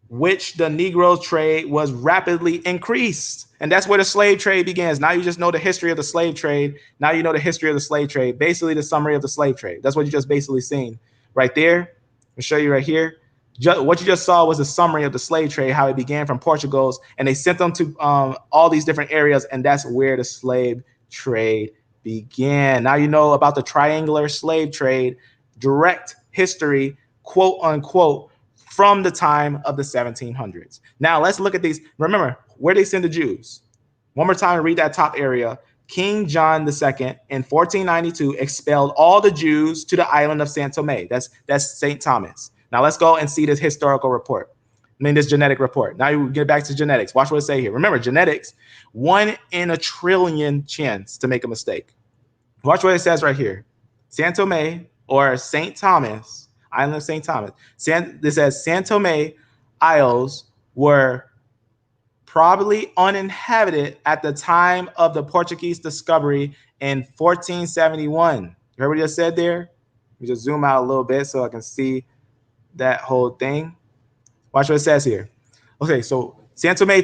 which the Negro trade was rapidly increased. And that's where the slave trade begins. Now you just know the history of the slave trade. Now you know the history of the slave trade, basically the summary of the slave trade. That's what you just basically seen right there. I'll show you right here. What you just saw was a summary of the slave trade, how it began from Portugal's, and they sent them to all these different areas, and that's where the slave trade began. Now you know about the triangular slave trade, direct history, quote unquote, from the time of the 1700s. Now let's look at these. Remember, where they send the Jews. One more time, read that top area. King John II in 1492 expelled all the Jews to the island of Saint Tome. That's St. Thomas. Now let's go and see this historical report. This genetic report. Now you get back to genetics. Watch what it say here. Remember, genetics, 1 in a trillion chance to make a mistake. Watch what it says right here. Saint Tome, or St. Thomas, island of St. Thomas. This says Saint Tome Isles were probably uninhabited at the time of the Portuguese discovery in 1471. You heard what he just said there? Let me just zoom out a little bit so I can see that whole thing. Watch what it says here. Okay, so Saint Tome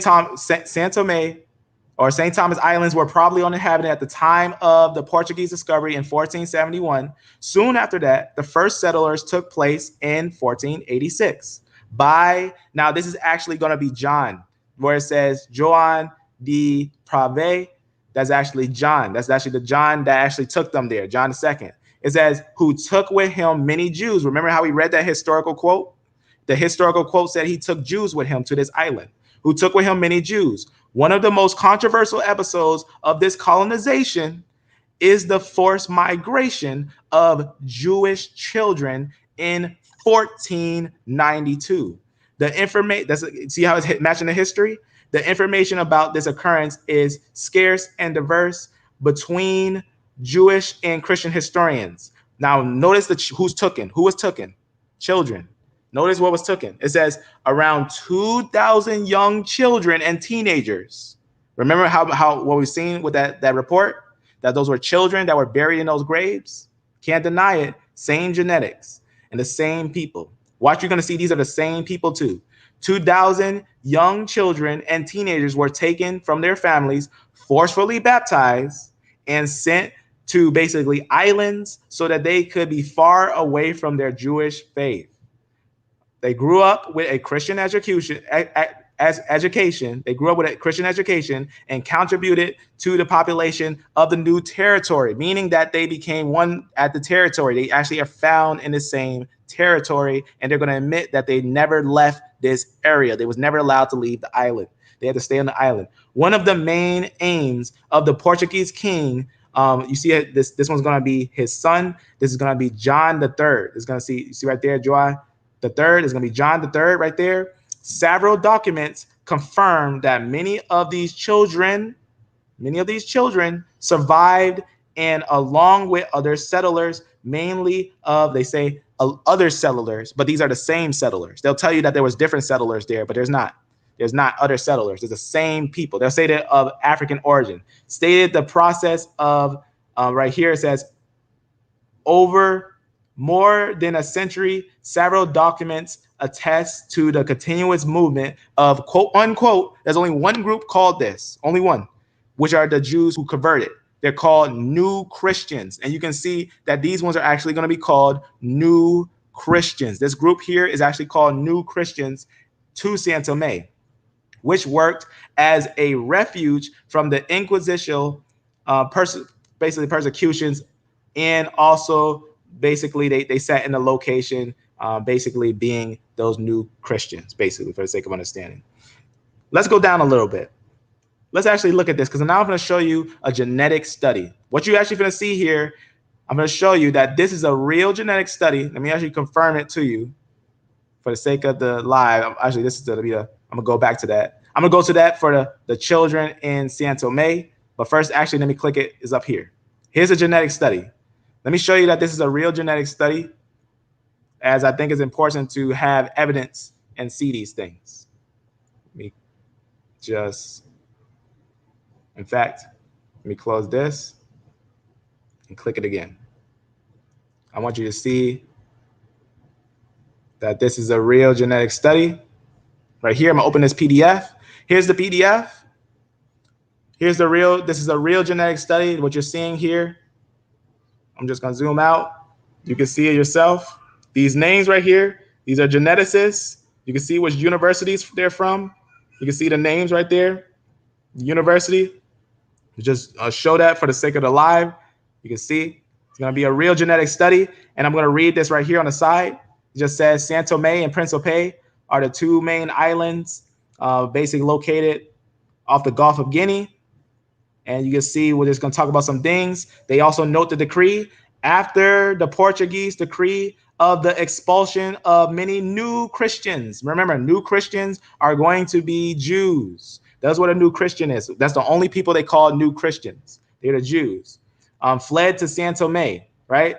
or St. Thomas Islands were probably uninhabited at the time of the Portuguese discovery in 1471. Soon after that, the first settlers took place in 1486. Now this is actually going to be John, where it says Joan de Prave. That's actually John. That's actually the John that actually took them there, John II. It says, who took with him many Jews. Remember how we read that historical quote? The historical quote said he took Jews with him to this island, who took with him many Jews. One of the most controversial episodes of this colonization is the forced migration of Jewish children in 1492. The information, see how it's matching the history? The information about this occurrence is scarce and diverse between Jewish and Christian historians. Now, notice who was taken? Children. Notice what was taken. It says around 2,000 young children and teenagers. Remember how what we've seen with that report, that those were children that were buried in those graves? Can't deny it. Same genetics and the same people. Watch, you're going to see these are the same people too. 2,000 young children and teenagers were taken from their families, forcefully baptized, and sent to basically islands so that they could be far away from their Jewish faith. They grew up with a Christian education. They grew up with a Christian education and contributed to the population of the new territory, meaning that they became one at the territory. They actually are found in the same territory, and they're going to admit that they never left this area. They was never allowed to leave the island. They had to stay on the island. One of the main aims of the Portuguese king, you see this one's going to be his son. This is going to be John III. It's going to see right there, Joy. The third is going to be John III right there. Several documents confirm that many of these children survived, and along with other settlers, mainly they say other settlers, but these are the same settlers. They'll tell you that there was different settlers there, but there's not. There's not other settlers. There's the same people. They'll say that of African origin. Stated the process of, right here it says, over more than a century, several documents attest to the continuous movement of quote unquote, there's only one group called this, only one, which are the Jews who converted. They're called New Christians. And you can see that these ones are actually going to be called New Christians. This group here is actually called New Christians to São Tomé, which worked as a refuge from the Inquisition, basically persecutions, and also basically they sat in the location, basically being those New Christians, basically, for the sake of understanding. Let's go down a little bit. Let's actually look at this, because now I'm going to show you a genetic study. What you're actually going to see here, I'm going to show you that this is a real genetic study. Let me actually confirm it to you for the sake of the live. Actually, this is going to be I'm going to go back to that. I'm going to go to that for the children in São Tomé. But first, actually, let me click it. It's up here. Here's a genetic study. Let me show you that this is a real genetic study, as I think it's important to have evidence and see these things. Let me just, in fact, let me close this and click it again. I want you to see that this is a real genetic study. Right here, I'm gonna open this PDF. Here's the PDF. This is a real genetic study. What you're seeing here, I'm just gonna zoom out. You can see it yourself. These names right here, these are geneticists. You can see which universities they're from. You can see the names right there. The university. Just show that for the sake of the live. You can see it's going to be a real genetic study. And I'm going to read this right here on the side. It just says São Tomé and Príncipe are the two main islands basically located off the Gulf of Guinea. And you can see we're just going to talk about some things. They also note the decree after the Portuguese decree of the expulsion of many new Christians. Remember, new Christians are going to be Jews. That's what a new Christian is. That's the only people they call new Christians. They're the Jews. Fled to São Tomé, right?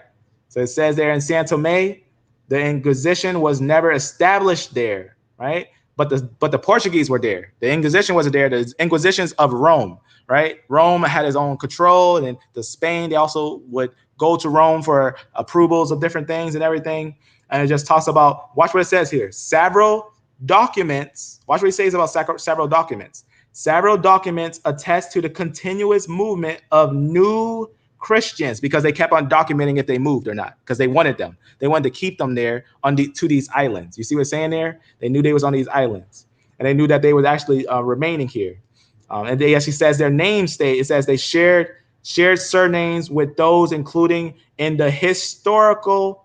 So it says there in São Tomé, the Inquisition was never established there, right? But the Portuguese were there. The Inquisition wasn't there. The Inquisitions of Rome, right? Rome had its own control, and the Spain, they also would go to Rome for approvals of different things and everything. And it just talks about, watch what it says here, several documents. Watch what he says about several documents. Several documents attest to the continuous movement of new Christians because they kept on documenting if they moved or not because they wanted them. They wanted to keep them there to these islands. You see what I'm saying there? They knew they was on these islands, and they knew that they was actually remaining here. And they actually says their name stayed. It says they shared surnames with those including in the historical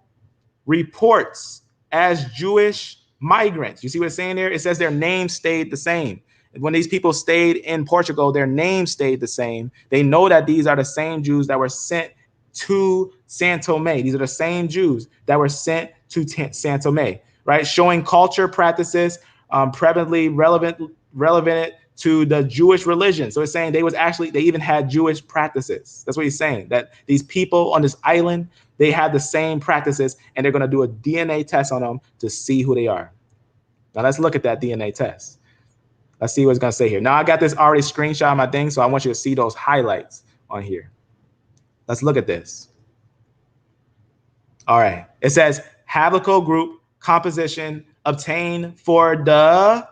reports as Jewish migrants. You see what it's saying there? It says their name stayed the same. When these people stayed in Portugal, their name stayed the same. They know that these are the same Jews that were sent to São Tomé. These are the same Jews that were sent to São Tomé, right? Showing culture practices prevalently relevant to the Jewish religion. So it's saying they even had Jewish practices. That's what he's saying, that these people on this island, they have the same practices, and they're going to do a DNA test on them to see who they are. Now let's look at that DNA test. Let's see what it's going to say here. Now I got this already screenshot on my thing, so I want you to see those highlights on here. Let's look at this. All right. It says haplogroup composition obtained for the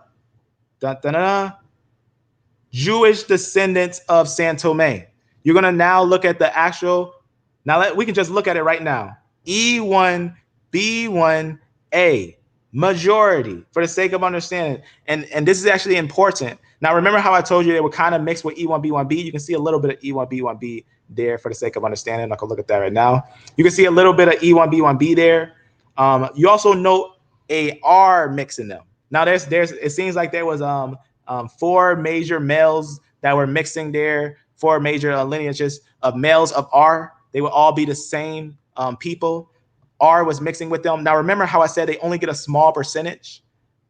Jewish descendants of São Tomé. You're going to now look at the actual. Now we can just look at it right now. E1B1A. Majority, for the sake of understanding, and this is actually important. Now, remember how I told you they were kind of mixed with E1B1B? You can see a little bit of E1B1B there for the sake of understanding. I can look at that right now. You can see a little bit of E1B1B there. You also note a R mix in them. Now, it seems like there was 4 major males that were mixing there, 4 major lineages of males of R. They would all be the same people. R was mixing with them. Now, remember how I said they only get a small percentage?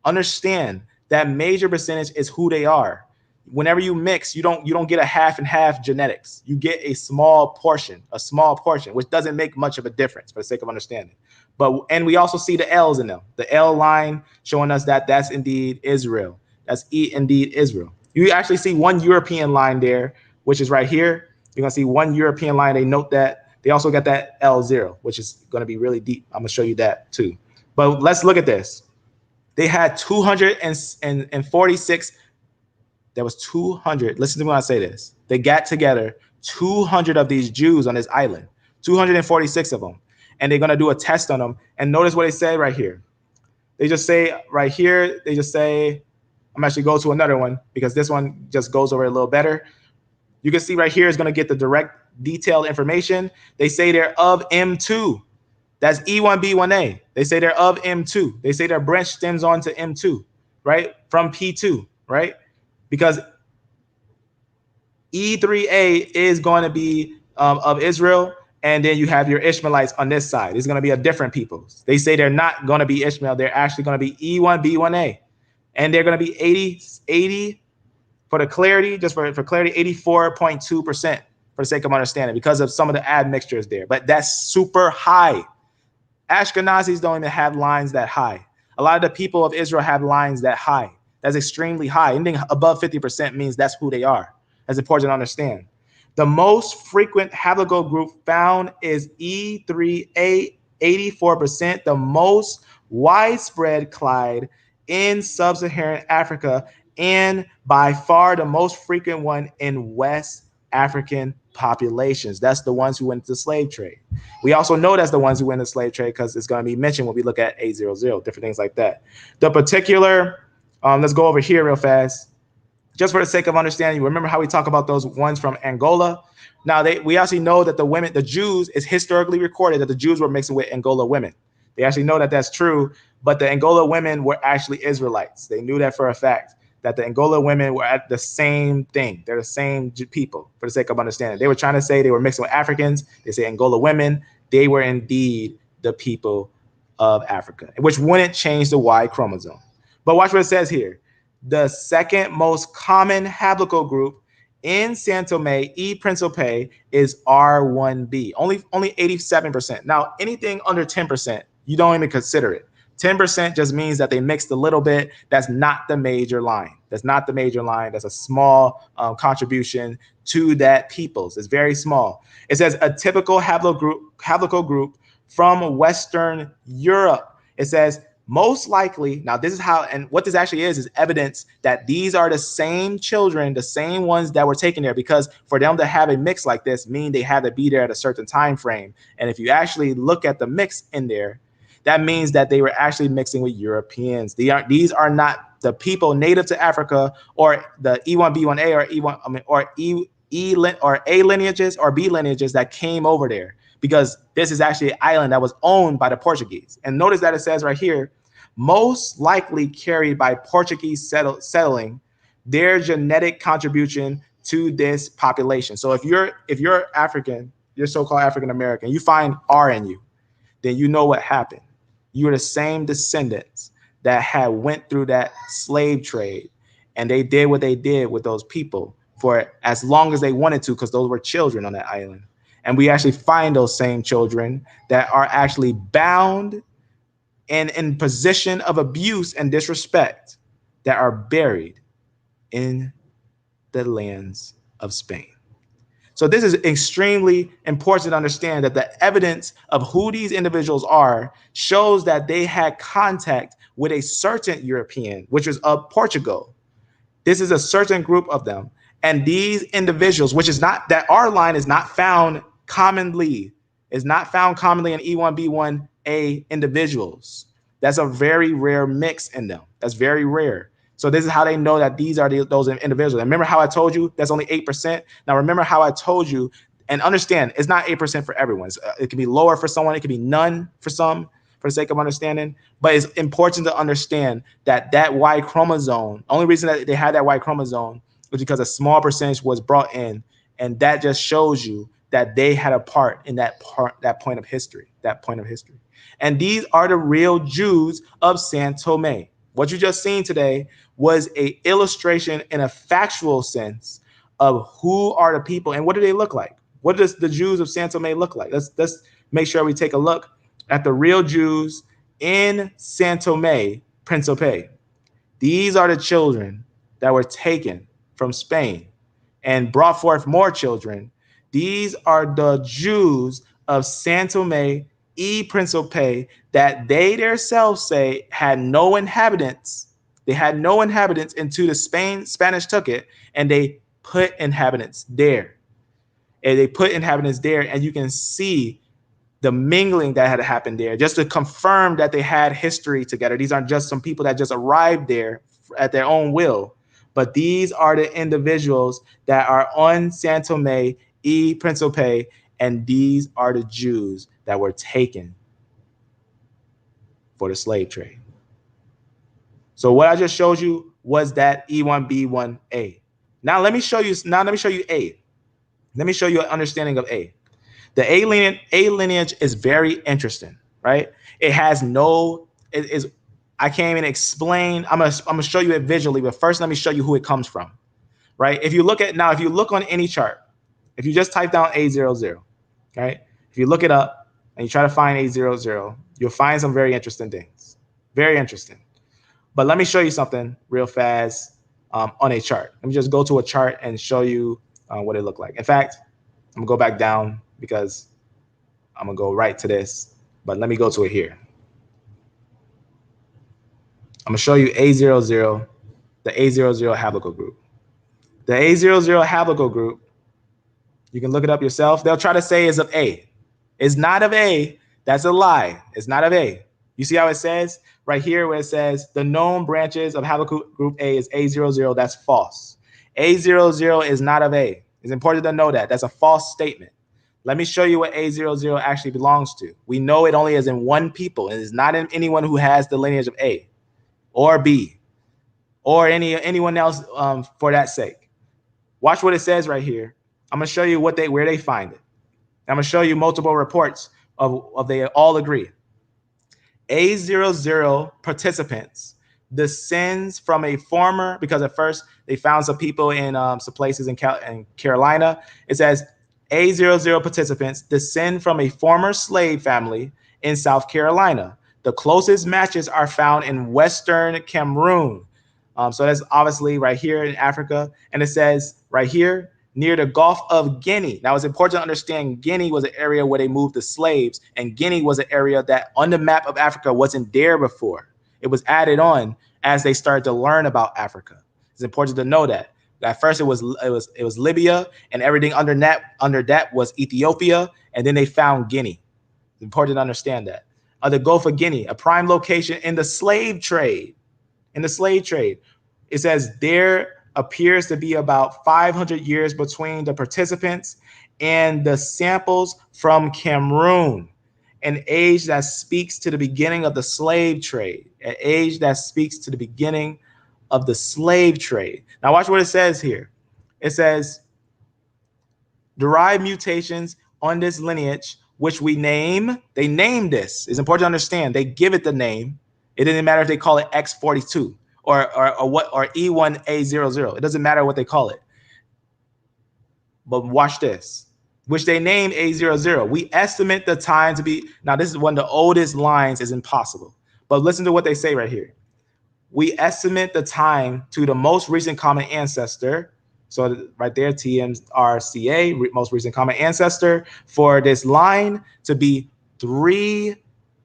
Understand that major percentage is who they are. Whenever you mix, you don't get a half and half genetics. You get a small portion, which doesn't make much of a difference for the sake of understanding. And we also see the L's in them. The L line showing us that that's indeed Israel. That's indeed Israel. You actually see one European line there, which is right here. You're going to see one European line. They note that. They also got that L0, which is going to be really deep. I'm going to show you that too. But let's look at this. They had 246. There was 200. Listen to me when I say this. They got together 200 of these Jews on this island, 246 of them. And they're going to do a test on them. And notice what they say right here. They just say right here, I'm actually go to another one because this one just goes over a little better. You can see right here is going to get the direct detailed information. They say they're of M2. That's E1B1A. They say they're of M2. They say their branch stems on to M2, right? From P2, right? Because E3A is going to be of Israel, and then you have your Ishmaelites on this side. It's going to be a different peoples. They say they're not going to be Ishmael. They're actually going to be E1B1A. And they're going to be 80, for the clarity, just for clarity, 84.2%. For the sake of understanding, because of some of the admixtures there. But that's super high. Ashkenazis don't even have lines that high. A lot of the people of Israel have lines that high. That's extremely high. Anything above 50% means that's who they are. That's important to understand. The most frequent haplogroup found is E3A, 84%. The most widespread clade in sub-Saharan Africa, and by far the most frequent one in West African populations. That's the ones who went into the slave trade. We also know that's the ones who went into the slave trade because it's going to be mentioned when we look at A00, different things like that. The particular, let's go over here real fast. Just for the sake of understanding, remember how we talk about those ones from Angola? Now, we actually know that the Jews, is historically recorded that the Jews were mixing with Angola women. They actually know that that's true, but the Angola women were actually Israelites. They knew that for a fact, that the Angola women were at the same thing. They're the same people, for the sake of understanding. They were trying to say they were mixing with Africans. They say Angola women. They were indeed the people of Africa, which wouldn't change the Y chromosome. But watch what it says here. The second most common haplogroup in São Tomé e Príncipe is R1b, only 87%. Now, anything under 10%, you don't even consider it. 10% just means that they mixed a little bit. That's not the major line. That's not the major line. That's a small contribution to that peoples. It's very small. It says a typical haplogroup from Western Europe. It says most likely, now this is how, and what this actually is evidence that these are the same children, the same ones that were taken there, because for them to have a mix like this mean they had to be there at a certain time frame. And if you actually look at the mix in there, that means that they were actually mixing with Europeans. These are not the people native to Africa, or the E1B1A or E1, I mean, or A lineages or B lineages that came over there, because this is actually an island that was owned by the Portuguese. And notice that it says right here, most likely carried by Portuguese settling their genetic contribution to this population. So if you're African, you're so-called African American, you find R in you, then you know what happened. You are the same descendants that had went through that slave trade, and they did what they did with those people for as long as they wanted to, because those were children on that island. And we actually find those same children that are actually bound and in position of abuse and disrespect that are buried in the lands of Spain. So this is extremely important to understand, that the evidence of who these individuals are shows that they had contact with a certain European, which was of Portugal. This is a certain group of them. And these individuals, which is not, that our line is not found commonly, in E1B1A individuals. That's a very rare mix in them. That's very rare. So this is how they know that these are those individuals. And remember how I told you that's only 8%? Now remember how I told you, and understand, it's not 8% for everyone. It can be lower for someone. It could be none for some, for the sake of understanding. But it's important to understand that that Y chromosome, only reason that they had that Y chromosome was because a small percentage was brought in. And that just shows you that they had a part in that point of history. And these are the real Jews of San Tome. What you just seen today was a illustration in a factual sense of who are the people and what do they look like. What does the Jews of San Tome look like? Let's make sure we take a look at the real Jews in San Tome, Principe. These are the children that were taken from Spain and brought forth more children. These are the Jews of San Tome y Principe that they themselves say had no inhabitants. They had no inhabitants until the Spanish took it, and they put inhabitants there. And you can see the mingling that had happened there, just to confirm that they had history together. These aren't just some people that just arrived there at their own will, but these are the individuals that are on San Tome y Principe, and these are the Jews that were taken for the slave trade. So what I just showed you was that E1B1A. Now let me show you A. Let me show you an understanding of A. The A lineage is very interesting, right? It has no, I can't even explain. I'm gonna show you it visually, but first let me show you who it comes from, right? If you look on any chart, if you just type down A00, right? If you look it up and you try to find A00, you'll find some very interesting things. Very interesting. But let me show you something real fast on a chart. Let me just go to a chart and show you what it looked like. In fact, I'm gonna go back down because I'm gonna go right to this, but let me go to it here. I'm gonna show you A00, the A00 haplotype group. The A00 haplotype group, you can look it up yourself. They'll try to say is of A. It's not of A. That's a lie. It's not of A. You see how it says right here where it says the known branches of haplotype group A is A00. That's false. A00 is not of A. It's important to know that. That's a false statement. Let me show you what A00 actually belongs to. We know it only is in one people. It is not in anyone who has the lineage of A or B or anyone else for that sake. Watch what it says right here. I'm going to show you where they find it. I'm going to show you multiple reports of they all agree. A00 participants descends from a former, because at first they found some people in some places in Carolina. It says A00 participants descend from a former slave family in South Carolina. The closest matches are found in Western Cameroon. So that's obviously right here in Africa. And it says right here, near the Gulf of Guinea. Now, it's important to understand Guinea was an area where they moved the slaves, and Guinea was an area that on the map of Africa wasn't there before. It was added on as they started to learn about Africa. It's important to know that. At first, it was Libya, and everything under that was Ethiopia, and then they found Guinea. It's important to understand that. The Gulf of Guinea, a prime location in the slave trade. It says there appears to be about 500 years between the participants and the samples from Cameroon, an age that speaks to the beginning of the slave trade, an age that speaks to the beginning of the slave trade. Now watch what it says here. It says, derived mutations on this lineage, which they name this. It's important to understand. They give it the name. It doesn't matter if they call it X42 or E1A00. It doesn't matter what they call it. But watch this, which they name A00. We estimate the time to be, now this is one of the oldest lines, is impossible. But listen to what they say right here. We estimate the time to the most recent common ancestor. So right there, TMRCA, most recent common ancestor, for this line to be 3.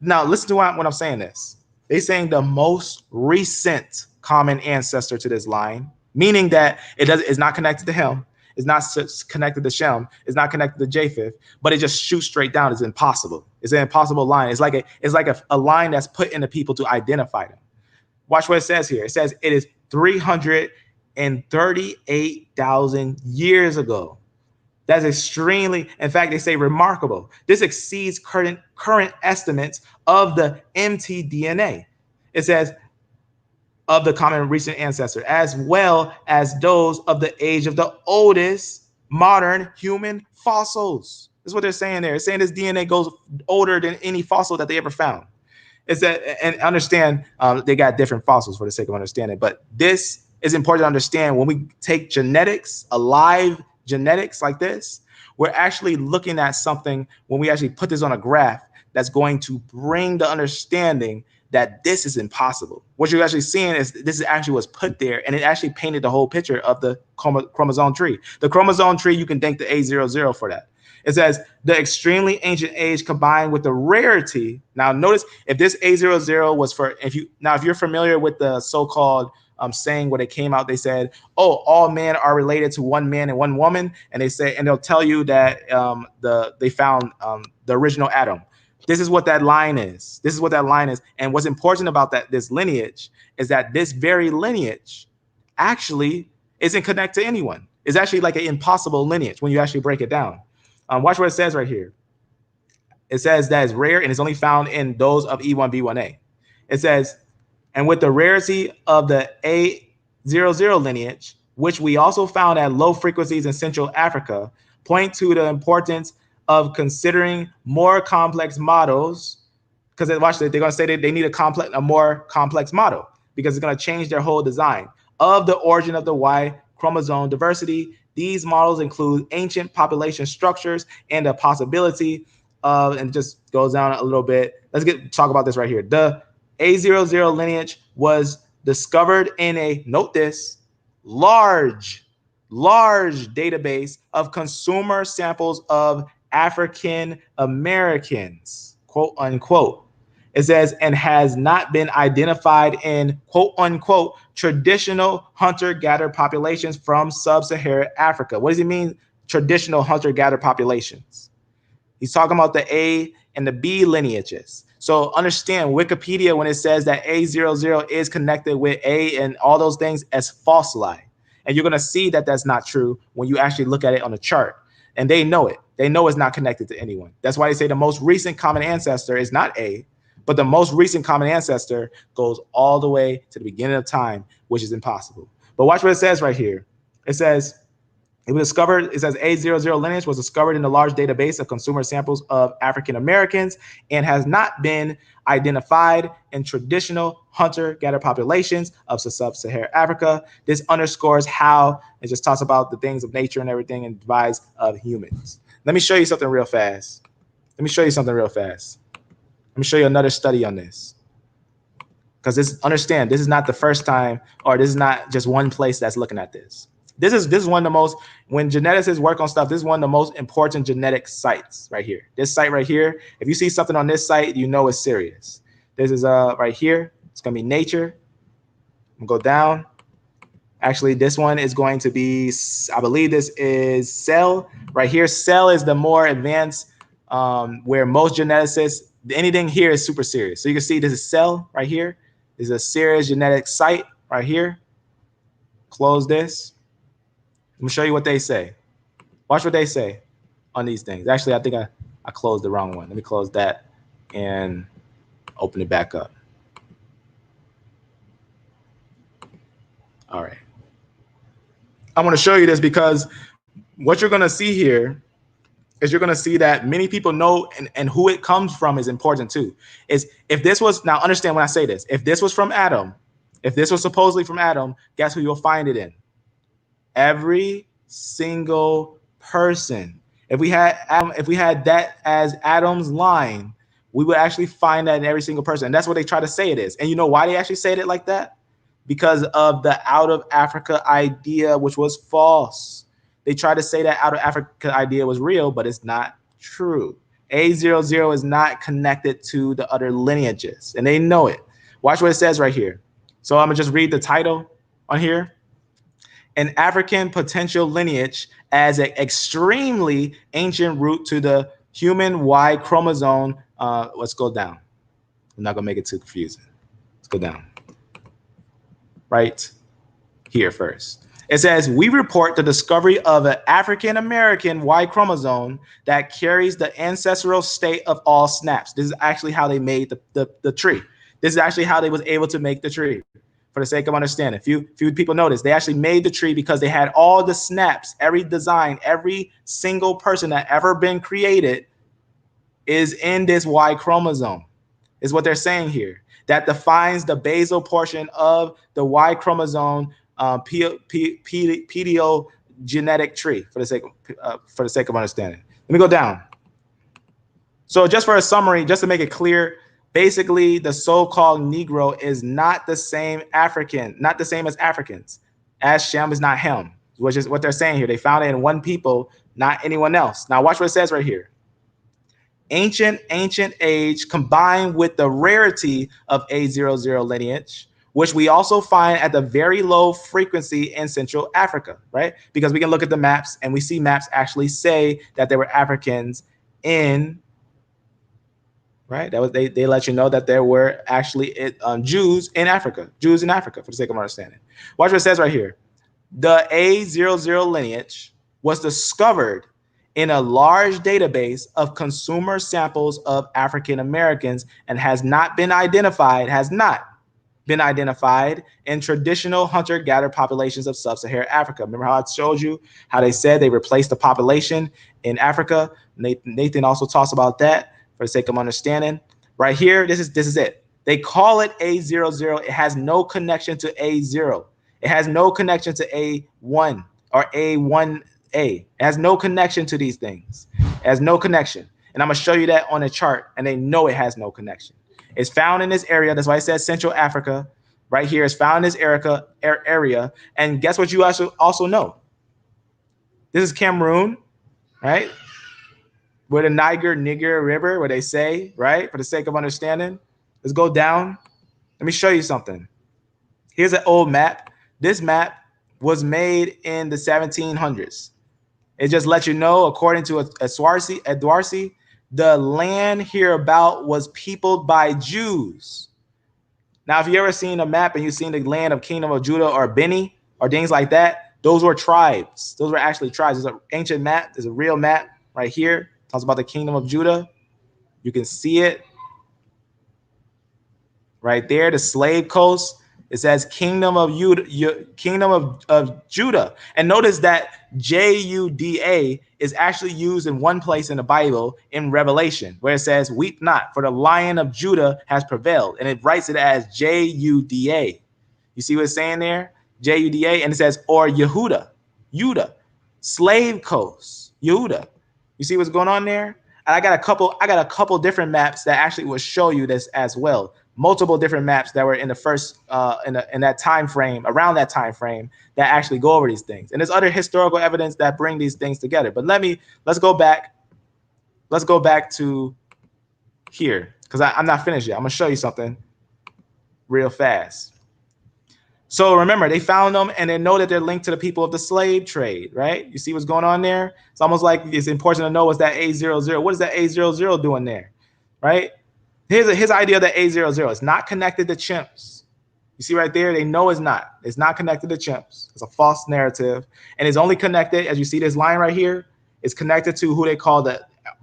Now listen to when I'm saying this. They're saying the most recent common ancestor to this line, meaning that it's not connected to him. It's not connected to Shem. It's not connected to Japheth, but it just shoots straight down. It's impossible. It's an impossible line. It's like a line that's put into people to identify them. Watch what it says here. It says it is 338,000 years ago. That's extremely, in fact, they say remarkable. This exceeds current estimates of the mtDNA. It says of the common recent ancestor, as well as those of the age of the oldest modern human fossils. That's what they're saying there. It's saying this DNA goes older than any fossil that they ever found. It's that, and understand they got different fossils for the sake of understanding, but this is important to understand. When we take genetics, alive genetics like this, we're actually looking at something, when we actually put this on a graph, that's going to bring the understanding that this is impossible. What you're actually seeing is this is actually what's put there, and it actually painted the whole picture of the chromosome tree. The chromosome tree, you can thank the A00 for that. It says the extremely ancient age combined with the rarity. Now notice, if this A00 was for, if you're familiar with the so-called saying where they came out, they said, oh, all men are related to one man and one woman, and they'll tell you that they found the original Adam. This is what that line is. This is what that line is. And what's important about this lineage is that this very lineage actually isn't connected to anyone. It's actually like an impossible lineage when you actually break it down. Watch what it says right here. It says that it's rare and it's only found in those of E1B1A. It says, and with the rarity of the A00 lineage, which we also found at low frequencies in Central Africa, point to the importance of considering more complex models, because watch, they're going to say that they need a more complex model, because it's going to change their whole design of the origin of the Y chromosome diversity. These models include ancient population structures and the possibility of, and just goes down a little bit. Let's talk about this right here. The A00 lineage was discovered in a, note this, large database of consumer samples of African Americans, quote unquote. It says, and has not been identified in, quote unquote, traditional hunter-gatherer populations from sub-Saharan Africa. What does he mean, traditional hunter-gatherer populations? He's talking about the A and the B lineages. So understand, Wikipedia, when it says that A00 is connected with A and all those things, as fossili. And you're going to see that that's not true when you actually look at it on the chart. And they know it. They know it's not connected to anyone. That's why they say the most recent common ancestor is not A, but the most recent common ancestor goes all the way to the beginning of time, which is impossible. But watch what it says right here. It says, it was discovered, it says A00 lineage was discovered in a large database of consumer samples of African Americans and has not been identified in traditional hunter-gatherer populations of sub-Saharan Africa. This underscores how it just talks about the things of nature and everything and divides of humans. Let me show you something real fast. Let me show you another study on this. Because understand, this is not the first time, or this is not just one place that's looking at this. This is one of the most, when geneticists work on stuff, this is one of the most important genetic sites right here. This site right here, if you see something on this site, you know it's serious. This is right here. It's going to be nature. I'm going to go down. Actually, this one is going to be, I believe this is cell. Right here, cell is the more advanced, where most geneticists, anything here is super serious. So you can see this is cell right here. This is a serious genetic site right here. Close this. Let me show you what they say. Watch what they say on these things. Actually, I think I closed the wrong one. Let me close that and open it back up. All right. I want to show you this because what you're going to see here is you're going to see that many people know, and who it comes from is important too. Is if this was, now understand when I say this, if this was from Adam, if this was supposedly from Adam, guess who you'll find it in? Every single person. If we had that as Adam's line, we would actually find that in every single person. And that's what they try to say it is. And you know why they actually say it like that? Because of the out of Africa idea, which was false. They try to say that out of Africa idea was real, but it's not true. A00 is not connected to the other lineages, and they know it. Watch what it says right here. So I'm gonna just read the title on here. An African potential lineage as an extremely ancient root to the human Y chromosome. Let's go down. I'm not gonna make it too confusing. Let's go down. Right here first. It says, we report the discovery of an African-American Y chromosome that carries the ancestral state of all snaps. This is actually how they made the tree. This is actually how they was able to make the tree. For the sake of understanding, few people notice they actually made the tree because they had all the snaps, every design, every single person that ever been created is in this Y chromosome, is what they're saying here. That defines the basal portion of the Y chromosome pedigenetic tree. For the sake of understanding, let me go down. So just for a summary, just to make it clear, basically the so-called Negro is not the same African, not the same as Africans. As Shem is not Ham, which is what they're saying here. They found it in one people, not anyone else. Now watch what it says right here. Ancient age combined with the rarity of A00 lineage, which we also find at the very low frequency in Central Africa, right? Because we can look at the maps and we see maps actually say that there were Africans in, right? That was they let you know that there were actually Jews in Africa, for the sake of understanding. Watch what it says right here. The A00 lineage was discovered in a large database of consumer samples of African Americans and has not been identified in traditional hunter-gatherer populations of sub-Saharan Africa. Remember how I showed you how they said they replaced the population in Africa? Nathan also talks about that for the sake of understanding. Right here, this is it. They call it A00. It has no connection to A0. It has no connection to A1 or A1A. It has no connection to these things. It has no connection. And I'm going to show you that on a chart, and they know it has no connection. It's found in this area. That's why I said Central Africa. Right here is found in this area. And guess what you also know? This is Cameroon, right? Where the Niger River, where they say, right? For the sake of understanding. Let's go down. Let me show you something. Here's an old map. This map was made in the 1700s. It just lets you know, according to Edwarsi, the land hereabout was peopled by Jews. Now, if you ever seen a map and you've seen the land of Kingdom of Judah or Beni or things like that, those were tribes. Those were actually tribes. There's an ancient map. There's a real map right here. It talks about the Kingdom of Judah. You can see it right there, the slave coast. It says Kingdom of Judah. And notice that Juda is actually used in one place in the Bible in Revelation, where it says, weep not, for the Lion of Judah has prevailed. And it writes it as Juda. You see what it's saying there? Juda. And it says, or Yehuda, slave coast, Yehuda. You see what's going on there? And I got a couple different maps that actually will show you this as well. Multiple different maps that were in the first in that time frame, around that time frame, that actually go over these things. And there's other historical evidence that bring these things together. But let's go back to here, because I'm not finished yet. I'm gonna show you something. real fast. So remember, they found them and they know that they're linked to the people of the slave trade, right? You see what's going on there? It's almost like it's important to know what's that A00. What is that A00 doing there, right? Here's his idea of the A00. It's not connected to chimps. You see right there, they know it's not. It's not connected to chimps. It's a false narrative. And it's only connected, as you see this line right here, it's connected to who they call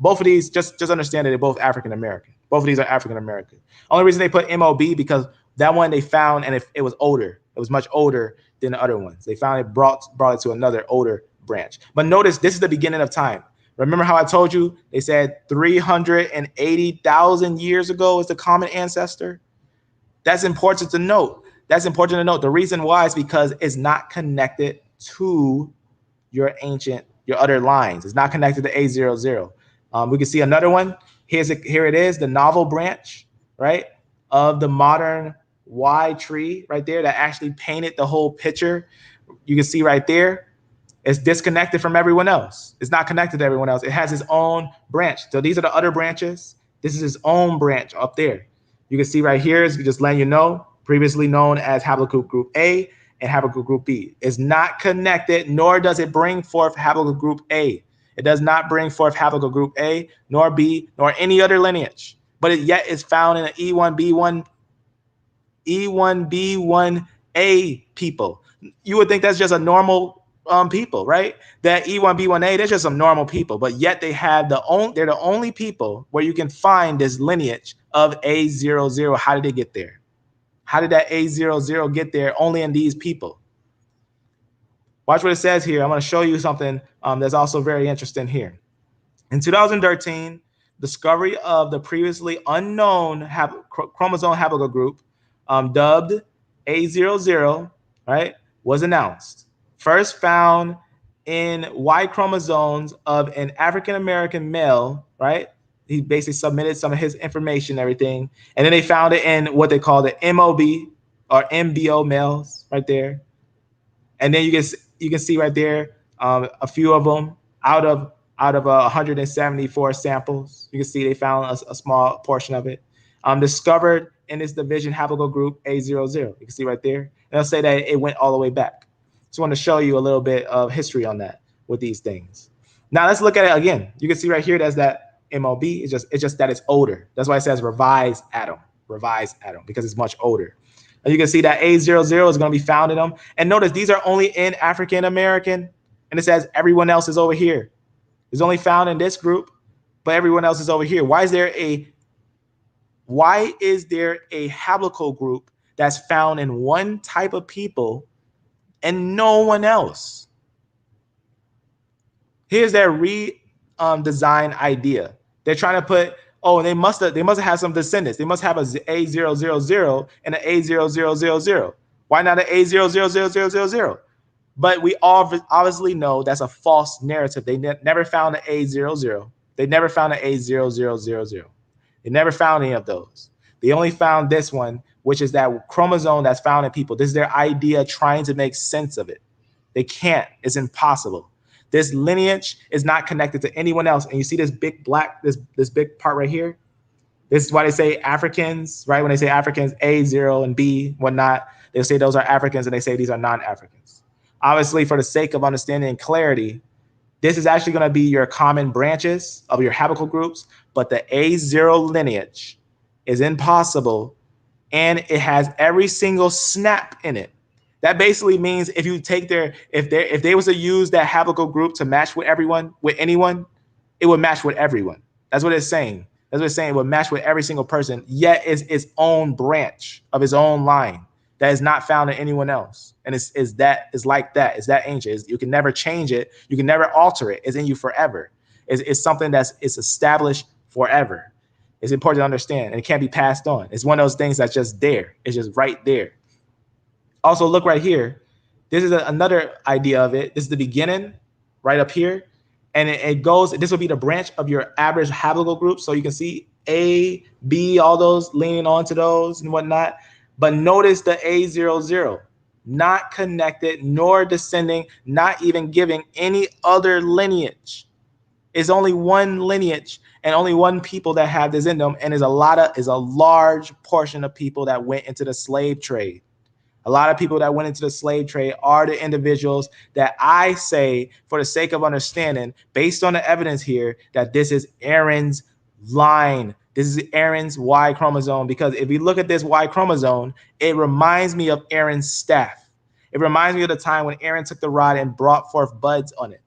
both of these, just understand that they're both African-American. Both of these are African-American. Only reason they put MOB because that one they found, and it was older. It was much older than the other ones. They found it brought it to another older branch. But notice this is the beginning of time. Remember how I told you they said 380,000 years ago is the common ancestor? That's important to note. That's important to note. The reason why is because it's not connected to your other lines. It's not connected to A00. We can see another one. Here it is, the novel branch, right, of the modern Y tree right there that actually painted the whole picture. You can see right there, it's disconnected from everyone else. It's not connected to everyone else. It has its own branch. So these are the other branches. This is its own branch up there. You can see right here, is just letting you know, previously known as haplogroup group A and haplogroup group B. It's not connected, nor does it bring forth haplogroup group A. It does not bring forth haplogroup group A, nor B, nor any other lineage. But it yet is found in an E1B1A people. You would think that's just a normal people, right? That E1B1A, they're just some normal people, but yet they're the only people where you can find this lineage of A00. How did they get there? How did that A00 get there only in these people? Watch what it says here. I'm going to show you something that's also very interesting here. In 2013, discovery of the previously unknown chromosome haplogroup dubbed A00, right, was announced. First found in Y chromosomes of an African-American male, right? He basically submitted some of his information and everything. And then they found it in what they call the MOB or MBO males right there. And then you can see right there a few of them out of 174 samples. You can see they found a small portion of it. Discovered in this division haplogroup group A00. You can see right there. And they'll say that it went all the way back. Just want to show you a little bit of history on that with these things. Now let's look at it again. You can see right here that's that MOB. It's just that it's older. That's why it says revised atom, because it's much older. And you can see that A00 is going to be found in them. And notice these are only in African American, and it says everyone else is over here. It's only found in this group, but everyone else is over here. Why is there a haplotype group that's found in one type of people and no one else? Here's their design idea. They're trying to put, they must have had some descendants. They must have a A000 and an A0000. Why not an A00000? But we obviously know that's a false narrative. They never found an A00. They never found an A0000. They never found any of those. They only found this one, which is that chromosome that's found in people. This is their idea, trying to make sense of it. They can't. It's impossible. This lineage is not connected to anyone else. And you see this big this big part right here? This is why they say Africans, right? When they say Africans, A0 and B, whatnot, they'll say those are Africans and they say these are non-Africans. Obviously, for the sake of understanding and clarity, this is actually going to be your common branches of your haplogroup groups, but the A0 lineage is impossible, and it has every single snap in it. That basically means if you take if they was to use that haplogroup group to match with anyone, it would match with everyone. That's what it's saying. That's what it's saying. It would match with every single person, yet it's its own branch of its own line that is not found in anyone else. And it's like that. It's that ancient. You can never change it. You can never alter it. It's in you forever. It's something it's established forever. It's important to understand, and it can't be passed on. It's one of those things that's just there. It's just right there. Also, look right here. This is another idea of it. This is the beginning right up here. And it goes, this will be the branch of your average haplogroup group. So you can see A, B, all those leaning onto those and whatnot. But notice the A00, not connected, nor descending, not even giving any other lineage. It's only one lineage and only one people that have this in them, and is a large portion of people that went into the slave trade. A lot of people that went into the slave trade are the individuals that I say, for the sake of understanding, based on the evidence here, that this is Aaron's line. This is Aaron's Y chromosome, because if you look at this Y chromosome, it reminds me of Aaron's staff. It reminds me of the time when Aaron took the rod and brought forth buds on it.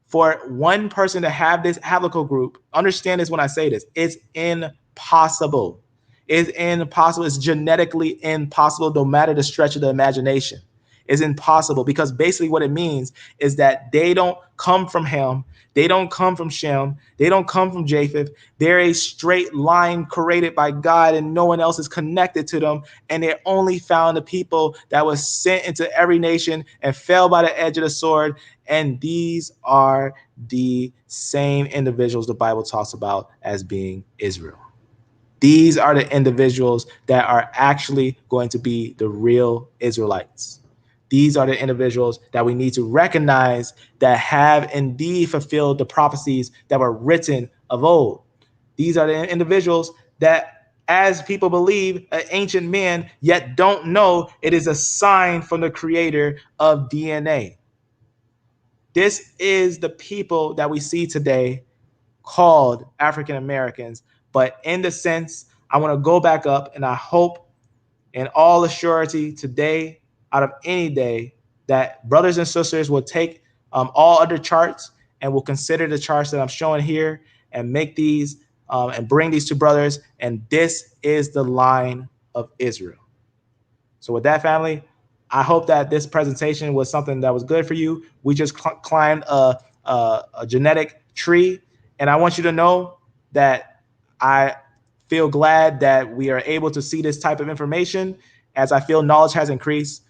For one person to have this haplogroup, understand this when I say this, it's impossible. It's impossible. It's genetically impossible, no matter the stretch of the imagination. It's impossible, because basically what it means is that they don't come from Ham. They don't come from Shem. They don't come from Japheth. They're a straight line created by God, and no one else is connected to them. And they only found the people that was sent into every nation and fell by the edge of the sword. And these are the same individuals the Bible talks about as being Israel. These are the individuals that are actually going to be the real Israelites. These are the individuals that we need to recognize that have indeed fulfilled the prophecies that were written of old. These are the individuals that, as people believe, an ancient man, yet don't know it is a sign from the creator of DNA. This is the people that we see today called African Americans. But in the sense, I want to go back up, and I hope in all assurity today, out of any day, that brothers and sisters will take all other charts and will consider the charts that I'm showing here and make these and bring these to brothers. And this is the line of Israel. So with that, family, I hope that this presentation was something that was good for you. We just climbed a genetic tree, and I want you to know that I feel glad that we are able to see this type of information as I feel knowledge has increased.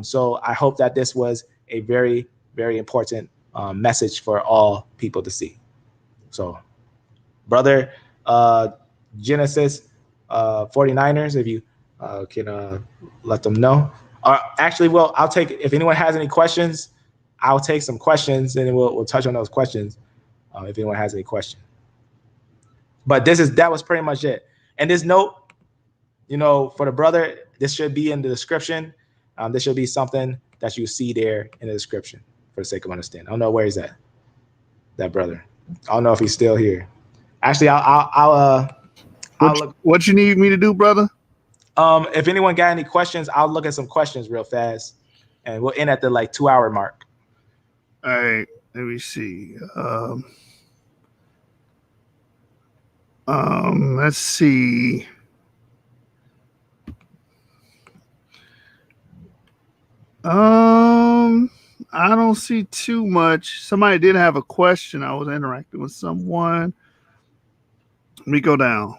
So I hope that this was a very, very important message for all people to see. So, brother Genesis 49ers, if you can let them know. Actually, well, I'll take, if anyone has any questions, I'll take some questions, and then we'll touch on those questions if anyone has any questions. But that was pretty much it. And this note, for the brother, this should be in the description. This should be something that you see there in the description for the sake of understanding. I don't know where he's at, that brother. I don't know if he's still here. Actually, I'll look. What you need me to do, brother? If anyone got any questions, I'll look at some questions real fast, and we'll end at the 2-hour mark. All right, let me see. Let's see. I don't see too much. Somebody did have a question. I was interacting with someone. Let me go down.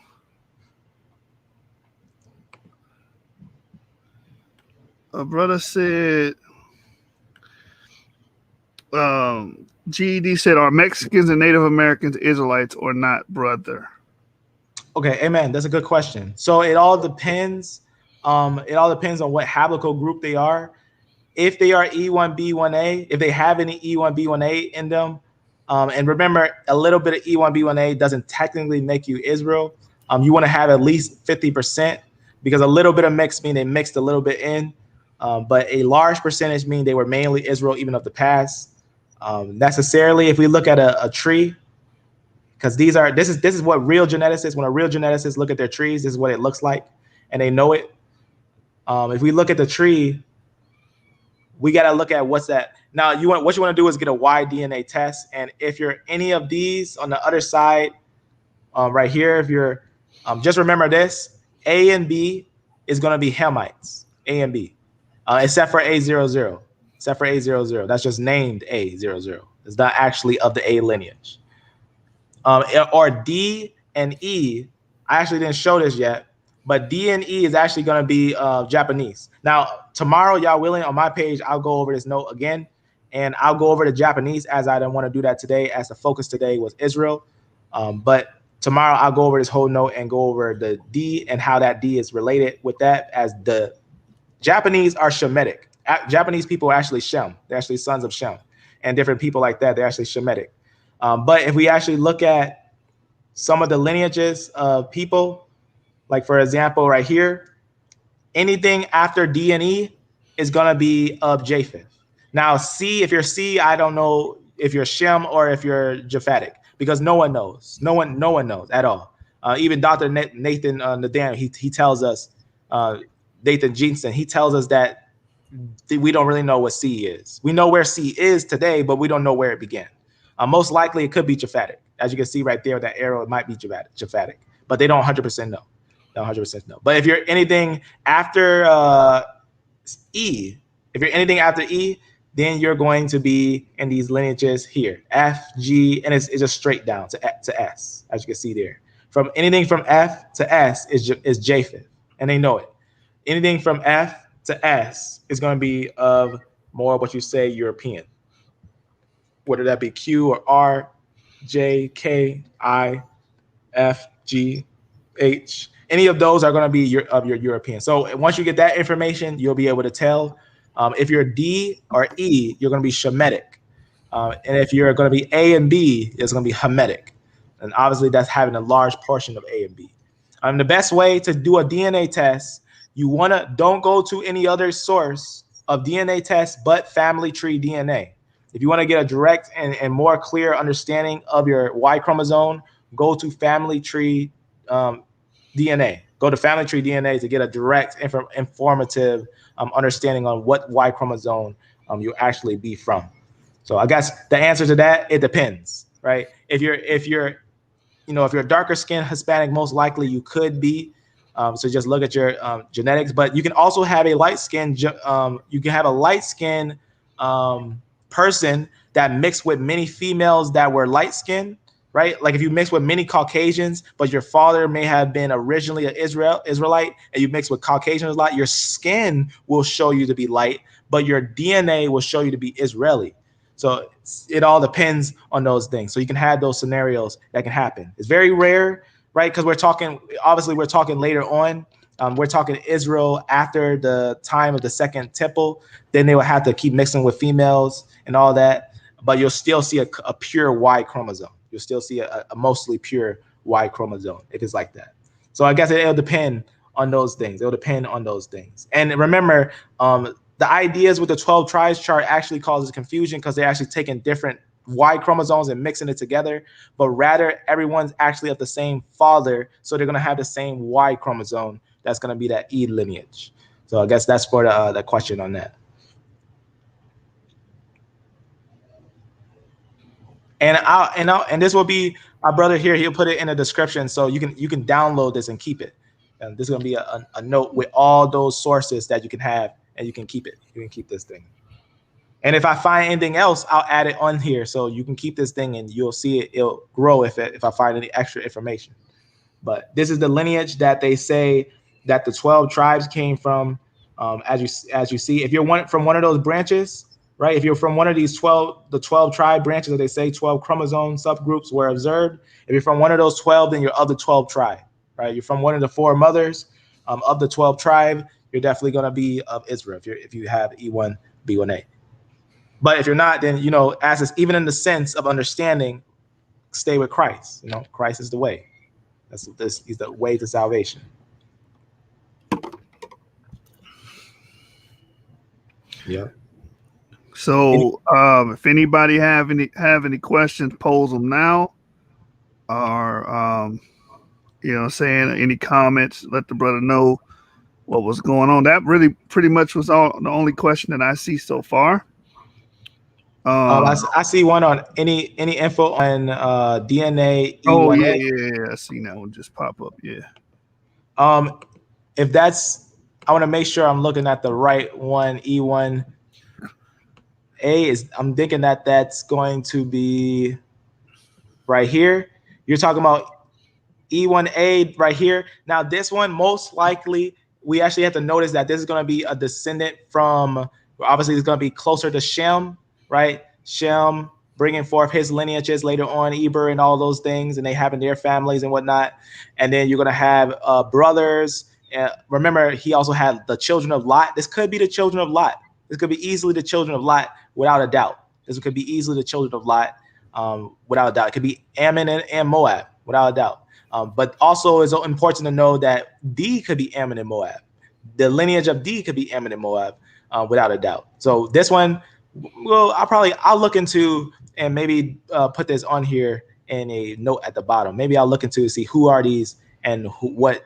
A brother said, GED said, are Mexicans and Native Americans Israelites or not, brother? Okay, amen. That's a good question. So it all depends. It all depends on what haplogroup they are. If they are E1B1A, if they have any E1B1A in them, and remember, a little bit of E1B1A doesn't technically make you Israel. You want to have at least 50%, because a little bit of mix mean they mixed a little bit in, but a large percentage mean they were mainly Israel, even of the past. Necessarily, if we look at a tree, because this is what real geneticists, when a real geneticist look at their trees, this is what it looks like, and they know it. If we look at the tree, we got to look at what's that. Now, what you want to do is get a Y DNA test, and if you're any of these on the other side, right here, if you're, just remember this: A and B is going to be Hamites, A and B, except for A00. Except for A00, that's just named A00. It's not actually of the A lineage. Or D and E, I actually didn't show this yet, but D and E is actually going to be Japanese. Now, tomorrow, y'all willing, on my page, I'll go over this note again, and I'll go over the Japanese, as I didn't want to do that today, as the focus today was Israel. But tomorrow, I'll go over this whole note and go over the D and how that D is related with that, as the Japanese are Shemitic. Japanese people are actually Shem. They're actually sons of Shem. And different people like that, they're actually Shemitic. But if we actually look at some of the lineages of people, like for example, right here, anything after D and E is going to be of Japheth. Now, C, if you're C, I don't know if you're Shem or if you're Japhetic, because no one knows. No one knows at all. Even Dr. Nathan Nadan, he tells us, Nathan Jensen, he tells us that we don't really know what C is. We know where C is today, but we don't know where it began. Most likely, it could be Japhetic. As you can see right there, with that arrow, it might be Japhetic, but they don't 100% know. Don't 100% know. But if you're anything after E, if you're anything after E, then you're going to be in these lineages here, F, G, and it's just straight down to S, as you can see there. From anything from F to S is Japheth, and they know it. Anything from F to S is going to be of more of what you say European, whether that be Q or R, J, K, I, F, G, H. Any of those are going to be your European. So once you get that information, you'll be able to tell. If you're D or E, you're going to be Shemitic. And if you're going to be A and B, it's going to be Hamitic. And obviously, that's having a large portion of A and B. The best way to do a DNA test, don't go to any other source of DNA tests but Family Tree DNA. If you want to get a direct and more clear understanding of your Y chromosome, go to Family Tree DNA. Go to Family Tree DNA to get a direct informative understanding on what Y chromosome you actually be from. So I guess the answer to that, it depends, right? If you're darker skinned Hispanic, most likely you could be. So just look at your genetics, but you can also have a light skin. You can have a light skin person that mixed with many females that were light skinned, right? Like if you mix with many Caucasians, but your father may have been originally an Israelite, and you mix with Caucasians a lot, your skin will show you to be light, but your DNA will show you to be Israeli. So it all depends on those things. So you can have those scenarios that can happen. It's very rare, right? Because we're talking later on. We're talking Israel after the time of the Second Temple. Then they will have to keep mixing with females and all that. But you'll still see a pure Y chromosome. You'll still see a mostly pure Y chromosome if it's like that. So I guess it'll depend on those things. It'll depend on those things. And remember, the ideas with the 12 tribes chart actually causes confusion because they're actually taking different Y chromosomes and mixing it together, but rather everyone's actually of the same father, so they're going to have the same Y chromosome. That's going to be that E lineage. So I guess that's for the question on that. And this will be our brother here. He'll put it in the description, so you can download this and keep it. And this is going to be a note with all those sources that you can have, and you can keep it. You can keep this thing. And if I find anything else, I'll add it on here, so you can keep this thing, and you'll see it. It'll grow if I find any extra information. But this is the lineage that they say that the 12 tribes came from. As you see, if you're from one of those branches, right? If you're from one of these 12 tribe branches that they say 12 chromosome subgroups were observed. If you're from one of those 12, then you're of the 12 tribe, right? You're from one of the four mothers of the 12 tribe. You're definitely going to be of Israel if you have E1, B1A. But if you're not, then, as is, even in the sense of understanding, stay with Christ. Christ is the way. He's the way to salvation. Yeah. So if anybody have any questions, pose them now. Or saying any comments, let the brother know what was going on. That really pretty much was the only question that I see so far. I see one on any info on DNA. E1A. Oh yeah, I seen that one just pop up. Yeah. If that's, I want to make sure I'm looking at the right one. E1A is. I'm thinking that's going to be right here. You're talking about E1A right here. Now this one, most likely, we actually have to notice that this is going to be a descendant from. Obviously, it's going to be closer to Shem. Right, Shem bringing forth his lineages later on, Eber and all those things, and they having their families and whatnot. And then you're gonna have brothers. Remember, he also had the children of Lot. This could be the children of Lot. This could be easily the children of Lot, without a doubt. This could be easily the children of Lot. without a doubt. It could be Ammon and Moab, without a doubt. But also it's important to know that D could be Ammon and Moab. The lineage of D could be Ammon and Moab, without a doubt. So this one, well, I'll look into and maybe put this on here in a note at the bottom. Maybe I'll look into to see who are these and what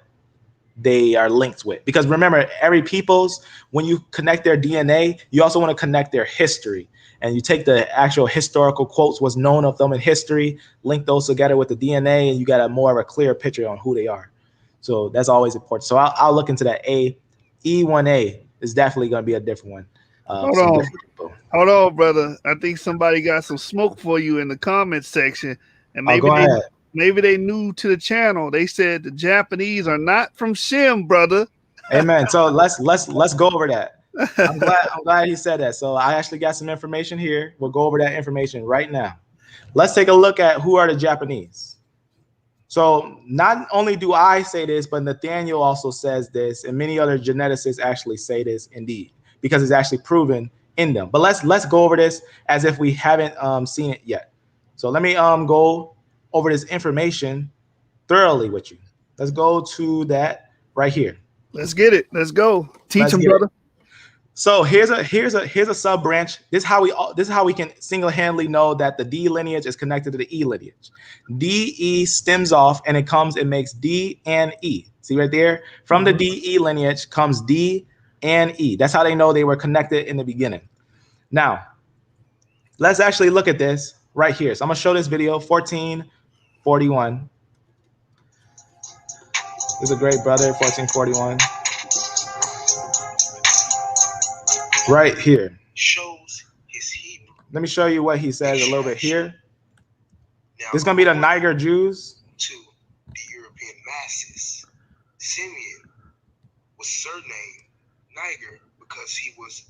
they are linked with. Because remember, every people's, when you connect their DNA, you also want to connect their history. And you take the actual historical quotes, what's known of them in history, link those together with the DNA, and you got a more of a clear picture on who they are. So that's always important. So I'll look into that. E1A is definitely going to be a different one. Hold on, brother. I think somebody got some smoke for you in the comments section. And maybe they new to the channel. They said the Japanese are not from Shem, brother. Amen. So let's go over that. I'm glad he said that. So I actually got some information here. We'll go over that information right now. Let's take a look at who are the Japanese. So not only do I say this, but Nathaniel also says this, and many other geneticists actually say this indeed, because it's actually proven in them. But let's go over this as if we haven't seen it yet. So let me go over this information thoroughly with you. Let's go to that right here. Let's get it. Let's go. Teach them, brother. So here's a sub branch. This is how we can single-handedly know that the D lineage is connected to the E lineage. DE stems off and it makes D and E. See right there? From the DE lineage comes D and E. That's how they know they were connected in the beginning. Now, let's actually look at this right here. So I'm gonna show this video, 1441. This is a great brother, 1441. Right here. Shows his Hebrew. Let me show you what he says a little bit here. Now, this is going to be the Niger Jews. To the European masses, Simeon was surnamed Niger because he was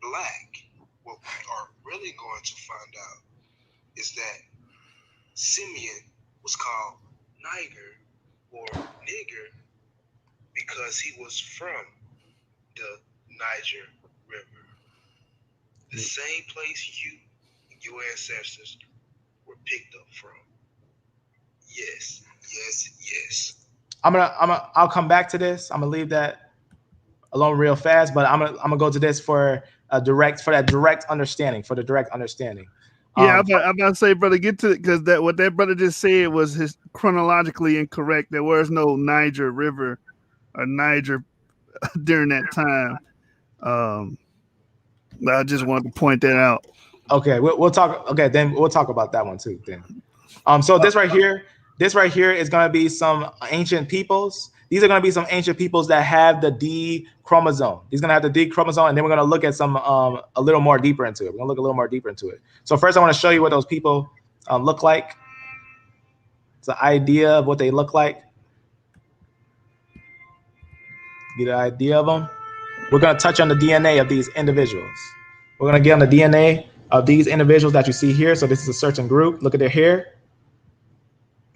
black. What we are really going to find out is that Simeon was called Niger or nigger because he was from the Niger River, the same place you and your ancestors were picked up from. Yes. I'll come back to this. I'm gonna leave that alone real fast, but I'm gonna go to this for the direct understanding. Yeah, I'm about to say, brother, get to it, because what that brother just said was chronologically incorrect. There was no Niger River or Niger during that time. I just wanted to point that out. Okay, we'll talk. Okay, then we'll talk about that one too. Then, so this right here is going to be some ancient peoples. These are going to be some ancient peoples that have the D chromosome. These are going to have the D chromosome, and then we're going to look at some a little more deeper into it. We're going to look a little more deeper into it. So first, I want to show you what those people look like. It's an idea of what they look like. Get an idea of them. We're going to touch on the DNA of these individuals. We're going to get on the DNA of these individuals that you see here. So this is a certain group. Look at their hair.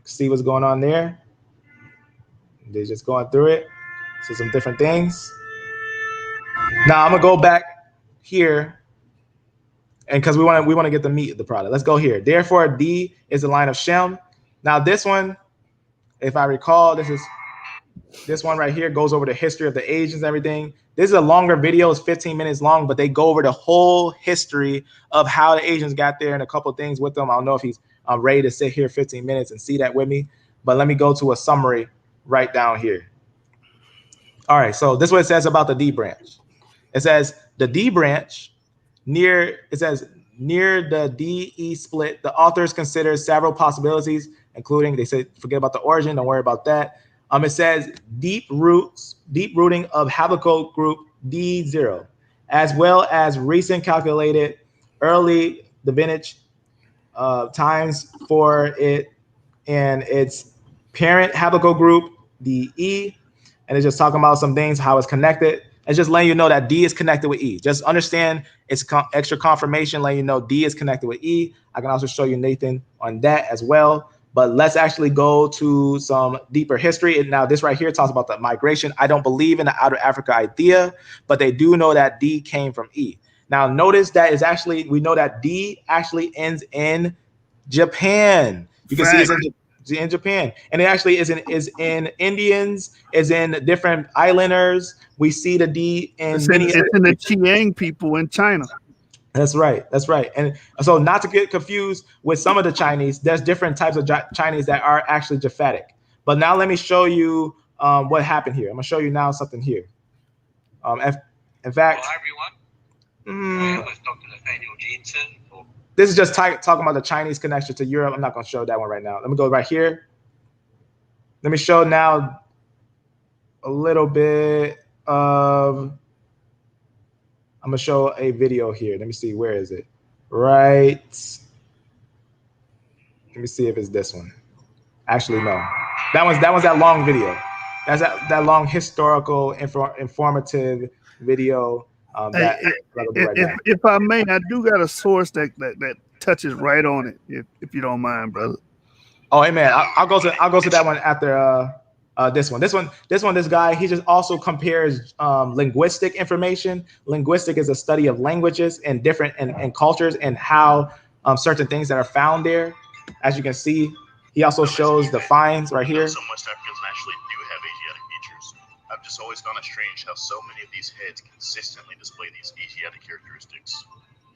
See what's going on there. They're just going through it. So some different things. Now I'm going to go back here, and because we want to get the meat of the product. Let's go here. Therefore, D is the line of Shem. Now this one, if I recall, this one right here goes over the history of the Asians and everything. This is a longer video. It's 15 minutes long, but they go over the whole history of how the Asians got there and a couple of things with them. I don't know if he's ready to sit here 15 minutes and see that with me, but let me go to a summary right down here. All right, so this is what it says about the D branch. It says the D branch near the DE split, the authors consider several possibilities, including, they say, forget about the origin, don't worry about that. It says deep rooting of haplogroup group D0, as well as recent calculated early vintage times for it and its parent haplogroup group DE, and it's just talking about some things, how it's connected. It's just letting you know that D is connected with E. Just understand it's extra confirmation, letting you know D is connected with E. I can also show you Nathan on that as well. But let's actually go to some deeper history. And now this right here talks about the migration. I don't believe in the outer Africa idea, but they do know that D came from E. Now notice that is actually, we know that D actually ends in Japan. You can see it's in Japan, and it actually is in Indians, is in different islanders. We see the D in It's many. in the Qiang people in China. That's right. That's right. And so, not to get confused with some of the Chinese, there's different types of Chinese that are actually Japhetic. But now let me show you what happened here. I'm gonna show you now something here. In fact, Hi everyone. My name is Dr. Nathaniel Jensen. this is just talking about the Chinese connection to Europe. I'm not gonna show that one right now. Let me go right here. Let me show now a little bit of. I'm gonna show a video here. Let me see, where is it? Right. Let me see if it's this one. Actually, no. That was that long video. That's that long historical informative video. If I may, I do got a source that touches right on it. If you don't mind, brother. Oh, hey man, I'll go to that one after this one. This guy, he just also compares linguistic information. Linguistic is a study of languages and different and cultures and how certain things that are found there. As you can see, he also shows the finds right here. Some West Africans actually do have Asiatic features. I've just always found it strange how so many of these heads consistently display these Asiatic characteristics,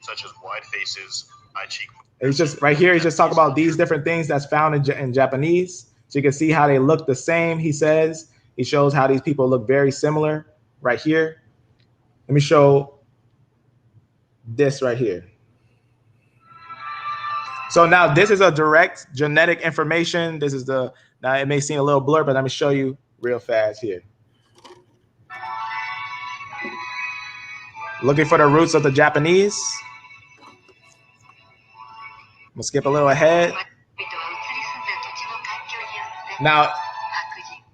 such as wide faces, high cheek. It's just right here. He's just talking about these different things that's found in Japanese. So you can see how they look the same. He says he shows how these people look very similar right here. Let me show this right here. So now this is a direct genetic information. This is now it may seem a little blurred, but let me show you real fast here. Looking for the roots of the Japanese. I'm gonna skip a little ahead. Now,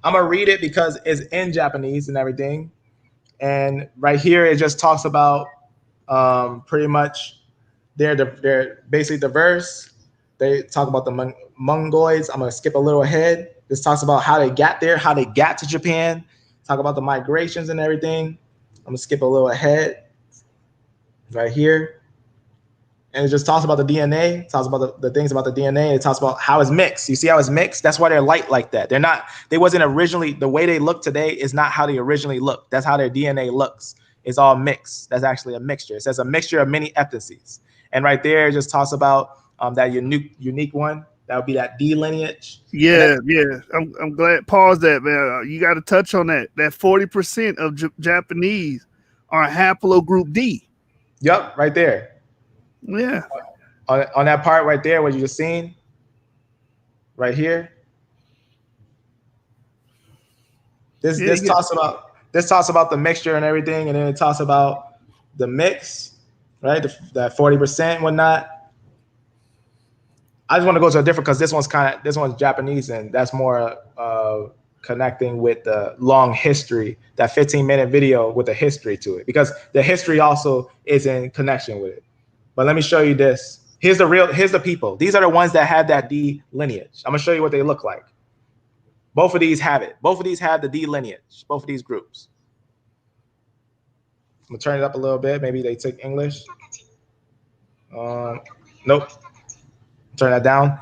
I'm gonna read it because it's in Japanese and everything. And right here, it just talks about pretty much they're basically the verse. They talk about the Mongoloids. I'm gonna skip a little ahead. This talks about how they got there, how they got to Japan. Talk about the migrations and everything. I'm gonna skip a little ahead right here. And it just talks about the DNA. It talks about the things about the DNA. It talks about how it's mixed. You see how it's mixed? That's why they're light like that. They wasn't originally, the way they look today is not how they originally looked. That's how their DNA looks. It's all mixed. That's actually a mixture. It says a mixture of many ethnicities. And right there, it just talks about that unique one. That would be that D lineage. Yeah. I'm glad. Pause that, man. You got to touch on that. That 40% of Japanese are haplogroup D. Yep, right there. Yeah. On that part right there, what you just seen, right here. This talks about the mixture and everything, and then it talks about the mix, right? That 40% and whatnot. I just want to go to a different because this one's Japanese, and that's more connecting with the long history, that 15-minute video with the history to it, because the history also is in connection with it. But let me show you this. Here's the people. These are the ones that have that D lineage. I'm gonna show you what they look like. Both of these have it. Both of these have the D lineage. Both of these groups. I'm gonna turn it up a little bit. Maybe they take English. Nope. Turn that down.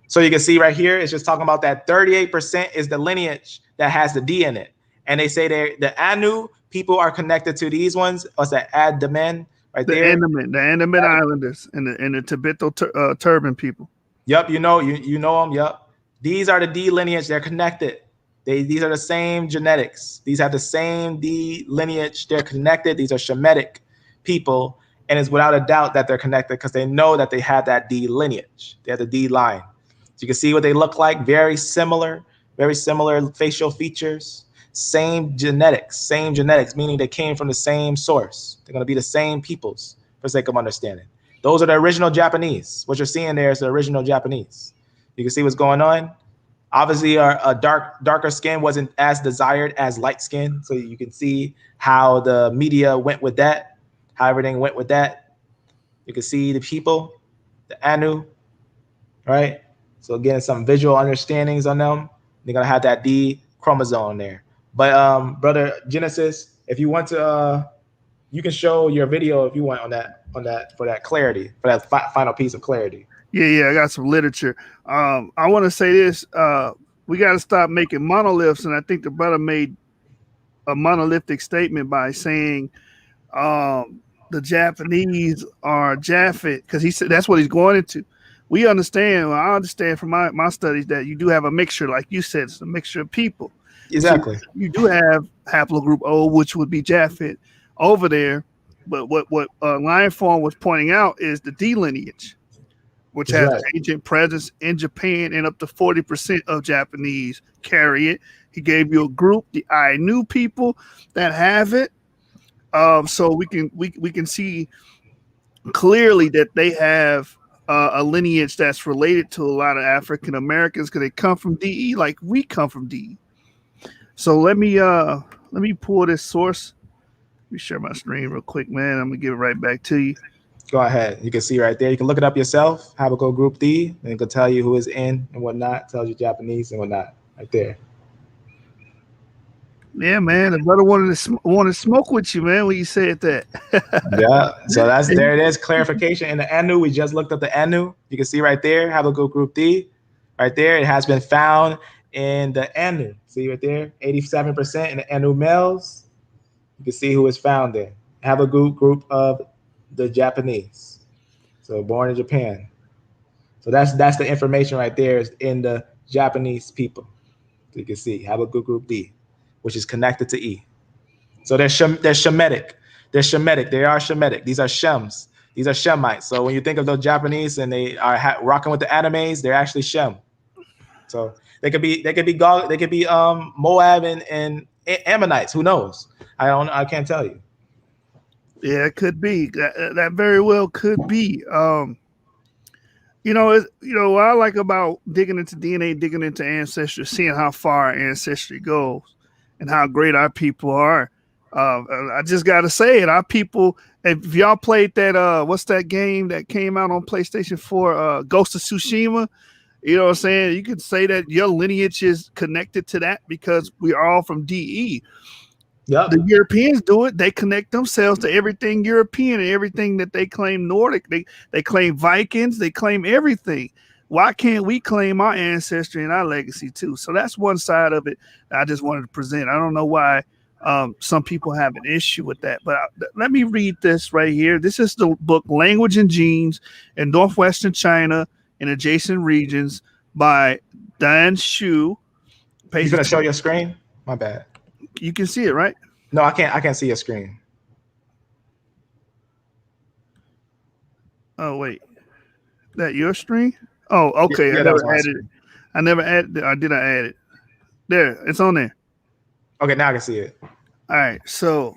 So you can see right here, it's just talking about that 38% is the lineage that has the D in it. And they say the Anu people are connected to these ones. What's that? Andaman. Right there. The Andaman Islanders and the Tibeto turban people. Yep, you know them. Yep, these are the D lineage. They're connected. These are the same genetics. These have the same D lineage. They're connected. These are Shemitic people, and it's without a doubt that they're connected because they know that they have that D lineage. They have the D line. So you can see what they look like. Very similar facial features. Same genetics, meaning they came from the same source. They're going to be the same peoples for sake of understanding. Those are the original Japanese. What you're seeing there is the original Japanese. You can see what's going on. Obviously, a darker skin wasn't as desired as light skin. So you can see how the media went with that, how everything went with that. You can see the people, the Anu, right? So again, some visual understandings on them. They're going to have that D chromosome there. But brother Genesis, if you want to, you can show your video if you want on that for that clarity, for that final piece of clarity. Yeah, I got some literature. I want to say this. We got to stop making monoliths, and I think the brother made a monolithic statement by saying the Japanese are Japhet, because he said that's what he's going into. We understand. Well, I understand from my studies that you do have a mixture, like you said, it's a mixture of people. Exactly. So you do have haplogroup O, which would be Japhet over there. But what Lionform was pointing out is the D lineage, which That's has right. ancient presence in Japan, and up to 40% of Japanese carry it. He gave you a group, the Ainu people, that have it. So we can see clearly that they have a lineage that's related to a lot of African Americans because they come from DE like we come from DE. So let me pull this source. Let me share my screen real quick, man. I'm gonna give it right back to you. Go ahead. You can see right there. You can look it up yourself. Habakkuk Group D, and it can tell you who is in and whatnot. Tells you Japanese and whatnot right there. Yeah, man. The brother wanted to smoke with you, man, when you said that. Yeah. So there it is. Clarification in the Anu. We just looked up the Anu. You can see right there. Habakkuk Group D, right there. It has been found in the Anu. See right there. 87% in the Anu males. You can see who is found there. Habakkuk Group of the Japanese. So born in Japan. So that's the information right there is in the Japanese people. So you can see Habakkuk Group D, which is connected to E. So they're Shemitic. They're Shemitic. They are Shemitic. These are Shems. These are Shemites. So when you think of those Japanese and they are rocking with the animes, they're actually Shem. So they could be Moab and Ammonites. Who knows? I can't tell you. Yeah, it could be. That very well could be. What I like about digging into DNA, digging into ancestry, seeing how far our ancestry goes and how great our people are. I just got to say it. Our people, if y'all played that, what's that game that came out on PlayStation 4, Ghost of Tsushima? You know what I'm saying? You could say that your lineage is connected to that because we are all from DE. Yep. The Europeans do it. They connect themselves to everything European and everything that they claim Nordic. They claim Vikings. They claim everything. Why can't we claim our ancestry and our legacy too? So that's one side of it I just wanted to present. I don't know why some people have an issue with that, but let me read this right here. This is the book Language and Genes in Northwestern China and Adjacent Regions by Dan Xu. You gonna show your screen? My bad. You can see it, right? No, I can't see your screen. Oh wait, that your screen? Oh, okay. Yeah, I never added it. Or did I add it? There, it's on there. Okay, now I can see it. All right, so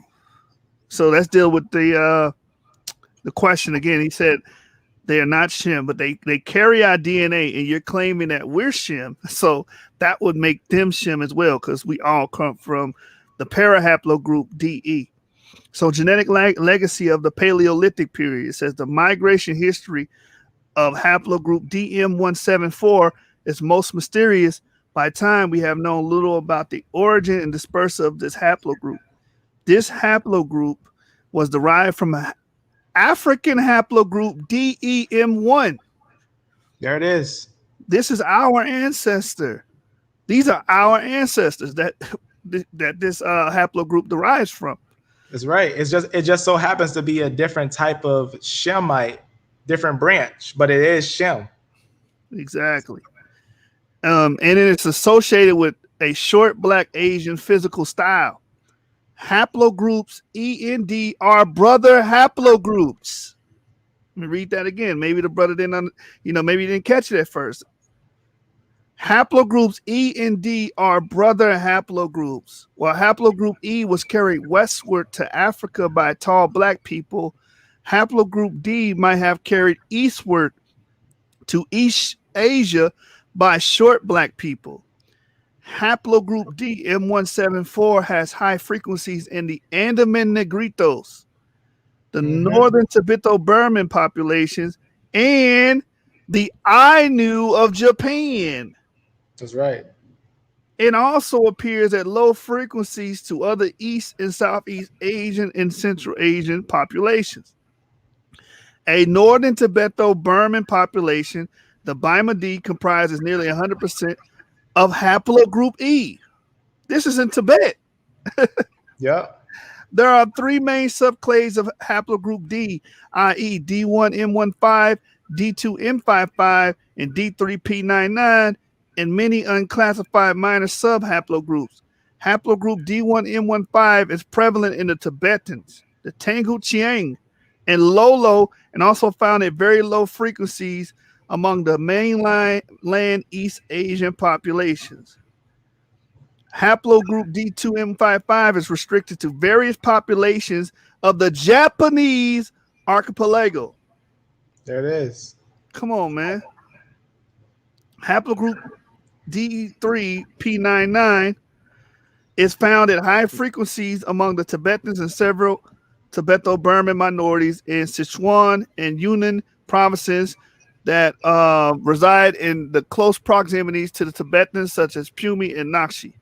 let's deal with the question again. He said they are not Shem, but they carry our DNA, and you're claiming that we're Shem. So that would make them Shem as well, because we all come from the parahaplogroup DE. So genetic legacy of the Paleolithic period. It says the migration history of haplogroup DM174 is most mysterious. By time we have known little about the origin and dispersal of this haplogroup. This haplogroup was derived from an African haplogroup DEM1. There it is. This is our ancestor. These are our ancestors that this haplogroup derives from. That's right. It just so happens to be a different type of Shemite, different branch, but it is Shem. Exactly. And it's associated with a short black Asian physical style. Haplogroups END are brother haplogroups. Let me read that again. Maybe the brother maybe he didn't catch it at first. Haplogroups END are brother haplogroups. While haplogroup E was carried westward to Africa by tall black people, haplogroup D might have carried eastward to East Asia by short black people. Haplogroup D M174 has high frequencies in the Andaman Negritos, the northern Tibeto-Burman populations, and the Ainu of Japan. That's right. It also appears at low frequencies to other East and Southeast Asian and Central Asian populations. A northern Tibeto-Burman population, the Bima D comprises nearly 100% of haplogroup E. This is in Tibet. Yep. There are three main subclades of haplogroup D, i.e. D1M15, D2M55, and D3P99, and many unclassified minor subhaplogroups. Haplogroup D1M15 is prevalent in the Tibetans, the Tangu Chiang, and Lolo, and also found at very low frequencies among the mainland East Asian populations. Haplogroup D2M55 is restricted to various populations of the Japanese archipelago. There it is. Come on, man. Haplogroup D3P99 is found at high frequencies among the Tibetans and several Tibeto-Burman minorities in Sichuan and Yunnan provinces that reside in the close proximities to the Tibetans, such as Pumi and Nakshi.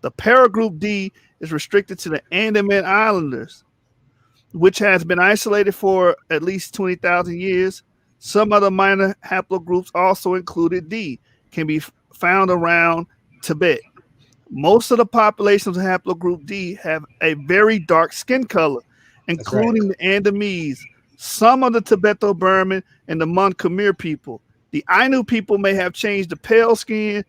The paragroup D is restricted to the Andaman Islanders, which has been isolated for at least 20,000 years. Some other minor haplogroups, also included D, can be found around Tibet. Most of the populations of haplogroup D have a very dark skin color, including the Andamese, some of the Tibeto-Burman, and the Mon Khmer people. The Ainu people may have changed the pale skin,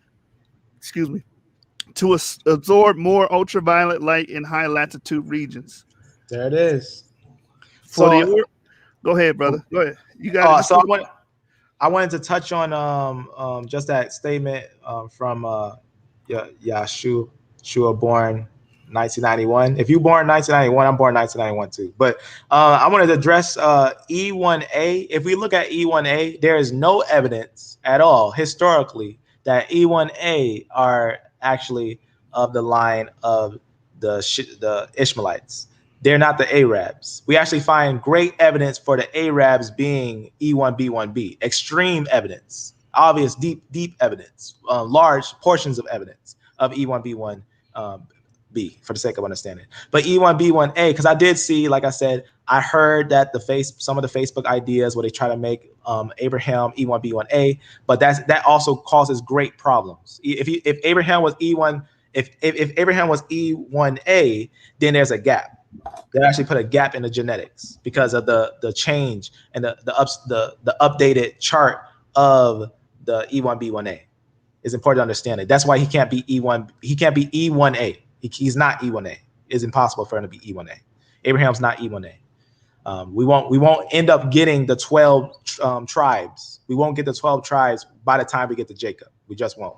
to absorb more ultraviolet light in high latitude regions. There it is. Go ahead, brother. Go ahead. You got it. So I wanted to touch on just that statement from Yahshua born 1991. If you born 1991, I'm born 1991 too. But I wanted to address E1A. If we look at E1A, there is no evidence at all historically that E1A are actually of the line of the Ishmaelites. They're not the Arabs. We actually find great evidence for the Arabs being E1B1B. Extreme evidence, obvious, deep evidence, large portions of evidence of E1B1B for the sake of understanding. But E1B1A, because I did see, like I said, I heard that some of the Facebook ideas where they try to make Abraham E1B1A, but that also causes great problems. If Abraham was E1, if Abraham was E1A, then there's a gap. They actually put a gap in the genetics because of the change and the updated chart of the E1B1A. It's important to understand it. That's why he can't be E1. He can't be E1A. He's not E1A. It's impossible for him to be E1A. Abraham's not E1A. We won't end up getting the 12 tribes. We won't get the 12 tribes by the time we get to Jacob. We just won't.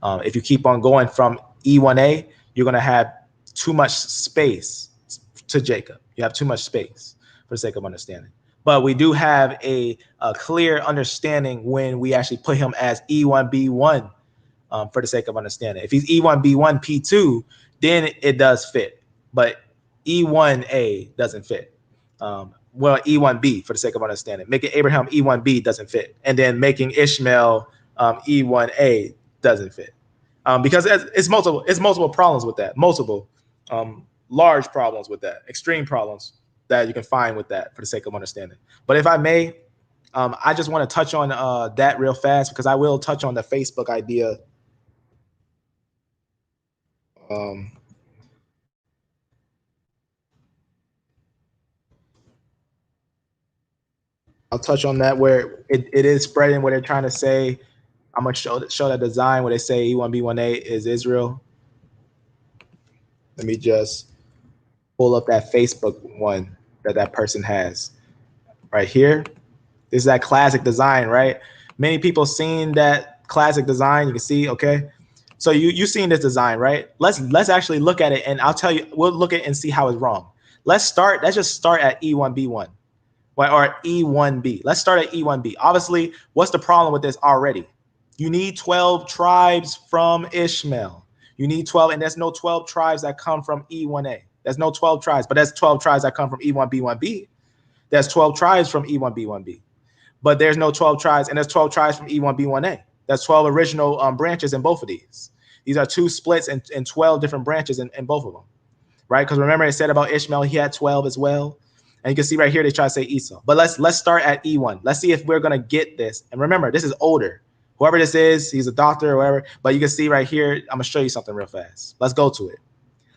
If you keep on going from E1A, you're going to have too much space to Jacob. You have too much space for the sake of understanding. But we do have a clear understanding when we actually put him as E1B1 for the sake of understanding. If he's E1B1 P2, then it does fit. But E1A doesn't fit. Well, E1B for the sake of understanding. Making Abraham E1B doesn't fit. And then making Ishmael E1A doesn't fit. Because it's multiple problems with that. Multiple large problems with that. Extreme problems that you can find with that for the sake of understanding. But if I may, I just want to touch on that real fast because I will touch on the Facebook idea. I'll touch on that where it is spreading where they're trying to say, I'm going to show that design where they say E1B1A is Israel. Let me just pull up that Facebook one that person has right here. This is that classic design, right? Many people seen that classic design. You can see, okay. So you've seen this design, right? Let's actually look at it, and I'll tell you, we'll look at it and see how it's wrong. Let's just start at E1B1 or E1B. Let's start at E1B. Obviously, what's the problem with this already? You need 12 tribes from Ishmael. You need 12, and there's no 12 tribes that come from E1A. There's no 12 tribes, but there's 12 tribes that come from E1B1B. There's 12 tribes from E1B1B. But there's no 12 tribes, and there's 12 tribes from E1B1A. That's 12 original branches in both of these. These are two splits and 12 different branches in both of them, right? Because remember it said about Ishmael, he had 12 as well. And you can see right here, they try to say Esau. But let's start at E1. Let's see if we're going to get this. And remember, this is older. Whoever this is, he's a doctor or whatever. But you can see right here, I'm going to show you something real fast. Let's go to it.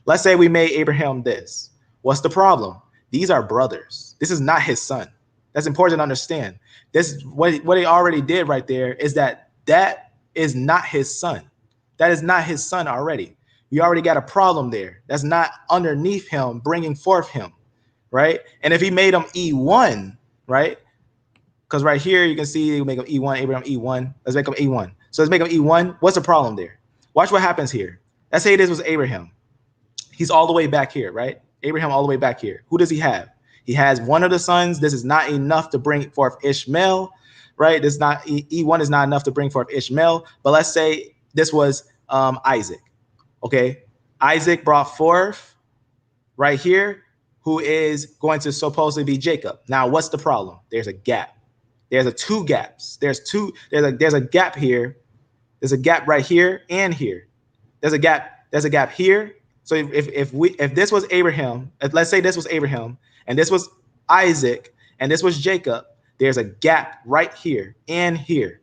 Let's say we made Abraham this. What's the problem? These are brothers. This is not his son. That's important to understand. This what he already did right there is that is not his son. That is not his son already. You already got a problem there. That's not underneath him, bringing forth him, right? And if he made him E1, right? Because right here you can see you make him E1, Abraham E1. Let's make him E1. So let's make him E1. What's the problem there? Watch what happens here. Let's say this was Abraham. He's all the way back here, right? Abraham all the way back here. Who does he have? He has one of the sons. This is not enough to bring forth Ishmael, right? This is not E1 is not enough to bring forth Ishmael. But let's say this was Isaac. Okay, Isaac brought forth right here, who is going to supposedly be Jacob. Now, what's the problem? There's a gap. There's two gaps. There's a gap here. There's a gap right here and here. There's a gap. There's a gap here. So if this was Abraham, let's say this was Abraham, and this was Isaac, and this was Jacob, there's a gap right here and here.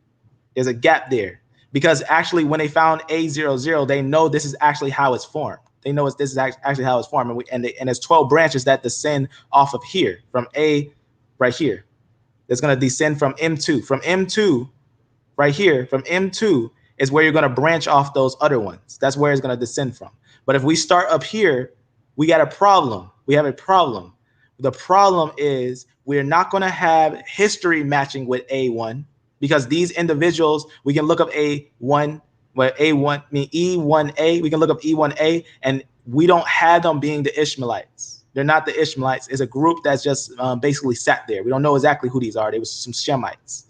There's a gap there. Because actually, when they found A00, they know this is actually how it's formed. They know this is actually how it's formed. And there's 12 branches that descend off of here, from A right here. It's going to descend from M2. From M2 right here, from M2 is where you're going to branch off those other ones. That's where it's going to descend from. But if we start up here, we got a problem. We have a problem. The problem is we're not going to have history matching with A1. Because these individuals, we can look up E1A, we can look up E1A, and we don't have them being the Ishmaelites. They're not the Ishmaelites. It's a group that's just basically sat there. We don't know exactly who these are. They were some Shemites.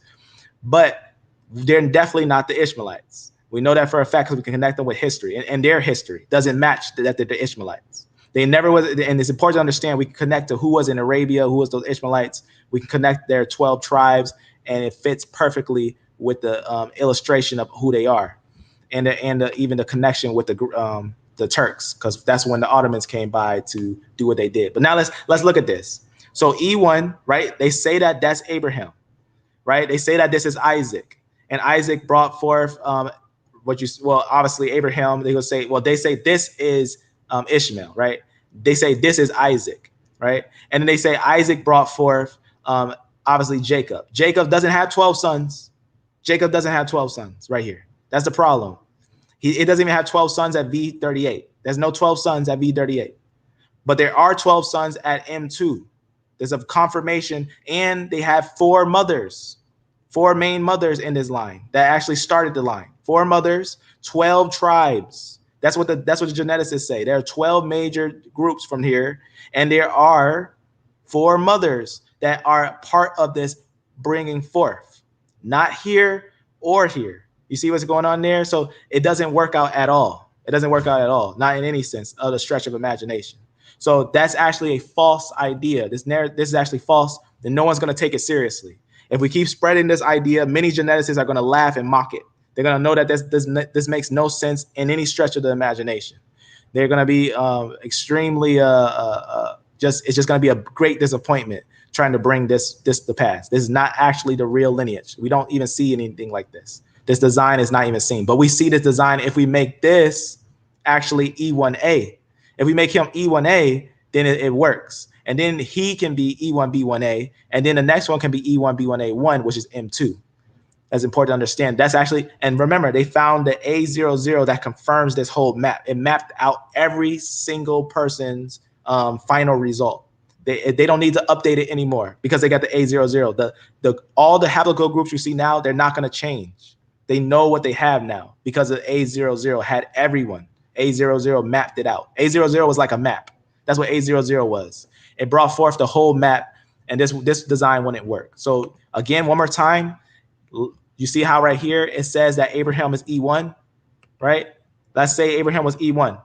But they're definitely not the Ishmaelites. We know that for a fact because we can connect them with history. And their history doesn't match that they're the Ishmaelites. They never was, and it's important to understand we can connect to who was in Arabia, who was those Ishmaelites. We can connect their 12 tribes. And it fits perfectly with the illustration of who they are, and even the connection with the Turks, because that's when the Ottomans came by to do what they did. But now let's look at this. So E1, right? They say that that's Abraham, right? They say that this is Isaac, and Isaac brought forth obviously Abraham. They say this is Ishmael, right? They say this is Isaac, right? And then they say Isaac brought forth obviously Jacob. Jacob doesn't have 12 sons. Jacob doesn't have 12 sons right here. That's the problem. It doesn't even have 12 sons at V38. There's no 12 sons at V38. But there are 12 sons at M2. There's a confirmation, and they have 4 mothers, 4 main mothers in this line that actually started the line. 4 mothers, 12 tribes. That's what the geneticists say. There are 12 major groups from here, and there are 4 mothers that are part of this bringing forth, not here or here. You see what's going on there? So it doesn't work out at all. It doesn't work out at all, not in any sense of the stretch of imagination. So that's actually a false idea. This is actually false, and no one's going to take it seriously. If we keep spreading this idea, many geneticists are going to laugh and mock it. They're going to know that this makes no sense in any stretch of the imagination. They're going to be extremely it's just going to be a great disappointment trying to bring this to pass. This is not actually the real lineage. We don't even see anything like this. This design is not even seen. But we see this design if we make this actually E1A. If we make him E1A, then it works. And then he can be E1B1A. And then the next one can be E1B1A1, which is M2. That's important to understand. That's actually, and remember, they found the A00 that confirms this whole map. It mapped out every single person's final result. They don't need to update it anymore because they got the A00. All the haplogroup groups you see now, they're not going to change. They know what they have now because the A00 had everyone. A00 mapped it out. A00 was like a map. That's what A00 was. It brought forth the whole map, and this design wouldn't work. So again, one more time, you see how right here it says that Abraham is E1, right? Let's say Abraham was E1.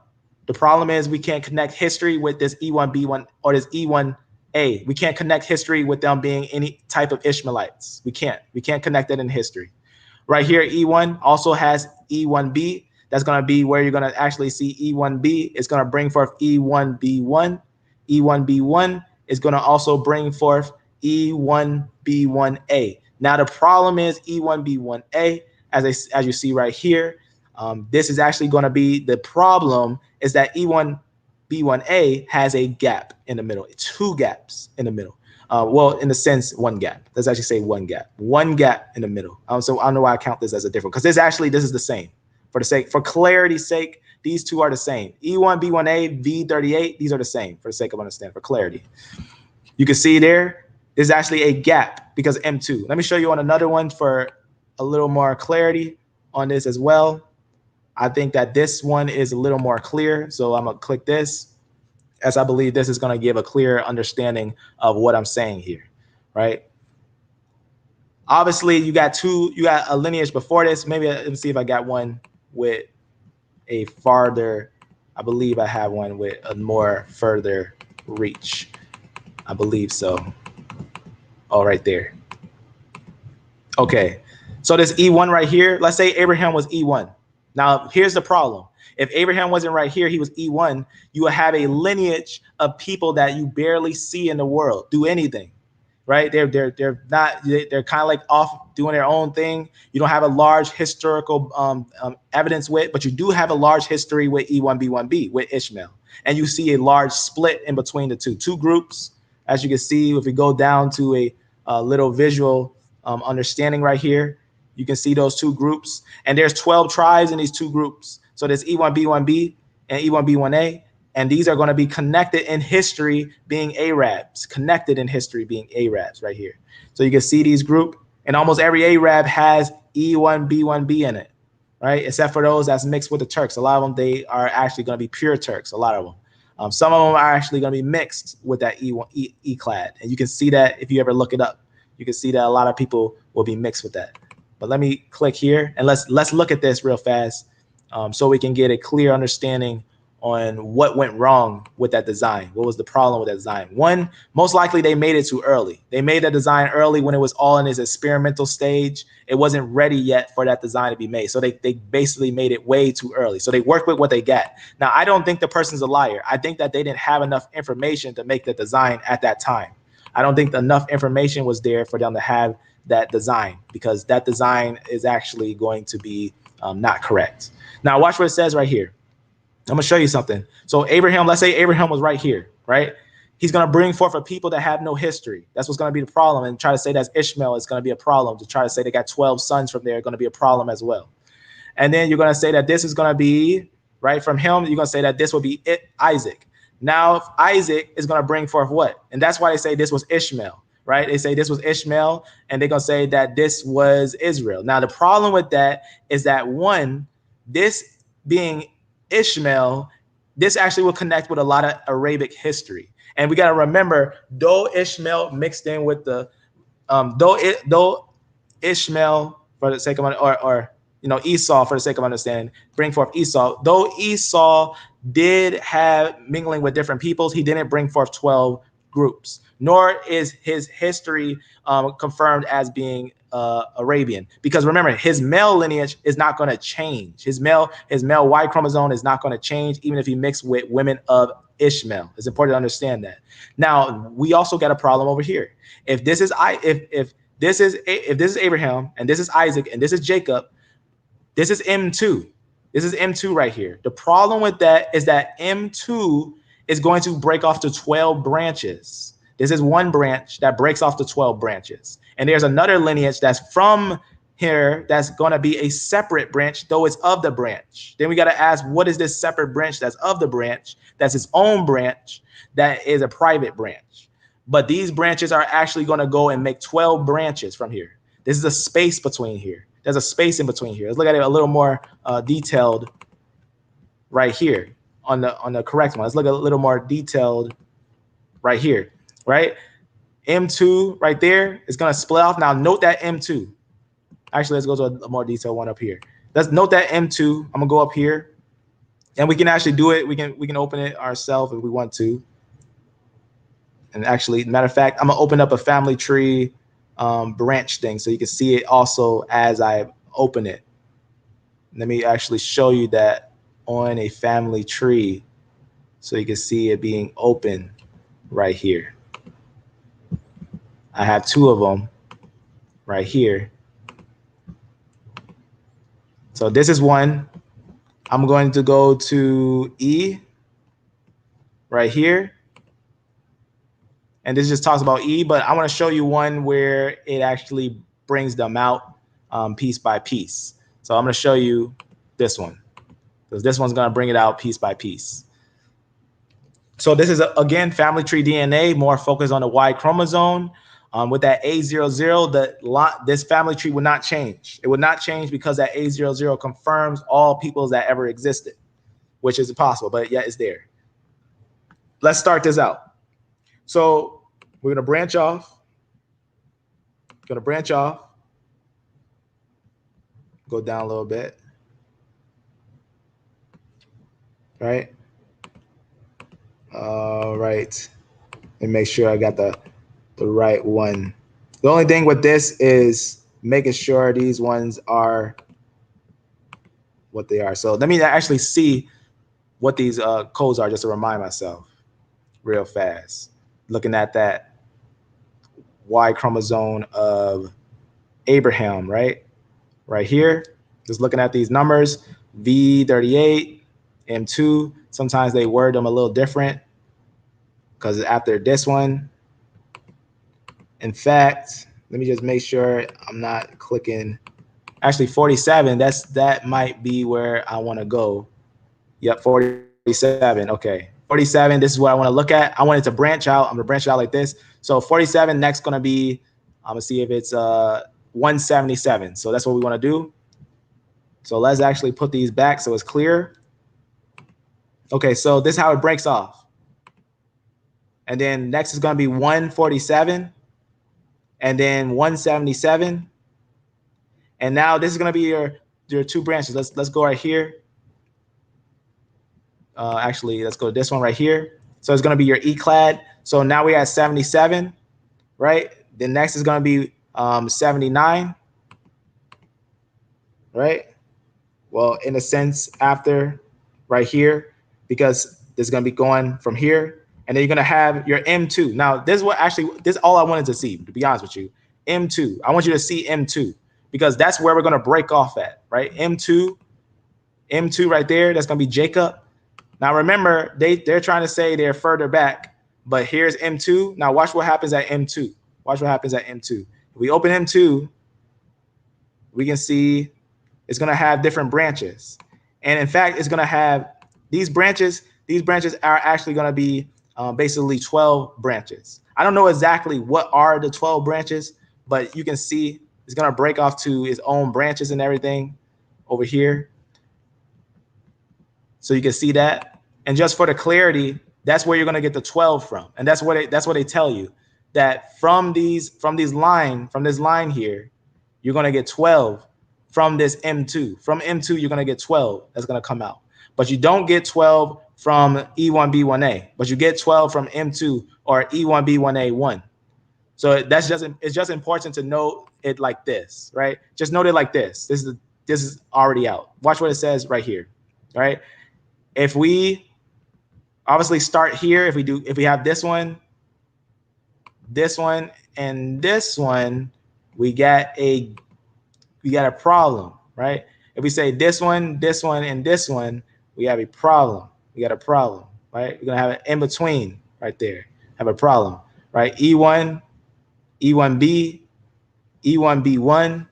The problem is we can't connect history with this E1B1 or this E1A. We can't connect history with them being any type of Ishmaelites. We can't connect that in history. Right here, E1 also has E1B. That's going to be where you're going to actually see E1B. It's going to bring forth E1B1, E1B1, is going to also bring forth E1B1A. Now, the problem is E1B1A, as you see right here, this is actually going to be the problem is that E1B1A has a gap in the middle, 2 gaps in the middle. Well, in the sense, 1 gap. Let's actually say 1 gap. 1 gap in the middle. So I don't know why I count this as a different, because this is the same. For clarity's sake, these two are the same. E1, B1A, V38, these are the same for the sake of understanding, for clarity. You can see there's actually a gap because M2. Let me show you on another one for a little more clarity on this as well. I think that this one is a little more clear. So I'm gonna click this, as I believe this is gonna give a clear understanding of what I'm saying here, right? Obviously, you got a lineage before this. Maybe let me see if I got one with a farther, I believe I have one with a more further reach. I believe so. Oh, right there. Okay, so this E1 right here, let's say Abraham was E1. Now, here's the problem. If Abraham wasn't right here, he was E1, you would have a lineage of people that you barely see in the world do anything, right? They're kind of like off doing their own thing. You don't have a large historical evidence with, but you do have a large history with E1B1B, with Ishmael. And you see a large split in between the two groups. As you can see, if we go down to a little visual understanding right here, you can see those 2 groups. And there's 12 tribes in these 2 groups. So there's E1B1B and E1B1A. And these are going to be connected in history being Arabs, connected in history being Arabs right here. So you can see these group, and almost every Arab has E1B1B in it, right? Except for those that's mixed with the Turks. A lot of them, they are actually going to be pure Turks, a lot of them. Some of them are actually going to be mixed with that E-clad. And you can see that if you ever look it up. You can see that a lot of people will be mixed with that. But let me click here, and let's look at this real fast so we can get a clear understanding on what went wrong with that design. What was the problem with that design? One, most likely they made it too early. They made that design early when it was all in its experimental stage. It wasn't ready yet for that design to be made. So they basically made it way too early. So they worked with what they got. Now, I don't think the person's a liar. I think that they didn't have enough information to make the design at that time. I don't think enough information was there for them to have that design, because that design is actually going to be not correct. Now, watch what it says right here. I'm gonna show you something. So Abraham, let's say Abraham was right here, right? He's gonna bring forth a people that have no history. That's what's gonna be the problem. And try to say that's Ishmael is gonna be a problem. To try to say they got 12 sons from there, gonna be a problem as well. And then you're gonna say that this is gonna be, right, from him, you're gonna say that this will be Isaac. Now, Isaac is gonna bring forth what? And that's why they say this was Ishmael, right? They say this was Ishmael, and they're gonna say that this was Israel. Now, the problem with that is that one, this being Ishmael, this actually will connect with a lot of Arabic history. And we got to remember, though Ishmael mixed in with the, though Ishmael, for the sake of, or Esau, for the sake of understanding, bring forth Esau, though Esau did have mingling with different peoples, he didn't bring forth 12 groups, nor is his history confirmed as being Arabian, because remember, his male lineage is not going to change. His male Y chromosome is not going to change, even if he mixed with women of Ishmael. It's important to understand that. Now, we also got a problem over here. If this is if this is Abraham, and this is Isaac, and this is Jacob, this is M2. This is M2 right here. The problem with that is that M2 is going to break off to 12 branches. This is one branch that breaks off to 12 branches. And there's another lineage that's from here that's going to be a separate branch, though it's of the branch. Then we got to ask, what is this separate branch that's of the branch, that's its own branch, that is a private branch? But these branches are actually going to go and make 12 branches from here. This is a space between here. There's a space in between here. Let's look at it a little more detailed right here on the correct one. Let's look at a little more detailed right here, right? M2 right there is going to split off. Now note that M2. Actually, let's go to a more detailed one up here. Let's note that M2. I'm gonna go up here, and we can actually do it. We can open it ourselves if we want to. And actually, matter of fact, I'm gonna open up a family tree branch thing so you can see it also as I open it. Let me actually show you that on a family tree so you can see it being open right here. I have 2 of them right here. So this is one. I'm going to go to E right here. And this just talks about E, but I want to show you one where it actually brings them out piece by piece. So I'm going to show you this one, because this one's going to bring it out piece by piece. So this is, again, family tree DNA, more focused on the Y chromosome. With that A00, this family tree would not change. It would not change because that A00 confirms all peoples that ever existed, which is impossible, but yet it's there. Let's start this out. So we're going to branch off. Go down a little bit. Right? All right. And make sure I got the right one. The only thing with this is making sure these ones are what they are. So let me actually see what these codes are just to remind myself real fast. Looking at that Y chromosome of Abraham, right? Right here, just looking at these numbers, V38, M2. Sometimes they word them a little different because after this one, in fact, let me just make sure I'm not clicking. Actually, 47, that might be where I want to go. Yep, 47, okay. 47, this is what I want to look at. I want it to branch out. I'm going to branch it out like this. So 47, next going to be, I'm going to see if it's 177. So that's what we want to do. So let's actually put these back so it's clear. Okay, so this is how it breaks off. And then next is going to be 147. And then 177. And now this is going to be your 2 branches. Let's go right here. Actually, let's go to this one right here. So it's going to be your E-clad. So now we have 77, right? Then next is going to be 79, right? Well, in a sense, after right here, because this is going to be going from here. And then you're going to have your M2. Now, this is all I wanted to see, to be honest with you. M2. I want you to see M2 because that's where we're going to break off at, right? M2 right there. That's going to be Jacob. Now, remember, they're trying to say they're further back, but here's M2. Now, watch what happens at M2. Watch what happens at M2. If we open M2, we can see it's going to have different branches. And in fact, it's going to have these branches. These branches are actually going to be basically 12 branches. I don't know exactly what are the 12 branches, but you can see it's going to break off to its own branches and everything over here. So you can see that. And just for the clarity, that's where you're going to get the 12 from. And that's what they tell you, that from this line here, you're going to get 12 from this M2. From M2, you're going to get 12 that's going to come out. But you don't get 12 from E1B1A, but you get 12 from M2 or E1B1A1. So it's just important to note it like this, right? Just note it like this. This is already out. Watch what it says right here, right? If we obviously start here, if we have this one, and this one, we got a problem, right? If we say this one, and this one, we have a problem. We got a problem, right? We're gonna have an in between right there. Have a problem, right? E1, E1B, E1B1,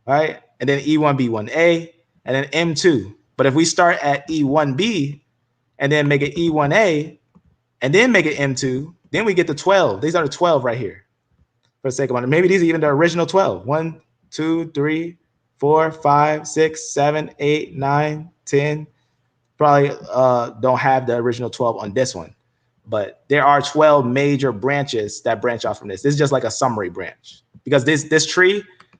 right? And then E1B1A, and then M2. But if we start at E1B and then make it E1A and then make it M2, then we get the 12. These are the 12 right here. For the sake of it, maybe these are even the original 12. 1, 2, 3, 4, 5, 6, 7, 8, 9, 10. Probably don't have the original 12 on this one, but there are 12 major branches that branch off from this. This is just like a summary branch because this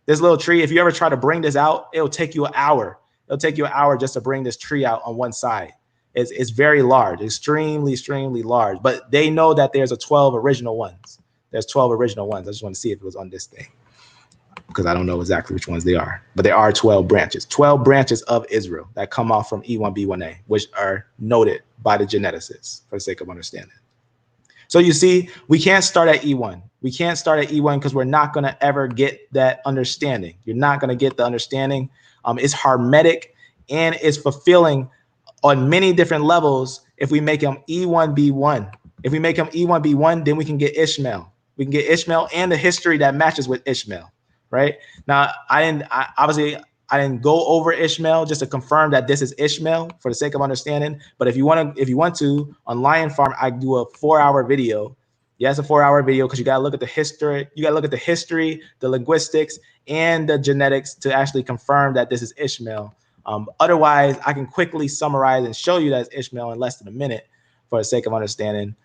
little tree, if you ever try to bring this out, it'll take you an hour. It'll take you an hour just to bring this tree out on one side. It's very large, extremely large, but they know that there's 12 original ones. There's 12 original ones. I just want to see if it was on this thing because I don't know exactly which ones they are, but there are 12 branches of Israel that come off from E1B1A, which are noted by the geneticists for the sake of understanding. So you see, we can't start at E1. We can't start at E1 because we're not going to ever get that understanding. You're not going to get the understanding. It's hermetic and it's fulfilling on many different levels. If we make him E1, B1, if we make him E1, B1, then we can get Ishmael. We can get Ishmael and the history that matches with Ishmael, right? Now, I didn't go over Ishmael just to confirm that this is Ishmael for the sake of understanding. But if you want to, on Lion Farm, I do a 4-hour video. Yeah, it's a 4-hour video because you got to look at the history. You got to look at the history, the linguistics, and the genetics to actually confirm that this is Ishmael. Otherwise, I can quickly summarize and show you that it's Ishmael in less than a minute for the sake of understanding,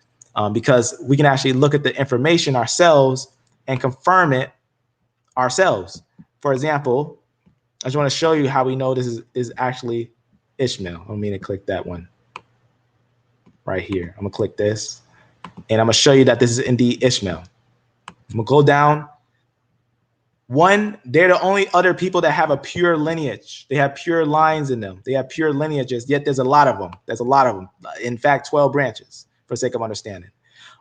because we can actually look at the information ourselves and confirm it ourselves. For example, I just want to show you how we know this is actually Ishmael. I don't mean to click that one right here. I'm going to click this, and I'm going to show you that this is indeed Ishmael. I'm going to go down. One, they're the only other people that have a pure lineage. They have pure lines in them. They have pure lineages, yet there's a lot of them. There's a lot of them. In fact, 12 branches, for the sake of understanding.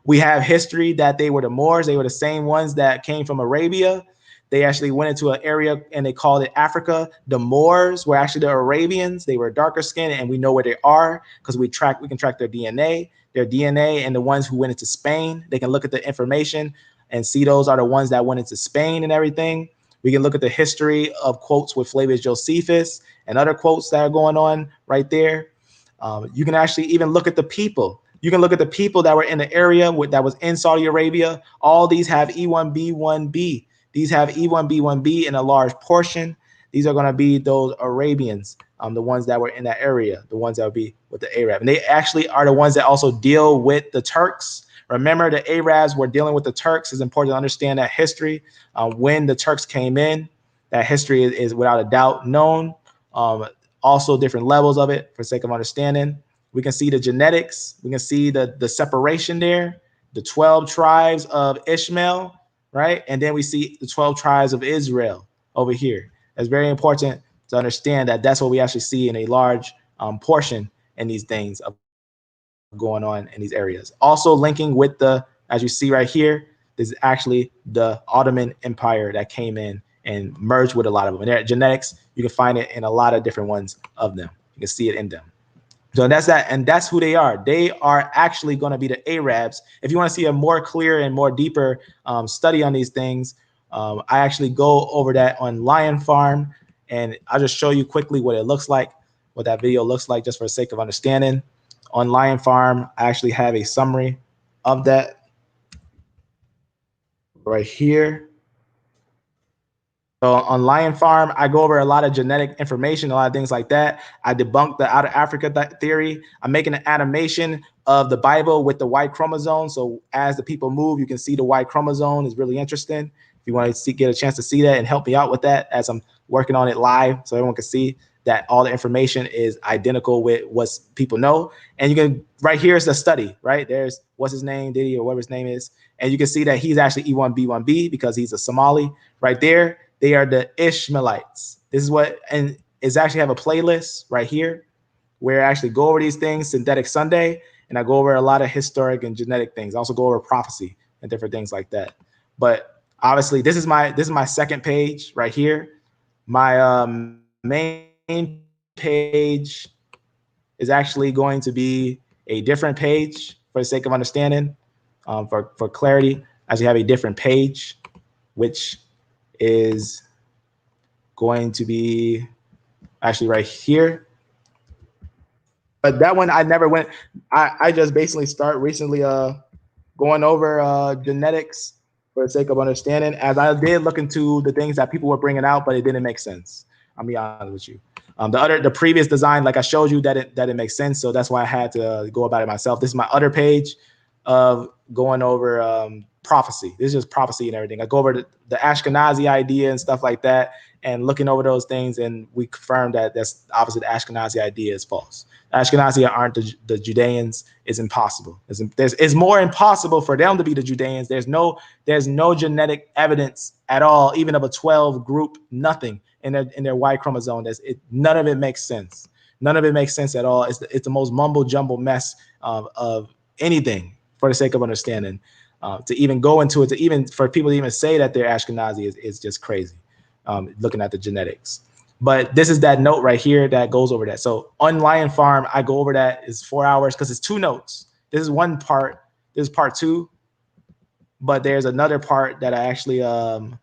We have history that they were the Moors. They were the same ones that came from Arabia. They actually went into an area and they called it Africa. The Moors were actually the Arabians. They were darker skinned, and we know where they are because we can track their DNA, and the ones who went into Spain. They can look at the information and see those are the ones that went into Spain and everything. We can look at the history of quotes with Flavius Josephus and other quotes that are going on right there. You can actually even look at the people. You can look at the people that were in the area that was in Saudi Arabia. All these have E1B1B. These have E1B1B in a large portion. These are going to be those Arabians, the ones that were in that area, the ones that would be with the Arab. And they actually are the ones that also deal with the Turks. Remember, the Arabs were dealing with the Turks. It's important to understand that history. When the Turks came in, that history is without a doubt known. Also different levels of it for sake of understanding. We can see the genetics. We can see the separation there, the 12 tribes of Ishmael, right? And then we see the 12 tribes of Israel over here. It's very important to understand that that's what we actually see in a large portion in these things of going on in these areas. Also linking with as you see right here, this is actually the Ottoman Empire that came in and merged with a lot of them. And their genetics, you can find it in a lot of different ones of them. You can see it in them. So that's that, and that's who they are. They are actually going to be the Arabs. If you want to see a more clear and more deeper study on these things, I actually go over that on Lion Farm, and I'll just show you quickly what it looks like, what that video looks like, just for the sake of understanding. On Lion Farm, I actually have a summary of that right here. So on Lion Farm, I go over a lot of genetic information, a lot of things like that. I debunk the out of Africa theory. I'm making an animation of the Bible with the Y chromosome. So as the people move, you can see the Y chromosome is really interesting. If you want to get a chance to see that and help me out with that as I'm working on it live so everyone can see that all the information is identical with what people know. And you can, right here is the study, right? There's, what's his name, Diddy, or whatever his name is. And you can see that he's actually E1B1B because he's a Somali right there. They are the Ishmaelites. This is what, and it's actually have a playlist right here where I actually go over these things, Synthetic Sunday, and I go over a lot of historic and genetic things. I also go over prophecy and different things like that. But obviously, this is my second page right here. My main page is actually going to be a different page for the sake of understanding. For clarity, I actually have a different page, which is going to be actually right here. But that one I never went. I just basically start recently going over genetics for the sake of understanding, as I did look into the things that people were bringing out, but it didn't make sense. I'll be honest with you. The previous design, like I showed you, that it makes sense. So that's why I had to go about it myself. This is my other page of going over prophecy. This is just prophecy and everything. I go over the Ashkenazi idea and stuff like that, and looking over those things, and we confirm that that's obviously the Ashkenazi idea is false. The Ashkenazi aren't the Judeans. It's impossible. It's more impossible for them to be the Judeans. There's no genetic evidence at all, even of a 12 group, nothing in their Y chromosome. None of it makes sense. None of it makes sense at all. It's the most mumble jumble mess of anything for the sake of understanding. To even go into it, to even for people to even say that they're Ashkenazi is just crazy, looking at the genetics. But this is that note right here that goes over that. So on Lion Farm, I go over that. It's 4 hours because it's 2 notes. This is one part. This is part 2. But there's another part that I actually go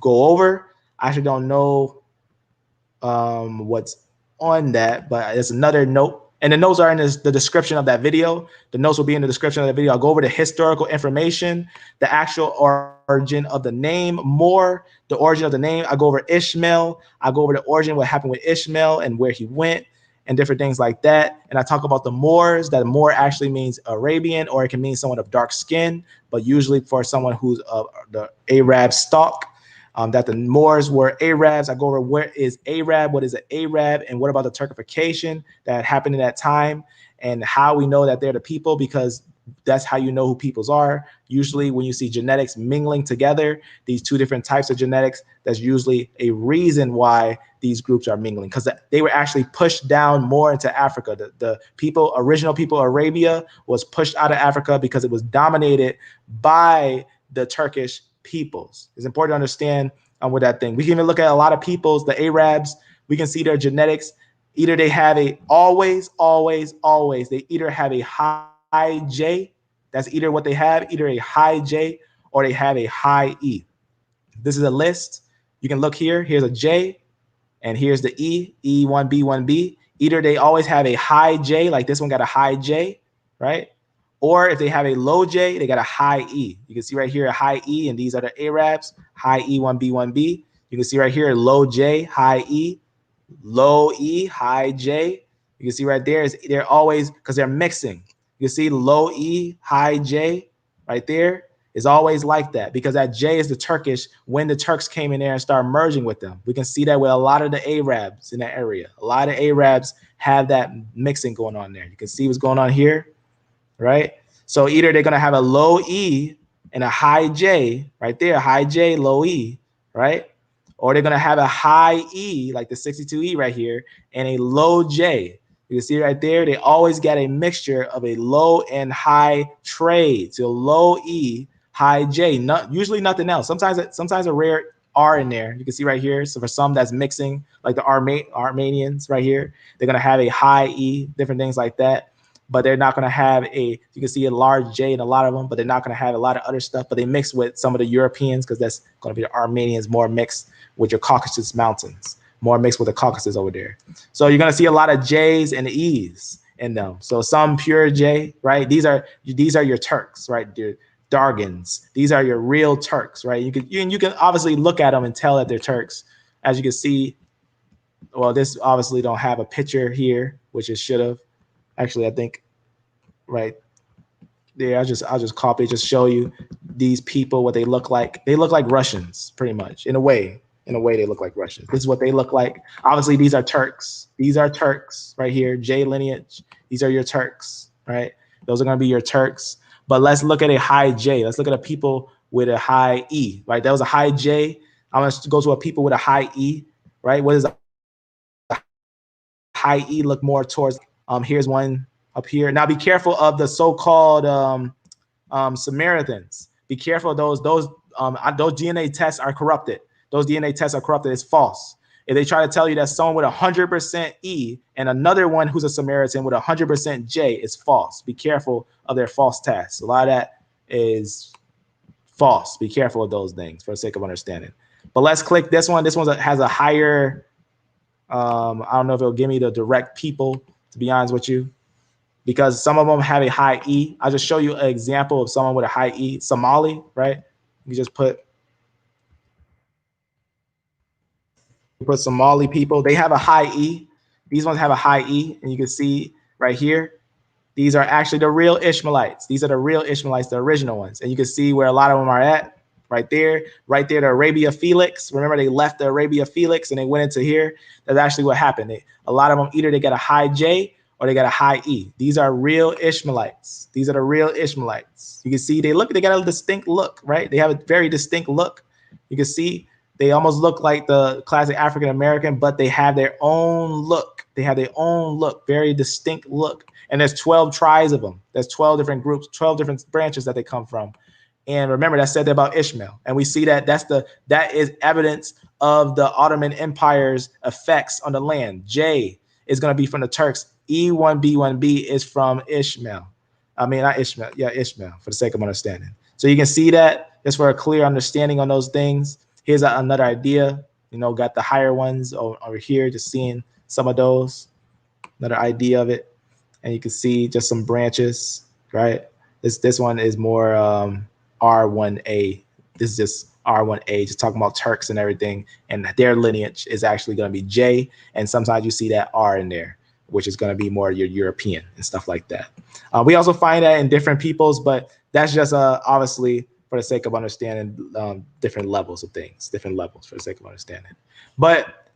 over. I actually don't know what's on that, but it's another note. And the notes are in the description of that video. The notes will be in the description of the video. I'll go over the historical information, the actual origin of the name, the origin of the name. I go over Ishmael. I go over the origin, what happened with Ishmael and where he went and different things like that. And I talk about the Moors, that Moor actually means Arabian, or it can mean someone of dark skin, but usually for someone who's the Arab stock. That the Moors were Arabs. I go over where is Arab, what is an Arab, and what about the Turkification that happened in that time, and how we know that they're the people, because that's how you know who peoples are. Usually when you see genetics mingling together, these 2 different types of genetics, that's usually a reason why these groups are mingling, because they were actually pushed down more into Africa. The people, original people of Arabia was pushed out of Africa because it was dominated by the Turkish peoples. It's important to understand with that thing. We can even look at a lot of peoples, the Arabs, we can see their genetics. Either they have a always, they either have a high J, that's either what they have, either a high J or they have a high E. This is a list. You can look here. Here's a J and here's the E, E1B, 1B. Either they always have a high J, like this one got a high J, right? Or if they have a low J, they got a high E. You can see right here a high E, and these are the Arabs, high E, 1B, 1B. You can see right here low J, high E, low E, high J. You can see right there, they're always, because they're mixing. You can see low E, high J right there is always like that, because that J is the Turkish when the Turks came in there and started merging with them. We can see that with a lot of the Arabs in that area. A lot of Arabs have that mixing going on there. You can see what's going on here. Right? So either they're going to have a low E and a high J right there, high J, low E, right? Or they're going to have a high E, like the 62E right here, and a low J. You can see right there, they always get a mixture of a low and high trade. So low E, high J, usually nothing else. Sometimes a rare R in there. You can see right here. So for some that's mixing, like the Armenians right here, they're going to have a high E, different things like that. But they're not going to have you can see a large J in a lot of them, but they're not going to have a lot of other stuff. But they mix with some of the Europeans, because that's going to be the Armenians, more mixed with your Caucasus Mountains, more mixed with the Caucasus over there. So you're going to see a lot of J's and E's in them. So some pure J, right? These are your Turks, right? Your Dargans. These are your real Turks, right? You can obviously look at them and tell that they're Turks. As you can see, well, this obviously don't have a picture here, which it should have. Actually, I think right there, I'll just copy, just show you these people, what they look like. They look like Russians, pretty much. In a way, they look like Russians. This is what they look like. Obviously, these are Turks. These are Turks right here, J lineage. These are your Turks, right? Those are going to be your Turks. But let's look at a high J. Let's look at a people with a high E, right? That was a high J. I'm going to go to a people with a high E, right? What is a high E look more towards? Here's one up here. Now be careful of the so-called Samaritans. Be careful of those DNA tests are corrupted. Those DNA tests are corrupted. It's false. If they try to tell you that someone with 100% E and another one who's a Samaritan with 100% J, is false. Be careful of their false tests. A lot of that is false. Be careful of those things for the sake of understanding. But let's click this one. This one has a higher, I don't know if it'll give me the direct people, to be honest with you, because some of them have a high E. I'll just show you an example of someone with a high E. Somali, right? You just put Somali people. They have a high E. These ones have a high E, and you can see right here, these are actually the real Ishmaelites. These are the real Ishmaelites, the original ones. And you can see where a lot of them are at. Right there, the Arabia Felix. Remember, they left the Arabia Felix and they went into here. That's actually what happened. A lot of them, either they got a high J or they got a high E. These are real Ishmaelites. These are the real Ishmaelites. You can see they got a distinct look, right? They have a very distinct look. You can see They almost look like the classic African American, but they have their own look. They have their own look, very distinct look. And there's 12 tribes of them. There's 12 different groups, 12 different branches that they come from. And remember, that said about Ishmael. And we see that that is evidence of the Ottoman Empire's effects on the land. J is going to be from the Turks. E1B1B is from Ishmael. I mean, not Ishmael. Yeah, Ishmael, for the sake of understanding. So you can see that just for a clear understanding on those things. Here's another idea. You know, got the higher ones over here, just seeing some of those. Another idea of it. And you can see just some branches, right? This one is more R1A. This is just R1A, just talking about Turks and everything. And their lineage is actually going to be J. And sometimes you see that R in there, which is going to be more your European and stuff like that. We also find that in different peoples, but that's just obviously for the sake of understanding different levels of things, different levels for the sake of understanding. But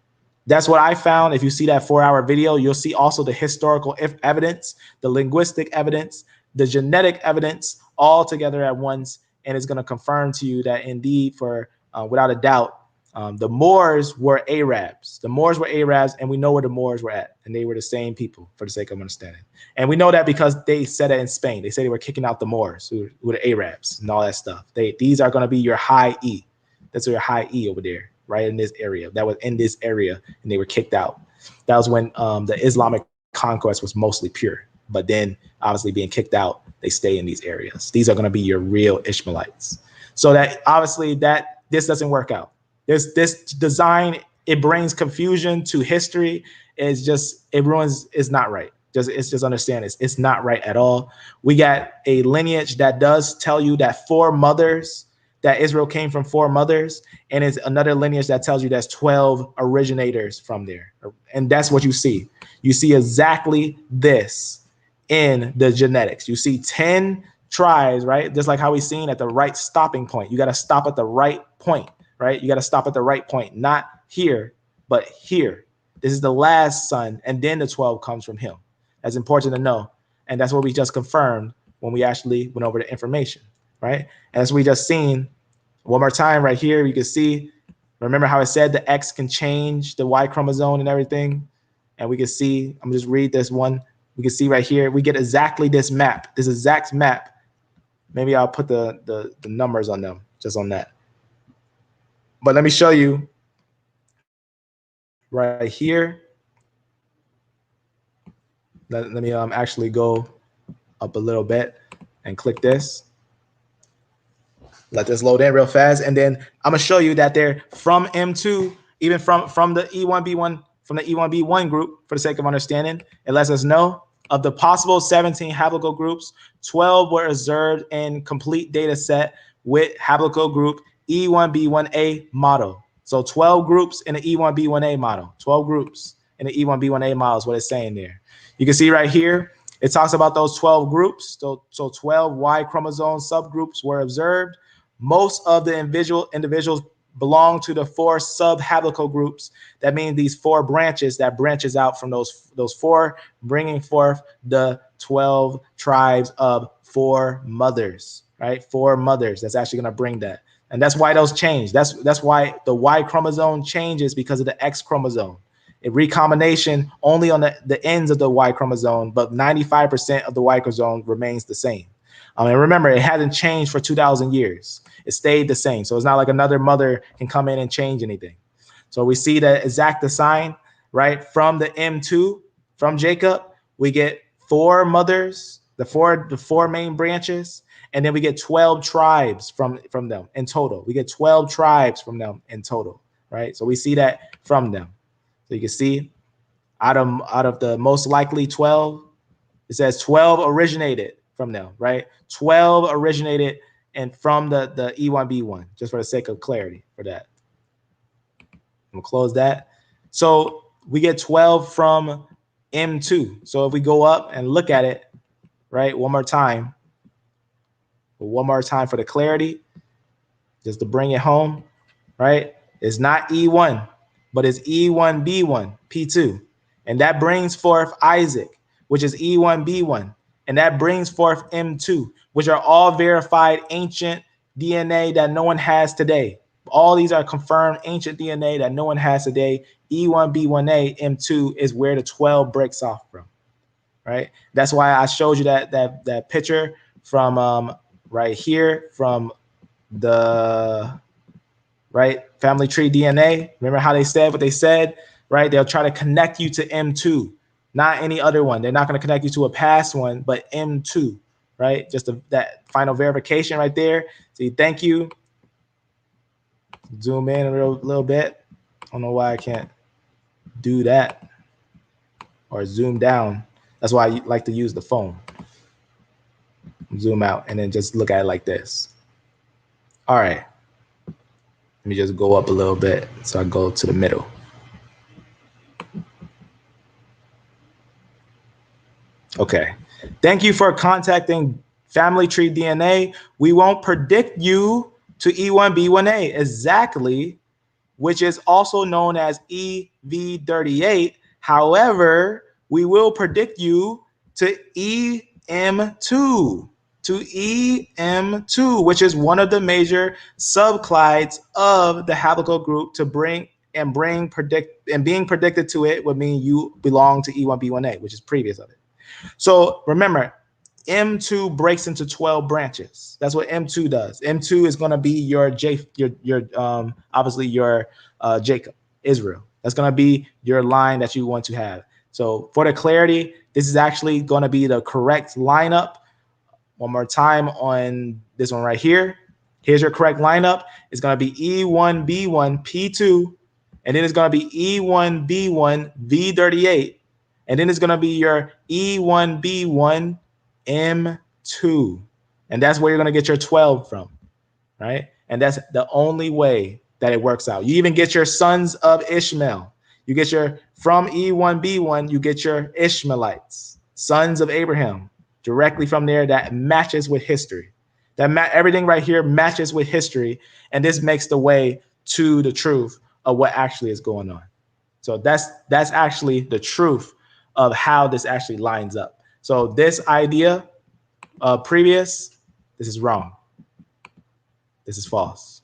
that's what I found. If you see that 4-hour video, you'll see also the historical evidence, the linguistic evidence, the genetic evidence all together at once. And it's going to confirm to you that indeed, for without a doubt, the Moors were Arabs. The Moors were Arabs, and we know where the Moors were at. And they were the same people for the sake of understanding. And we know that because they said it in Spain. They said they were kicking out the Moors, who were the Arabs and all that stuff. These are going to be your high E. That's your high E over there, right in this area. That was in this area, and they were kicked out. That was when the Islamic conquest was mostly pure. But then, obviously, being kicked out, they stay in these areas. These are going to be your real Ishmaelites. So that obviously this doesn't work out. This design, it brings confusion to history. It's not right. It's just understand it's not right at all. We got a lineage that does tell you that 4 mothers, that Israel came from 4 mothers, and it's another lineage that tells you there's 12 originators from there. And that's what you see. You see exactly this in the genetics. You see 10 tribes, right? Just like how we seen at the right stopping point. You got to stop at the right point, right? You got to stop at the right point, not here, but here. This is the last son, and then the 12 comes from him. That's important to know. And that's what we just confirmed when we actually went over the information, right? And as we just seen, one more time right here, you can see, remember how I said the X can change the Y chromosome and everything? And we can see, I'm just read this one. We can see right here, we get exactly this map, this exact map. Maybe I'll put the numbers on them, just on that. But let me show you right here. Let me actually go up a little bit and click this. Let this load in real fast. And then I'm gonna show you that they're from M2, even from the E1B1, from the E1B1 group, for the sake of understanding. It lets us know of the possible 17 haplogroups, 12 were observed in complete data set with haplogroup E1B1A model. So 12 groups in the E1B1A model, 12 groups in the E1B1A model is what it's saying there. You can see right here, it talks about those 12 groups. So 12 Y chromosome subgroups were observed. Most of the individuals belong to the 4 sub-haplogroups. That means these 4 branches that branches out from those 4, bringing forth the 12 tribes of 4 mothers, right? 4 mothers. That's actually going to bring that. And that's why those change. That's why the Y chromosome changes, because of the X chromosome. A recombination only on the ends of the Y chromosome, but 95% of the Y chromosome remains the same. And remember, it hasn't changed for 2,000 years. It stayed the same. So it's not like another mother can come in and change anything. So we see the exact design, right? From the M2, from Jacob, we get 4 mothers, the four main branches, and then we get 12 tribes from them in total. We get 12 tribes from them in total, right? So we see that from them. So you can see out of the most likely 12, it says 12 originated from them, right? 12 originated and from the E1B1, just for the sake of clarity for that. I'm gonna close that. So we get 12 from M2. So if we go up and look at it, right, one more time for the clarity, just to bring it home, right? It's not E1, but it's E1B1, P2. And that brings forth Isaac, which is E1B1. And that brings forth M2, which are all verified ancient DNA that no one has today. All these are confirmed ancient DNA that no one has today. E1B1A M2 is where the 12 breaks off from, right? That's why I showed you that picture from right here from the right family tree DNA. Remember how they said what they said, right? They'll try to connect you to M2, not any other one. They're not going to connect you to a past one, but M2, right? Just that final verification right there. See, thank you. Zoom in a little bit. I don't know why I can't do that or zoom down. That's why I like to use the phone. Zoom out and then just look at it like this. All right. Let me just go up a little bit so I go to the middle. Okay. Thank you for contacting Family Tree DNA. We won't predict you to E1B1A exactly, which is also known as EV38. However, we will predict you to EM2, which is one of the major subclades of the haplogroup to being predicted to it would mean you belong to E1B1A, which is previous of it. So remember, M2 breaks into 12 branches. That's what M2 does. M2 is going to be your obviously your Jacob, Israel. That's going to be your line that you want to have. So for the clarity, this is actually going to be the correct lineup. One more time on this one right here. Here's your correct lineup. It's going to be E1B1 P2, and then it's going to be E1B1 V38, and then it's going to be your E1B1 M2, and that's where you're going to get your 12 from, right? And that's the only way that it works out. You even get your sons of Ishmael. You get your, from E1B1, you get your Ishmaelites, sons of Abraham, directly from there. That matches with history. Everything right here matches with history, and this makes the way to the truth of what actually is going on. So that's actually the truth of how this actually lines up. So this idea previous, this is wrong. This is false.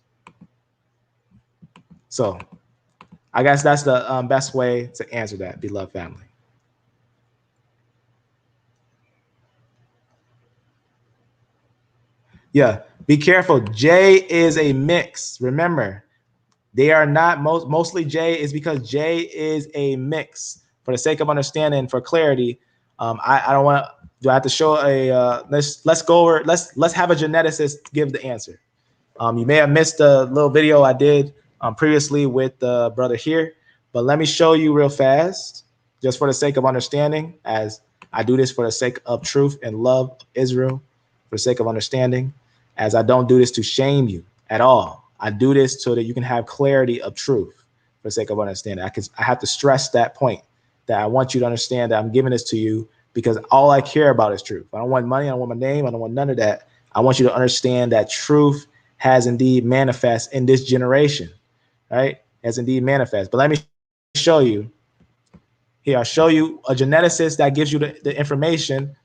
So I guess that's the best way to answer that, beloved family. Yeah, be careful. J is a mix. Remember, they are not mostly J is because J is a mix. For the sake of understanding, for clarity, I don't want to. Do I have to show a? Let's go over. Let's have a geneticist give the answer. You may have missed a little video I did previously with the brother here, but let me show you real fast, just for the sake of understanding, as I do this for the sake of truth and love of Israel, for the sake of understanding, as I don't do this to shame you at all. I do this so that you can have clarity of truth for the sake of understanding. I have to stress that point, that I want you to understand that I'm giving this to you because all I care about is truth. I don't want money. I don't want my name. I don't want none of that. I want you to understand that truth has indeed manifest in this generation, right? Has indeed manifest. But let me show you. Here, I'll show you a geneticist that gives you the information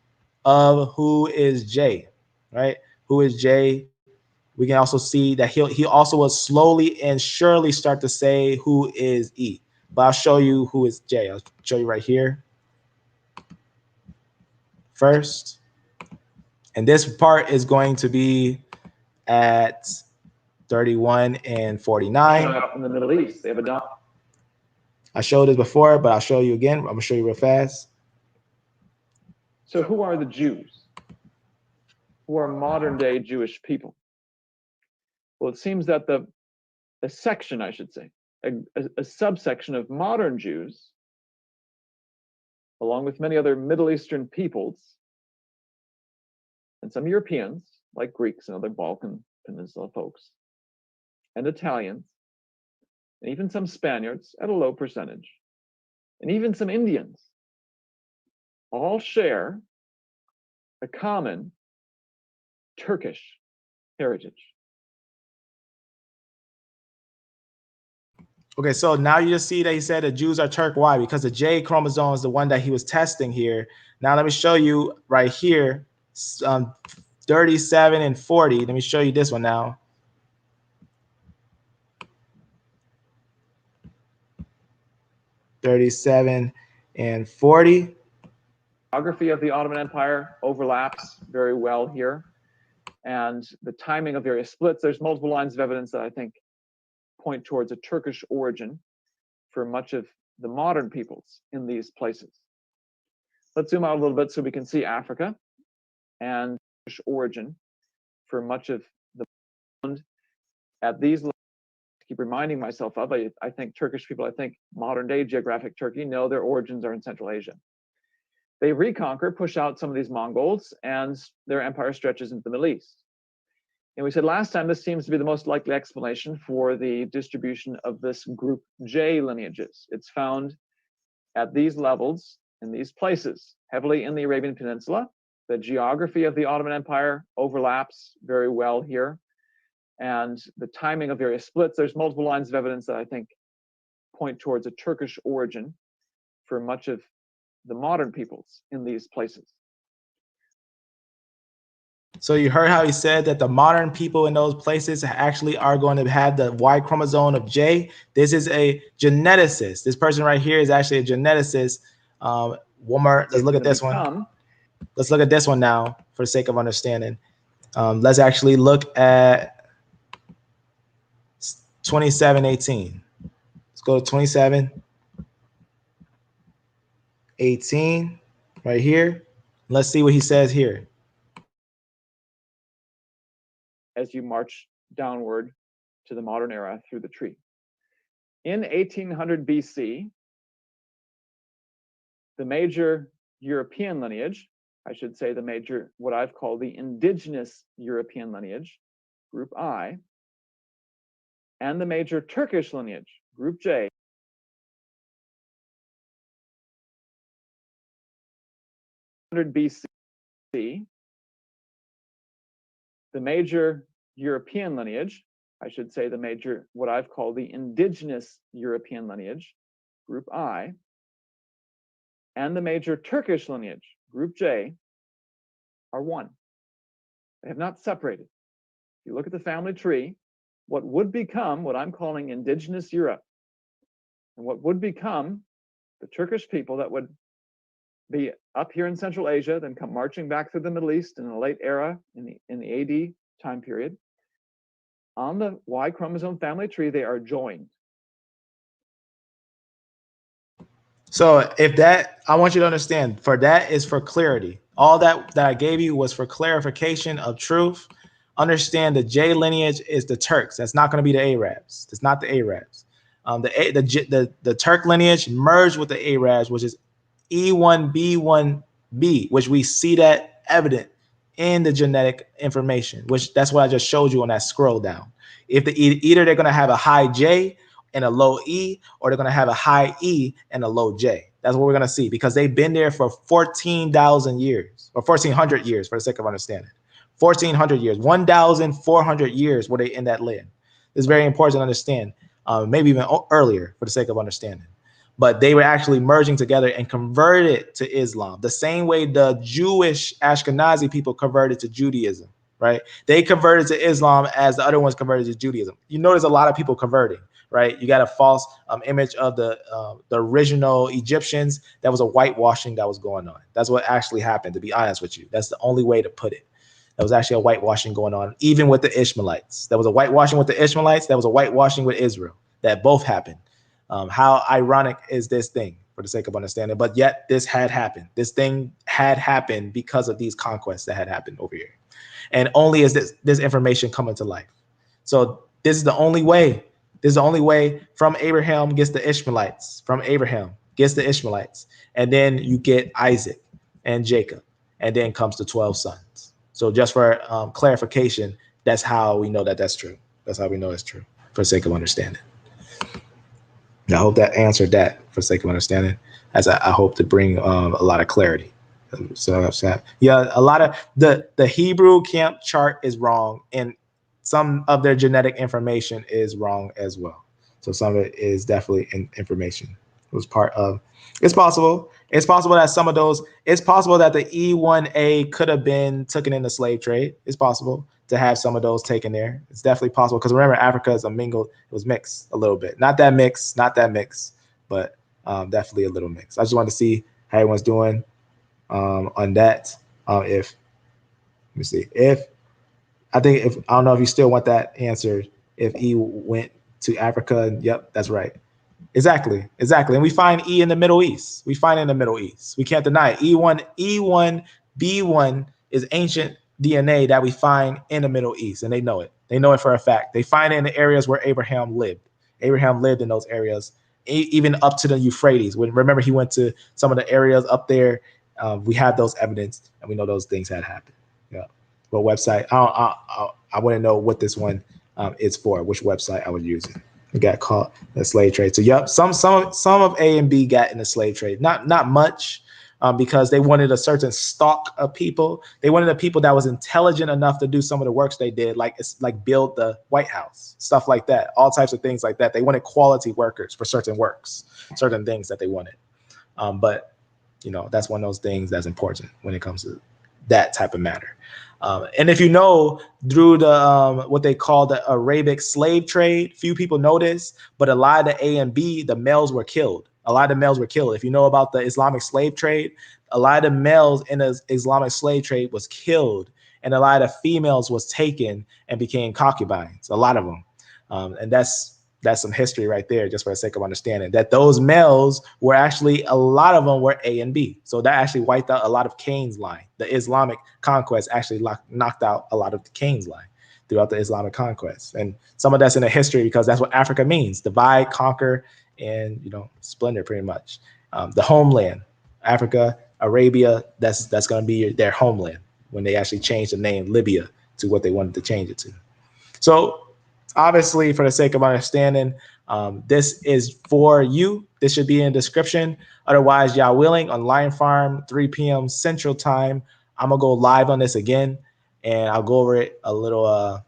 of who is J, right? Who is J? We can also see that he also will slowly and surely start to say who is E. But I'll show you who is J. I'll show you right here first. And this part is going to be at 31 and 49. Up in the Middle East, they have adopted. I showed this before, but I'll show you again. I'm going to show you real fast. So who are the Jews? Who are modern day Jewish people? Well, it seems that a section, I should say, a subsection of modern Jews, along with many other Middle Eastern peoples, and some Europeans, like Greeks and other Balkan Peninsula folks, and Italians, and even some Spaniards at a low percentage, and even some Indians, all share a common Turkish heritage. Okay, so now you just see that he said the Jews are Turk. Why? Because the J chromosome is the one that he was testing here. Now let me show you right here, 37 and 40. Let me show you this one now. 37 and 40. Geography of the Ottoman Empire overlaps very well here. And the timing of various splits, there's multiple lines of evidence that I think point towards a Turkish origin for much of the modern peoples in these places. Let's zoom out a little bit so we can see Africa and Turkish origin for much of the at these levels. Keep reminding myself of, I think Turkish people, I think modern day geographic Turkey, know their origins are in Central Asia. They reconquer, push out some of these Mongols, and their empire stretches into the Middle East. And we said last time this seems to be the most likely explanation for the distribution of this group J lineages. It's found at these levels, in these places, heavily in the Arabian Peninsula. The geography of the Ottoman Empire overlaps very well here. And the timing of various splits, there's multiple lines of evidence that I think point towards a Turkish origin for much of the modern peoples in these places. So you heard how he said that the modern people in those places actually are going to have the Y chromosome of J. This is a geneticist. This person right here is actually a geneticist. One more, let's look at this one. Let's look at this one now for the sake of understanding. Let's actually look at 2718. Let's go to 2718 right here. Let's see what he says here. As you march downward to the modern era through the tree. In 1800 BC, the major European lineage, I should say the major, what I've called the indigenous European lineage, group I, and the major Turkish lineage, group J, BC, the major European lineage, I should say the major, what I've called the indigenous European lineage, group I, and the major Turkish lineage, group J, are one. They have not separated. If you look at the family tree, what would become what I'm calling indigenous Europe, and what would become the Turkish people that would be up here in Central Asia, then come marching back through the Middle East in the late era, in the AD time period. On the Y chromosome family tree, they are joined. So if that, I want you to understand, for that is for clarity. All that I gave you was for clarification of truth. Understand the J lineage is the Turks. That's not going to be the Arabs. It's not the Arabs. The Turk lineage merged with the Arabs, which is E1B1B, which we see that evident in the genetic information, which that's what I just showed you on that scroll down. If either they're going to have a high J and a low E, or they're going to have a high E and a low J. That's what we're going to see, because they've been there for 14,000 years, or 1,400 years for the sake of understanding. 1,400 years, 1,400 years were they in that land. It's very important to understand, maybe even earlier for the sake of understanding. But they were actually merging together and converted to Islam, the same way the Jewish Ashkenazi people converted to Judaism, right? They converted to Islam as the other ones converted to Judaism. You notice a lot of people converting, right? You got a false image of the original Egyptians. That was a whitewashing that was going on. That's what actually happened, to be honest with you. That's the only way to put it. There was actually a whitewashing going on, even with the Ishmaelites. There was a whitewashing with the Ishmaelites. There was a whitewashing with Israel. That both happened. How ironic is this thing, for the sake of understanding? But yet this had happened. This thing had happened because of these conquests that had happened over here. And only is this information coming to life. So this is the only way. This is the only way. From Abraham gets the Ishmaelites. From Abraham gets the Ishmaelites. And then you get Isaac and Jacob. And then comes the 12 sons. So just for clarification, that's how we know that that's true. That's how we know it's true, for the sake of understanding. I hope that answered that, for the sake of understanding, as I hope to bring a lot of clarity. So yeah, a lot of the Hebrew camp chart is wrong, and some of their genetic information is wrong as well. So some of it is definitely information. It was part of. It's possible. It's possible that some of those. It's possible that the E1A could have been taken in the slave trade. It's possible to have some of those taken there. It's definitely possible, because remember, Africa is a mingled. It was mixed a little bit. Not that mixed. But definitely a little mixed. I just wanted to see how everyone's doing on that. Let me see. I don't know if you still want that answer. If E went to Africa, yep, that's right. Exactly. And we find E in the Middle East. We can't deny it. E1, B1 is ancient DNA that we find in the Middle East, and they know it. They know it for a fact. They find it in the areas where Abraham lived. Abraham lived in those areas, even up to the Euphrates. Remember, he went to some of the areas up there. We have those evidence, and we know those things had happened. Yeah. What website? I want to know what this one is for. Which website I was using. We got caught in the slave trade. So yep, some of A and B got in the slave trade. Not much, because they wanted a certain stock of people. They wanted the people that was intelligent enough to do some of the works they did, like build the White House, stuff like that, all types of things like that. They wanted quality workers for certain works, certain things that they wanted. But that's one of those things that's important when it comes to that type of matter. And if you know, through the what they call the Arabic slave trade, few people know this, but a lot of the A and B, the males were killed. If you know about the Islamic slave trade, a lot of the males in the Islamic slave trade was killed, and a lot of the females was taken and became concubines, a lot of them. And that's some history right there, just for the sake of understanding that those males were actually, a lot of them were A and B. So that actually wiped out a lot of Cain's line. The Islamic conquest actually knocked out a lot of the Cain's line throughout the Islamic conquest. And some of that's in the history, because that's what Africa means: divide, conquer, and splendor, pretty much. The homeland, Africa, Arabia, that's going to be their homeland when they actually changed the name Libya to what they wanted to change it to. So obviously, for the sake of understanding, this is for you. This should be in the description. Otherwise, y'all willing, on Lion Farm, 3 p.m. Central Time, I'm going to go live on this again, and I'll go over it a little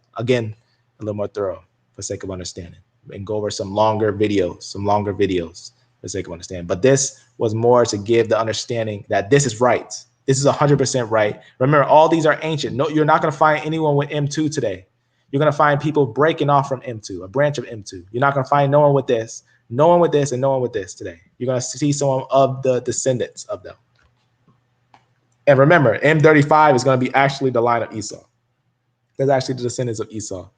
more thorough for the sake of understanding, and go over some longer videos for the sake of understanding. But this was more to give the understanding that this is right. This is 100% right. Remember, all these are ancient. No, you're not going to find anyone with M2 today. You're going to find people breaking off from M2, a branch of M2. You're not going to find no one with this, and no one with this today. You're going to see someone of the descendants of them. And remember, M35 is going to be actually the line of Esau. That's actually the descendants of Esau,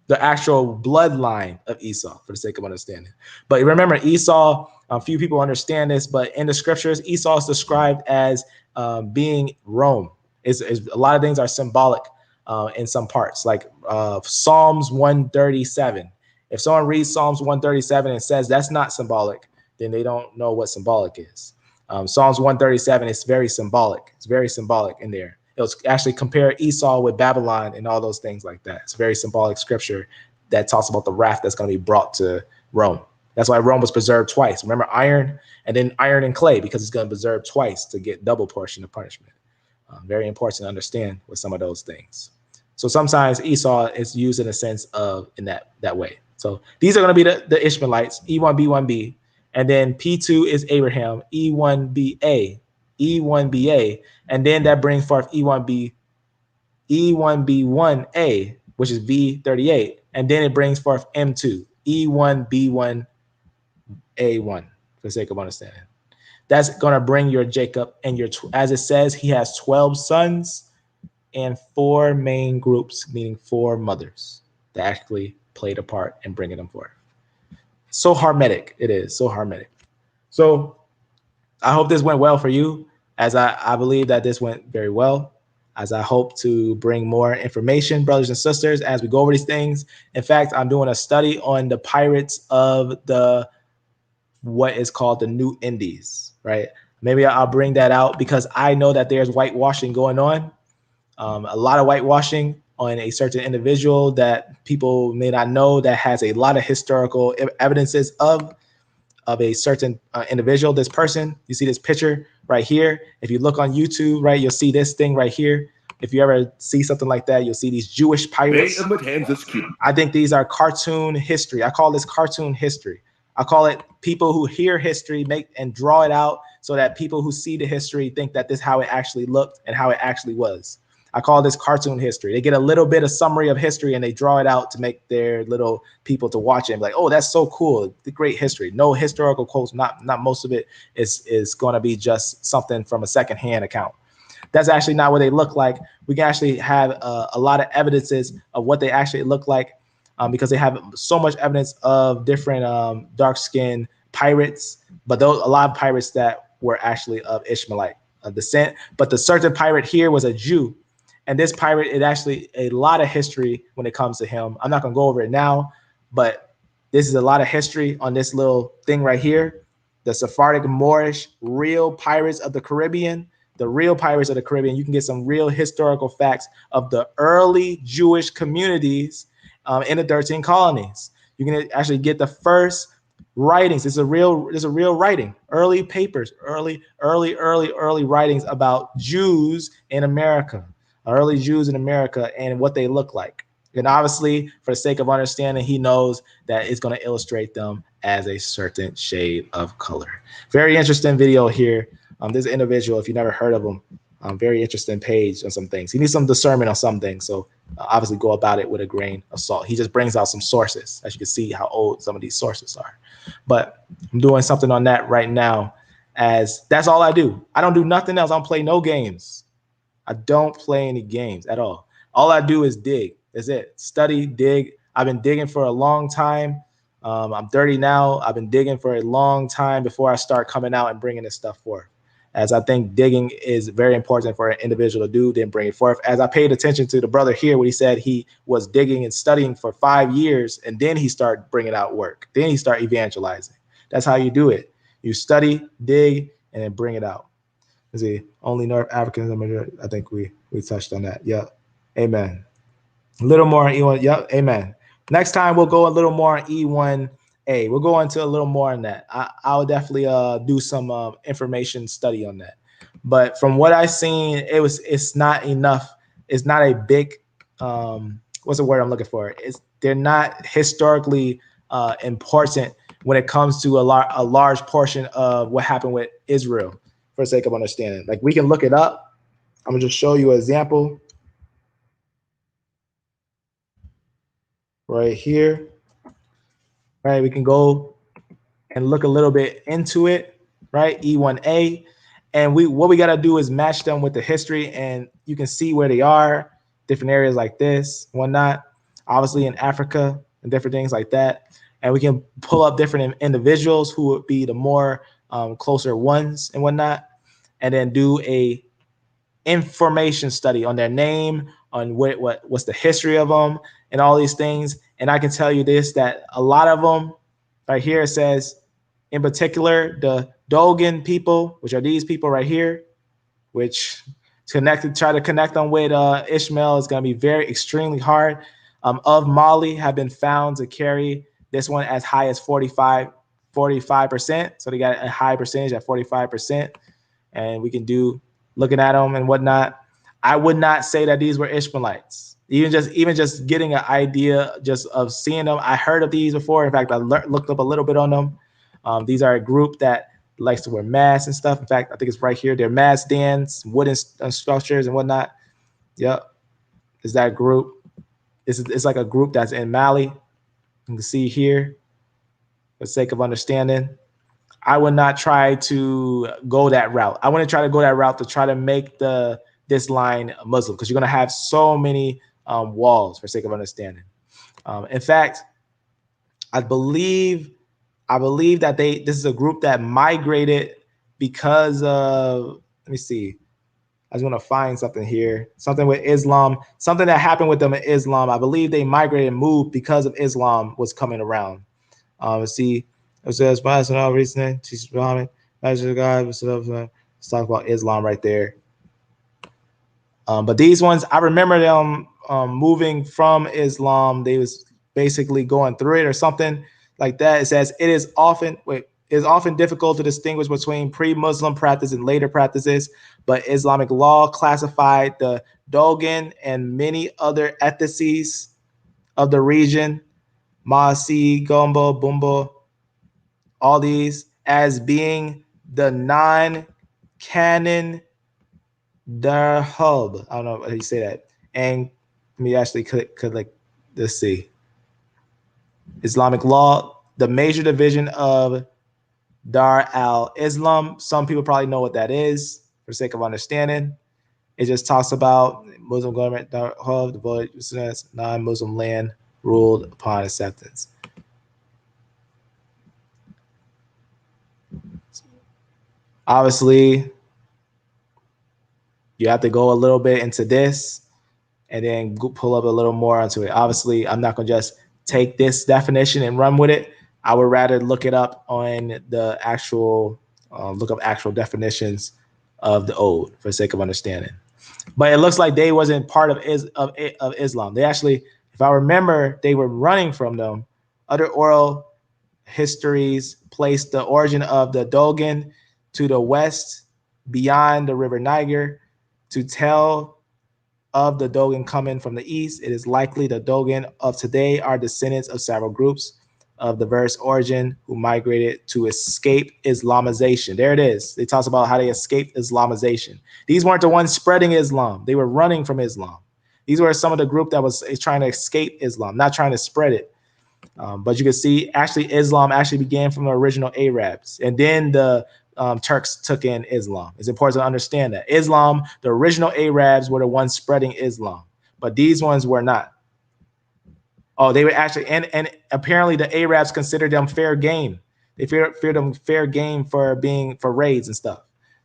the actual bloodline of Esau, for the sake of understanding. But remember, Esau, a few people understand this, but in the scriptures, Esau is described as being Rome. A lot of things are symbolic. In some parts, like Psalms 137. If someone reads Psalms 137 and says that's not symbolic, then they don't know what symbolic is. Psalms 137 is very symbolic. It's very symbolic in there. It'll actually compare Esau with Babylon and all those things like that. It's a very symbolic scripture that talks about the wrath that's going to be brought to Rome. That's why Rome was preserved twice. Remember, iron, and then iron and clay, because it's going to preserve twice to get double portion of punishment. Very important to understand with some of those things. So sometimes Esau is used in a sense of in that way. So these are going to be the Ishmaelites, E1, B1B, and then P2 is Abraham, E1BA, and then that brings forth E1B1A, which is V38, and then it brings forth M2, E1B1A1, for the sake of understanding. That's going to bring your Jacob and as it says, he has 12 sons and 4 main groups, meaning 4 mothers that actually played a part in bringing them forth. So hermetic it is, so hermetic. So I hope this went well for you, as I believe that this went very well, as I hope to bring more information, brothers and sisters, as we go over these things. In fact, I'm doing a study on the pirates of what is called the New Indies, right? Maybe I'll bring that out, because I know that there's whitewashing going on. A lot of whitewashing on a certain individual that people may not know, that has a lot of historical evidences of a certain individual. This person, you see this picture right here. If you look on YouTube, right, you'll see this thing right here. If you ever see something like that, you'll see these Jewish pirates. I think these are cartoon history. I call this cartoon history. I call it people who hear history, make and draw it out, so that people who see the history think that this is how it actually looked and how it actually was. I call this cartoon history. They get a little bit of summary of history and they draw it out to make their little people to watch it and be like, oh, that's so cool. The great history. No historical quotes. Not most of it is going to be just something from a secondhand account. That's actually not what they look like. We can actually have a lot of evidences of what they actually look like because they have so much evidence of different dark-skinned pirates, but a lot of pirates that were actually of Ishmaelite descent. But the certain pirate here was a Jew. And this pirate, it actually a lot of history when it comes to him. I'm not going to go over it now, but this is a lot of history on this little thing right here. The Sephardic Moorish real pirates of the Caribbean. The real pirates of the Caribbean. You can get some real historical facts of the early Jewish communities in the 13 colonies. You can actually get the first writings. There's a real writing, early papers, early writings about Jews in America, early Jews in America and what they look like. And obviously, for the sake of understanding, he knows that it's going to illustrate them as a certain shade of color. Very interesting video here. This individual, if you never heard of him, very interesting page on some things. He needs some discernment on some things. So obviously go about it with a grain of salt. He just brings out some sources, as you can see how old some of these sources are. But I'm doing something on that right now, as that's all I do. I don't do nothing else. I don't play no games. I don't play any games at all. All I do is dig. That's it. Study, dig. I've been digging for a long time. I'm 30 now. I've been digging for a long time before I start coming out and bringing this stuff forth. As I think digging is very important for an individual to do, then bring it forth. As I paid attention to the brother here, when he said he was digging and studying for 5 years, and then he started bringing out work. Then he started evangelizing. That's how you do it. You study, dig, and then bring it out. Let's see, only North Africans. I think we touched on that. Yep. Amen. A little more on E1. Yep. Amen. Next time we'll go a little more on E1A. We'll go into a little more on that. I'll definitely do some information study on that. But from what I've seen, it's not enough. It's not a big what's the word I'm looking for? They're not historically important when it comes to a large portion of what happened with Israel, for the sake of understanding. Like, we can look it up. I'm gonna just show you an example right here. Right, we can go and look a little bit into it, right? E1A, and what we got to do is match them with the history, and you can see where they are, different areas like this, whatnot, obviously in Africa and different things like that. And we can pull up different individuals who would be the more closer ones and whatnot, and then do a information study on their name, on what's the history of them, and all these things. And I can tell you this, that a lot of them, right here it says, in particular, the Dogon people, which are these people right here, which try to connect them with Ishmael is going to be extremely hard. Of Mali have been found to carry this one as high as 45%. So they got a high percentage at 45%. And we can do, looking at them and whatnot, I would not say that these were Ishmaelites. Even just getting an idea just of seeing them. I heard of these before. In fact, I looked up a little bit on them. These are a group that likes to wear masks and stuff. In fact, I think it's right here. They're mask dance, wooden structures and whatnot. Yep. Is that group? It's like a group that's in Mali. You can see here, for the sake of understanding. I would not try to go that route. I want to try to go that route to try to make this line a Muslim, because you're going to have so many walls, for sake of understanding. In fact, I believe that this is a group that migrated because of, let me see. I just want to find something here. Something with Islam, something that happened with them in Islam. I believe they migrated and moved because of Islam was coming around. Let's see. It says, let's talk about Islam right there. But these ones, I remember them moving from Islam. They was basically going through it or something like that. It says it is often difficult to distinguish between pre-Muslim practice and later practices, but Islamic law classified the Dogon and many other ethnicities of the region, Maasi, Gombo, Bumbo, all these, as being the non-canon Darhub. I don't know how you say that. And let me actually could like, let's see. Islamic law, the major division of Dar al-Islam. Some people probably know what that is for the sake of understanding. It just talks about Muslim government, Darhub, the non-Muslim land ruled upon acceptance. Obviously, you have to go a little bit into this and then pull up a little more onto it. Obviously, I'm not going to just take this definition and run with it. I would rather look it up on the actual, look up actual definitions of the Ode for the sake of understanding. But it looks like they wasn't part of Islam. They actually, if I remember, they were running from them. Other oral histories place the origin of the Dogon to the west beyond the river Niger. To tell of the Dogon coming from the east, it is likely the Dogon of today are descendants of several groups of diverse origin who migrated to escape Islamization. There it is. It talks about how they escaped Islamization. These weren't the ones spreading Islam. They were running from Islam. These were some of the group that was trying to escape Islam, not trying to spread it. But you can see actually Islam actually began from the original Arabs, and then the Turks took in Islam. It's important to understand that Islam, the original Arabs were the ones spreading Islam, but these ones were not. Oh, they were actually, and apparently the Arabs considered them fair game. They feared them fair game for raids and stuff.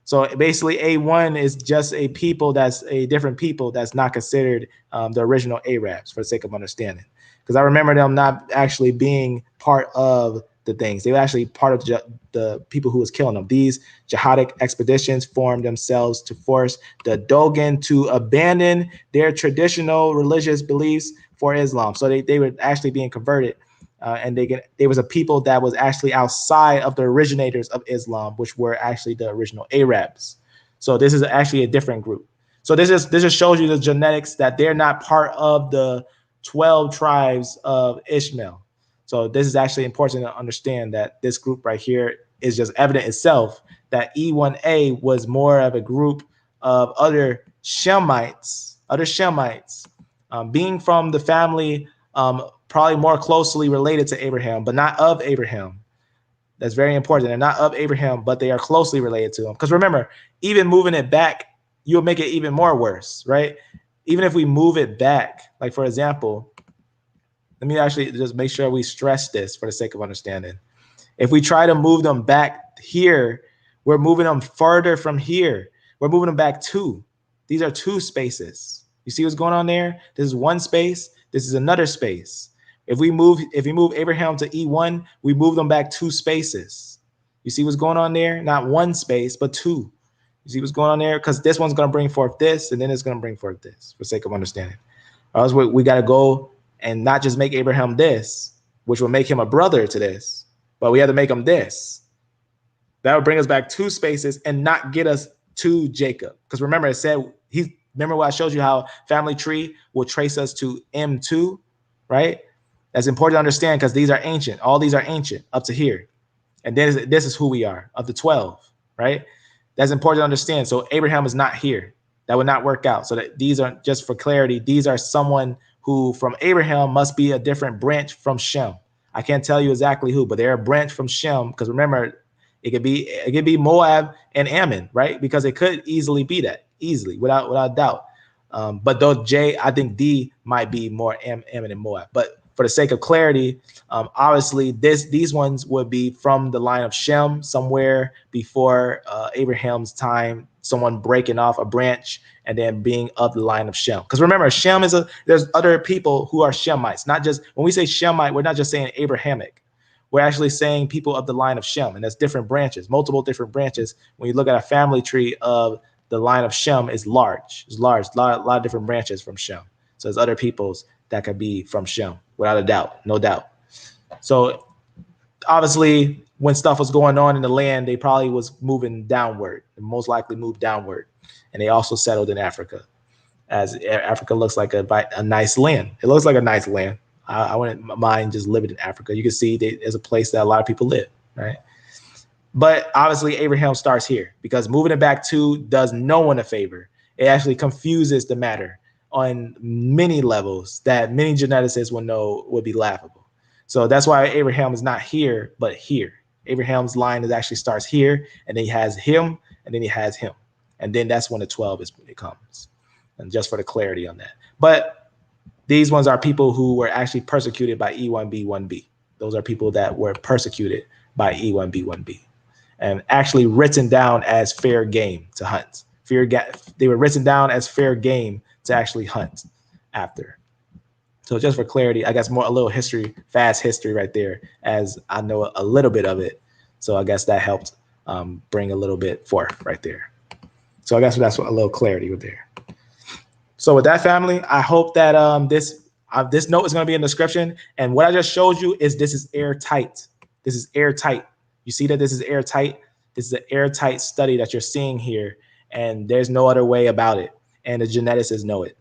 So basically A1 is just a people that's a different people that's not considered the original Arabs for the sake of understanding. Because I remember them not actually being part of the things. They were actually part of the people who was killing them. These jihadic expeditions formed themselves to force the Dogon to abandon their traditional religious beliefs for Islam. So they were actually being converted, and there was a people that was actually outside of the originators of Islam, which were actually the original Arabs. So this is actually a different group. So this just shows you the genetics that they're not part of the 12 tribes of Ishmael. So this is actually important to understand that this group right here is just evident itself that E1A was more of a group of other Shemites, being from the family, probably more closely related to Abraham, but not of Abraham. That's very important. They're not of Abraham, but they are closely related to him. Because remember, even moving it back, you'll make it even more worse, right? Even if we move it back, like for example, let me actually just make sure we stress this for the sake of understanding. If we try to move them back here, we're moving them further from here. We're moving them back two. These are two spaces. You see what's going on there? This is one space. This is another space. If we move Abraham to E1, we move them back two spaces. You see what's going on there? Not one space, but two. You see what's going on there? Because this one's going to bring forth this, and then it's going to bring forth this, for sake of understanding. Or else we got to go and not just make Abraham this, which will make him a brother to this, but we have to make him this. That would bring us back two spaces and not get us to Jacob. Because remember, it said, remember what I showed you how family tree will trace us to M2, right? That's important to understand because these are ancient. All these are ancient up to here. And then this is who we are of the 12, right? That's important to understand. So Abraham is not here. That would not work out. So that these are, just for clarity, these are someone who from Abraham must be a different branch from Shem. I can't tell you exactly who, but they're a branch from Shem. Because remember, it could be Moab and Ammon, right? Because it could easily be that, easily, without doubt. But though J, I think D might be more Ammon and Moab. But for the sake of clarity, obviously these ones would be from the line of Shem, somewhere before Abraham's time, someone breaking off a branch and then being of the line of Shem. Because remember, Shem there's other people who are Shemites. Not just, when we say Shemite, we're not just saying Abrahamic. We're actually saying people of the line of Shem, and that's different branches, multiple different branches. When you look at a family tree of the line of Shem, is large. It's large, a lot of different branches from Shem. So there's other peoples that could be from Shem, without a doubt, no doubt. So obviously, when stuff was going on in the land, they probably was moving downward, and most likely moved downward. And they also settled in Africa, as Africa looks like a nice land. It looks like a nice land. I wouldn't mind just living in Africa. You can see there's a place that a lot of people live, right? But obviously, Abraham starts here because moving it back to does no one a favor. it actually confuses the matter on many levels that many geneticists will know would be laughable. So that's why Abraham is not here, but here. Abraham's line is actually starts here, and then he has him, and then he has him. And then that's when the 12 it comes. And just for the clarity on that. But these ones are people who were actually persecuted by E1B1B. Those are people that were persecuted by E1B1B and actually written down as fair game to hunt. They were written down as fair game to actually hunt after. So just for clarity, I guess a little history, fast history right there, as I know a little bit of it. So I guess that helped bring a little bit forth right there. So I guess that's a little clarity with there. So with that, family, I hope that this note is going to be in the description. And what I just showed you is this is airtight. This is airtight. You see that this is airtight? This is an airtight study that you're seeing here. And there's no other way about it. And the geneticists know it.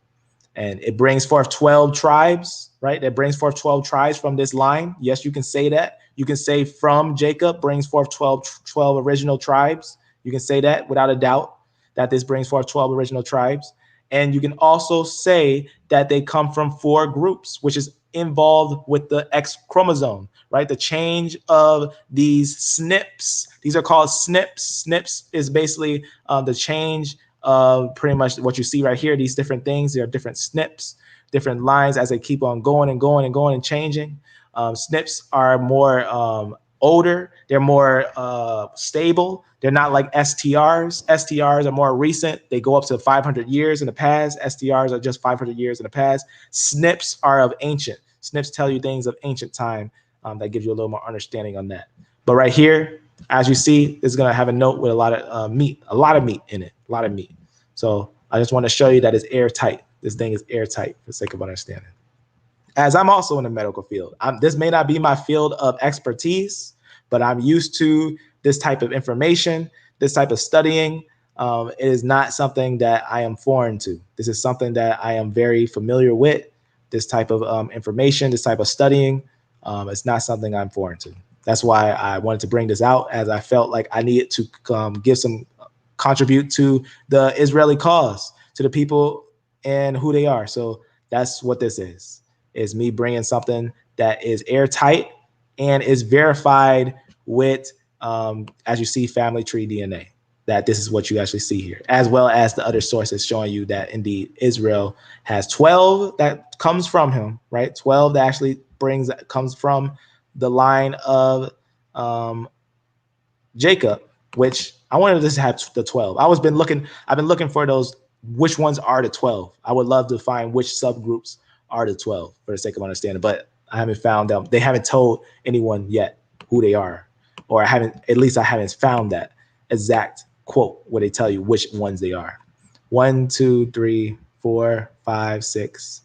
And it brings forth 12 tribes, right? It brings forth 12 tribes from this line. Yes, you can say that. You can say from Jacob brings forth 12 original tribes. You can say that without a doubt, that this brings forth 12 original tribes. And you can also say that they come from 4 groups, which is involved with the X chromosome, right? The change of these SNPs. These are called SNPs. SNPs is basically the change of pretty much what you see right here. These different things, there are different SNPs, different lines as they keep on going and going and going and changing. SNPs are more older. They're more stable. They're not like STRs. STRs are more recent. They go up to 500 years in the past. STRs are just 500 years in the past. SNPs are of ancient. SNPs tell you things of ancient time that gives you a little more understanding on that. But right here, as you see, it's going to have a note with a lot of meat in it, a lot of meat. So I just want to show you that it's airtight. This thing is airtight for the sake of understanding. As I'm also in the medical field, this may not be my field of expertise, but I'm used to this type of information, this type of studying. It is not something that I am foreign to. This is something that I am very familiar with. This type of information, this type of studying, it's not something I'm foreign to. That's why I wanted to bring this out, as I felt like I needed to contribute to the Israeli cause, to the people and who they are. So that's what this is me bringing something that is airtight and is verified with, as you see, family tree DNA, that this is what you actually see here, as well as the other sources showing you that indeed Israel has 12 that comes from him, right? 12 that actually comes from the line of Jacob, which I wanted to have the 12. I've been looking for those, which ones are the 12. I would love to find which subgroups are the 12 for the sake of understanding, but I haven't found them. They haven't told anyone yet who they are, or I haven't found that exact quote where they tell you which ones they are. 1, 2, 3, 4, 5, 6,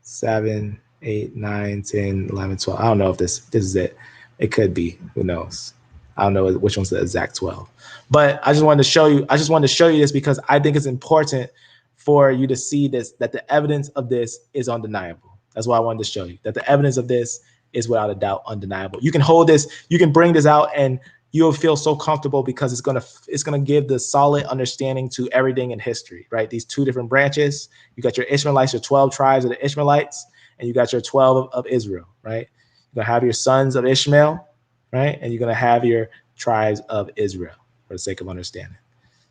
7, 8, 9, 10, 11, 12. I don't know if this is it. It could be. Who knows? I don't know which one's the exact 12. But I just wanted to show you. This because I think it's important for you to see this, that the evidence of this is undeniable. That's why I wanted to show you that the evidence of this is without a doubt undeniable. You can hold this, you can bring this out, and you'll feel so comfortable because it's gonna give the solid understanding to everything in history, right? These 2 different branches. You got your Ishmaelites, your 12 tribes of the Ishmaelites, and you got your 12 of Israel, right? You're gonna have your sons of Ishmael, right? And you're gonna have your tribes of Israel, for the sake of understanding.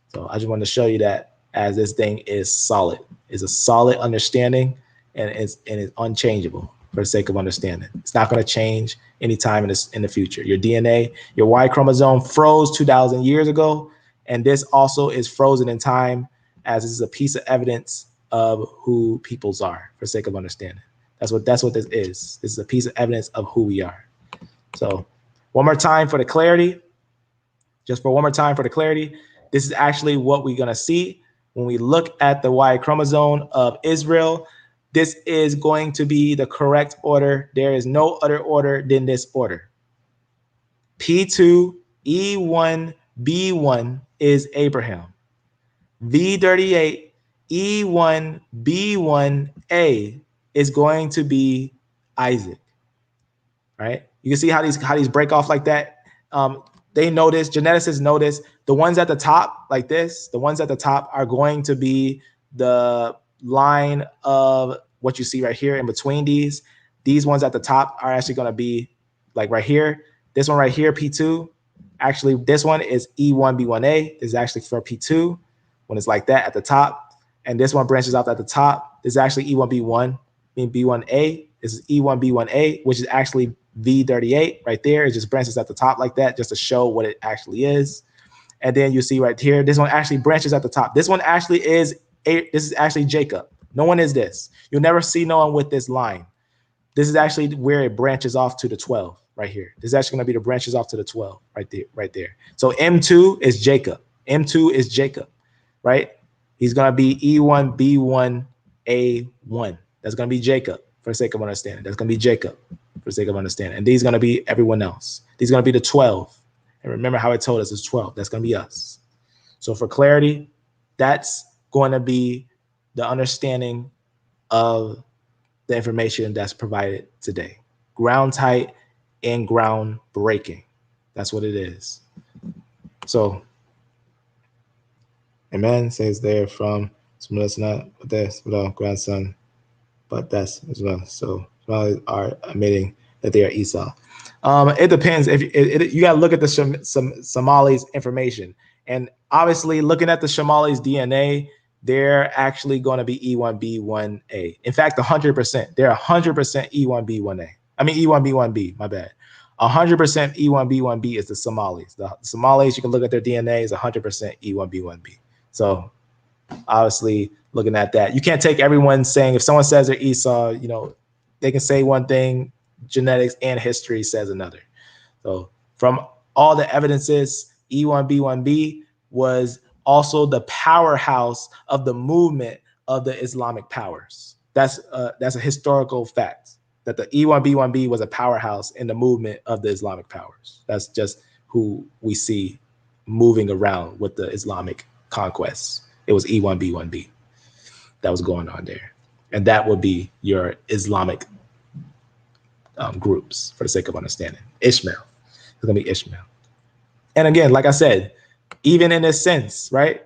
So I just wanted to show you that, as this thing is solid, is a solid understanding, and it's unchangeable for the sake of understanding. It's not going to change anytime in the future. Your DNA, your Y chromosome froze 2,000 years ago, and this also is frozen in time, as this is a piece of evidence of who peoples are, for the sake of understanding. That's what this is. This is a piece of evidence of who we are. So one more time for the clarity, this is actually what we're going to see when we look at the Y chromosome of Israel. This is going to be the correct order. There is no other order than this order. P2, E1, B1 is Abraham. V38, E1, B1A is going to be Isaac. Right? You can see how these break off like that. they notice, geneticists notice the ones at the top, like this, the ones at the top are going to be the line of what you see right here in between these. These ones at the top are actually going to be like right here. This one right here, P2. Actually, this one is E1B1A. This is actually for P2 when it's like that at the top. And this one branches out at the top. This is actually E1B1, mean B1A. This is E1B1A, which is actually V38 right there. It just branches at the top like that just to show what it actually is. And then you see right here, this one actually branches at the top. This one actually is, this is actually Jacob. No one is this. You'll never see no one with this line. This is actually where it branches off to the 12 right here. This is actually going to be the branches off to the 12 right there. So M2 is Jacob. M2 is Jacob, right? He's going to be E1B1A1. That's going to be Jacob for the sake of understanding. That's going to be Jacob for the sake of understanding. And these are going to be everyone else. These are going to be the 12. And remember how it told us it's 12. That's going to be us. So for clarity, that's going to be the understanding of the information that's provided today. Ground tight and ground breaking. That's what it is. So, amen says there from someone that's not this without grandson, but that's as well. So are admitting that they are Esau. It depends. If you got to look at the Somalis information, and obviously looking at the Somalis DNA, they're actually going to be E1B1A. In fact, 100%. They're 100% E1B1A. I mean E1B1B. My bad. 100% E1B1B is the Somalis. The Somalis, you can look at their DNA, is 100% E1B1B. So obviously looking at that, you can't take everyone saying, if someone says they're Esau, you know, they can say one thing, genetics and history says another. So from all the evidences, E1B1B was also the powerhouse of the movement of the Islamic powers. That's a historical fact, that the E1B1B was a powerhouse in the movement of the Islamic powers. That's just who we see moving around with the Islamic conquests. It was E1B1B that was going on there. And that would be your Islamic groups, for the sake of understanding. Ishmael. It's going to be Ishmael. And again, like I said, even in this sense, right,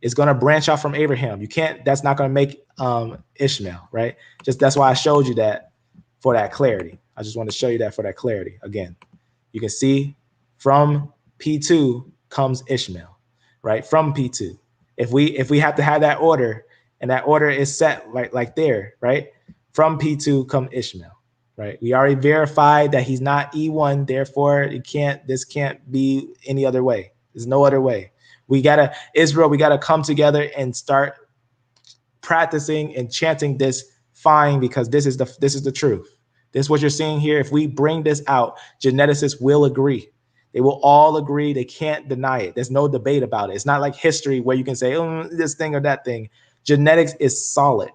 it's going to branch off from Abraham. You can't, that's not going to make Ishmael, right? Just that's why I showed you that for that clarity. I just want to show you that for that clarity. Again, you can see from P2 comes Ishmael, right? From P2. If we have to have that order, and that order is set like there, right? From P2 come Ishmael, right? We already verified that he's not E1, therefore this can't be any other way. There's no other way. Israel, we gotta come together and start practicing and chanting this fine, because this is the truth. This is what you're seeing here. If we bring this out, geneticists will agree. They will all agree. They can't deny it. There's no debate about it. It's not like history where you can say, oh, this thing or that thing. Genetics is solid,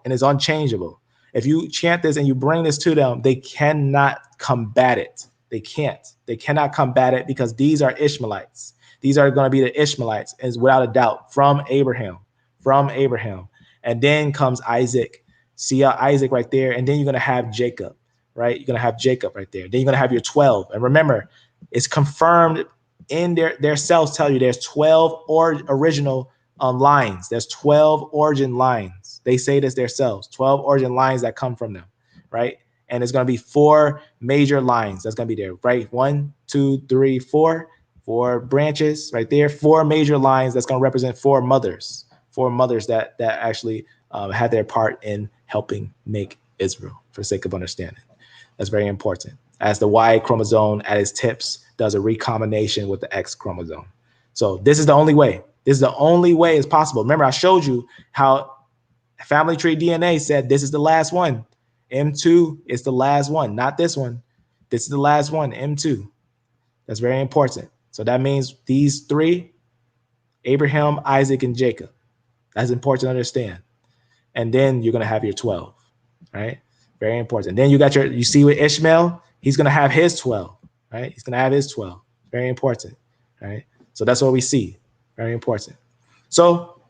and is unchangeable. If you chant this and you bring this to them, they cannot combat it. They can't. They cannot combat it, because these are Ishmaelites. These are going to be the Ishmaelites, and without a doubt, from Abraham. And then comes Isaac. See Isaac right there. And then you're going to have Jacob, right? You're going to have Jacob right there. Then you're going to have your 12. And remember, it's confirmed in their cells tell you there's 12 original lines. There's 12 origin lines. They say this themselves, 12 origin lines that come from them, right? And it's going to be 4 major lines that's going to be there, right? 1, 2, 3, 4. 4 branches right there. 4 major lines that's going to represent 4 mothers. 4 mothers that actually had their part in helping make Israel, for the sake of understanding. That's very important. As the Y chromosome at its tips does a recombination with the X chromosome. So this is the only way. This is the only way it's possible. Remember, I showed you how family tree DNA said this is the last one. M2 is the last one, not this one. This is the last one, M2. That's very important. So that means these 3, Abraham, Isaac, and Jacob. That's important to understand. And then you're going to have your 12, right? Very important. Then you see with Ishmael, he's going to have his 12, right? He's going to have his 12. Very important, right? So that's what we see. Very important. So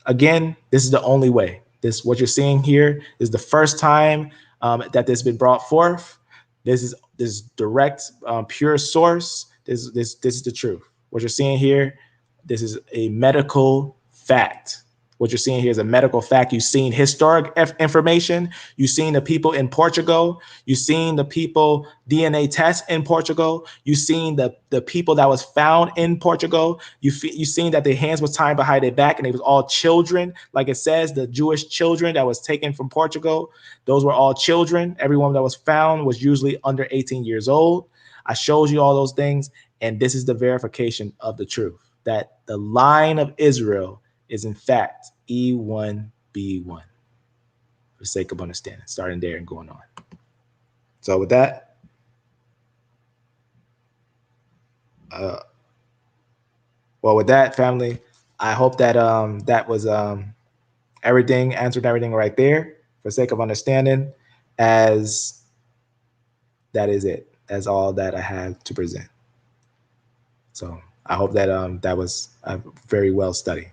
again, this is the only way. What you're seeing here is the first time that this has been brought forth. This is direct, pure source. This is the truth. What you're seeing here, this is a medical fact. What you're seeing here is a medical fact. You've seen historic information. You've seen the people in Portugal. You've seen the people DNA tests in Portugal. You've seen the people that was found in Portugal. You've seen that their hands was tied behind their back and it was all children. Like it says, the Jewish children that was taken from Portugal, those were all children. Everyone that was found was usually under 18 years old. I showed you all those things. And this is the verification of the truth, that the line of Israel is in fact E1B1 for the sake of understanding, starting there and going on. So with that, family, I hope that that was everything, answered everything right there for the sake of understanding, as that is it. That's all that I have to present. So I hope that that was a very well studied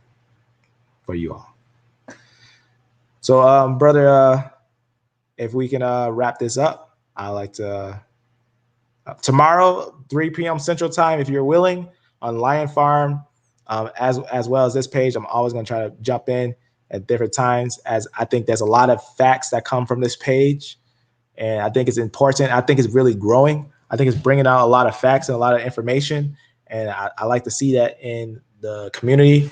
for you all. So, brother, if we can wrap this up, I'd like to tomorrow, 3 p.m. Central Time, if you're willing, on Lion Farm, as well as this page. I'm always going to try to jump in at different times, as I think there's a lot of facts that come from this page, and I think it's important. I think it's really growing. I think it's bringing out a lot of facts and a lot of information, and I like to see that in the community,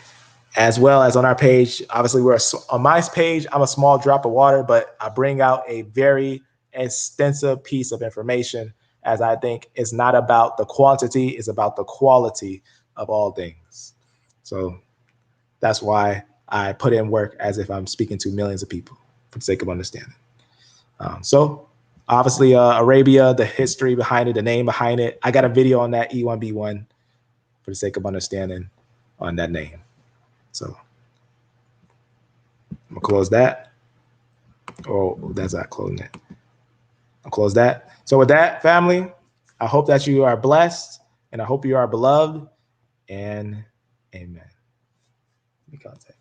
as well as on our page. Obviously, on my page, I'm a small drop of water, but I bring out a very extensive piece of information, as I think it's not about the quantity, it's about the quality of all things. So that's why I put in work as if I'm speaking to millions of people for the sake of understanding. So obviously, Arabia, the history behind it, the name behind it, I got a video on that E1B1 for the sake of understanding on that name. So I'm gonna close that. Oh, that's not closing it. I'll close that. So with that, family, I hope that you are blessed and I hope you are beloved, and amen. Let me contact.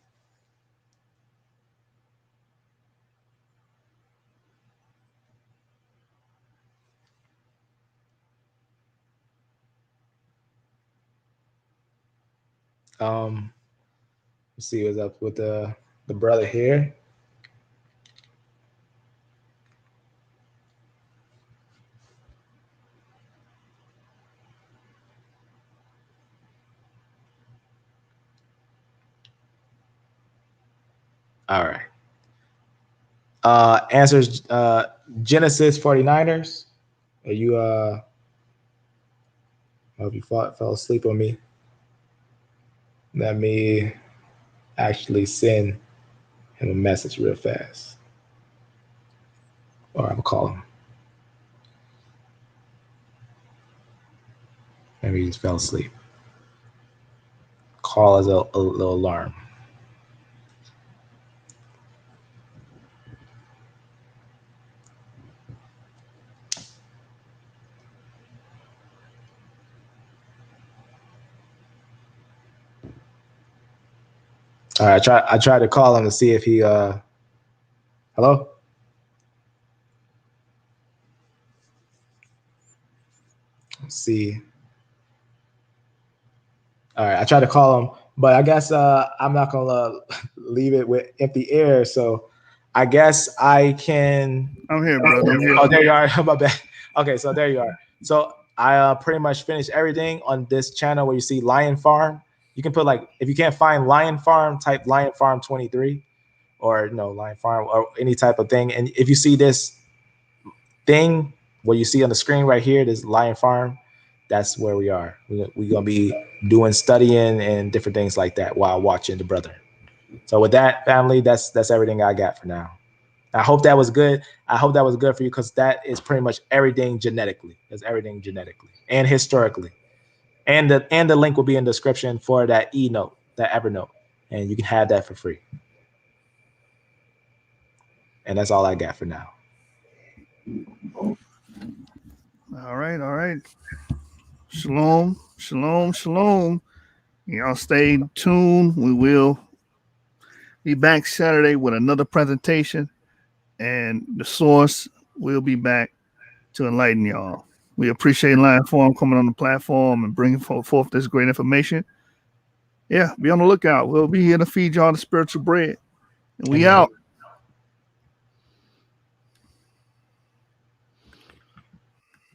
Let's see what's up with the brother here. All right. Answers Genesis 49ers. Are you I hope you fell asleep on me. Let me actually send him a message real fast. Or I'm gonna call him. Maybe he just fell asleep. Call as a little alarm. All right, I tried to call him to see if he hello? Let's see. All right, I tried to call him, but I guess I'm not gonna leave it with empty air. So I guess I can. I'm here, brother. I'm here. Oh, there you are. My bad. Okay, so there you are. So I pretty much finished everything on this channel where you see Lion Farm. You can put, like, if you can't find Lion Farm, type Lion Farm 23 or Lion Farm or any type of thing. And if you see this thing, what you see on the screen right here, this Lion Farm, that's where we are. We're gonna be doing studying and different things like that while watching the brother. So with that, family, that's everything I got for now. I hope that was good. I hope that was good for you, because that is pretty much everything genetically. That's everything genetically and historically. And the link will be in the description for that e-note, that Evernote, and you can have that for free. And that's all I got for now. All right. Shalom, shalom, shalom. Y'all stay tuned. We will be back Saturday with another presentation, and the source will be back to enlighten y'all. We appreciate Lion Forum coming on the platform and bringing forth this great information. Yeah, be on the lookout. We'll be here to feed y'all the spiritual bread. And we out.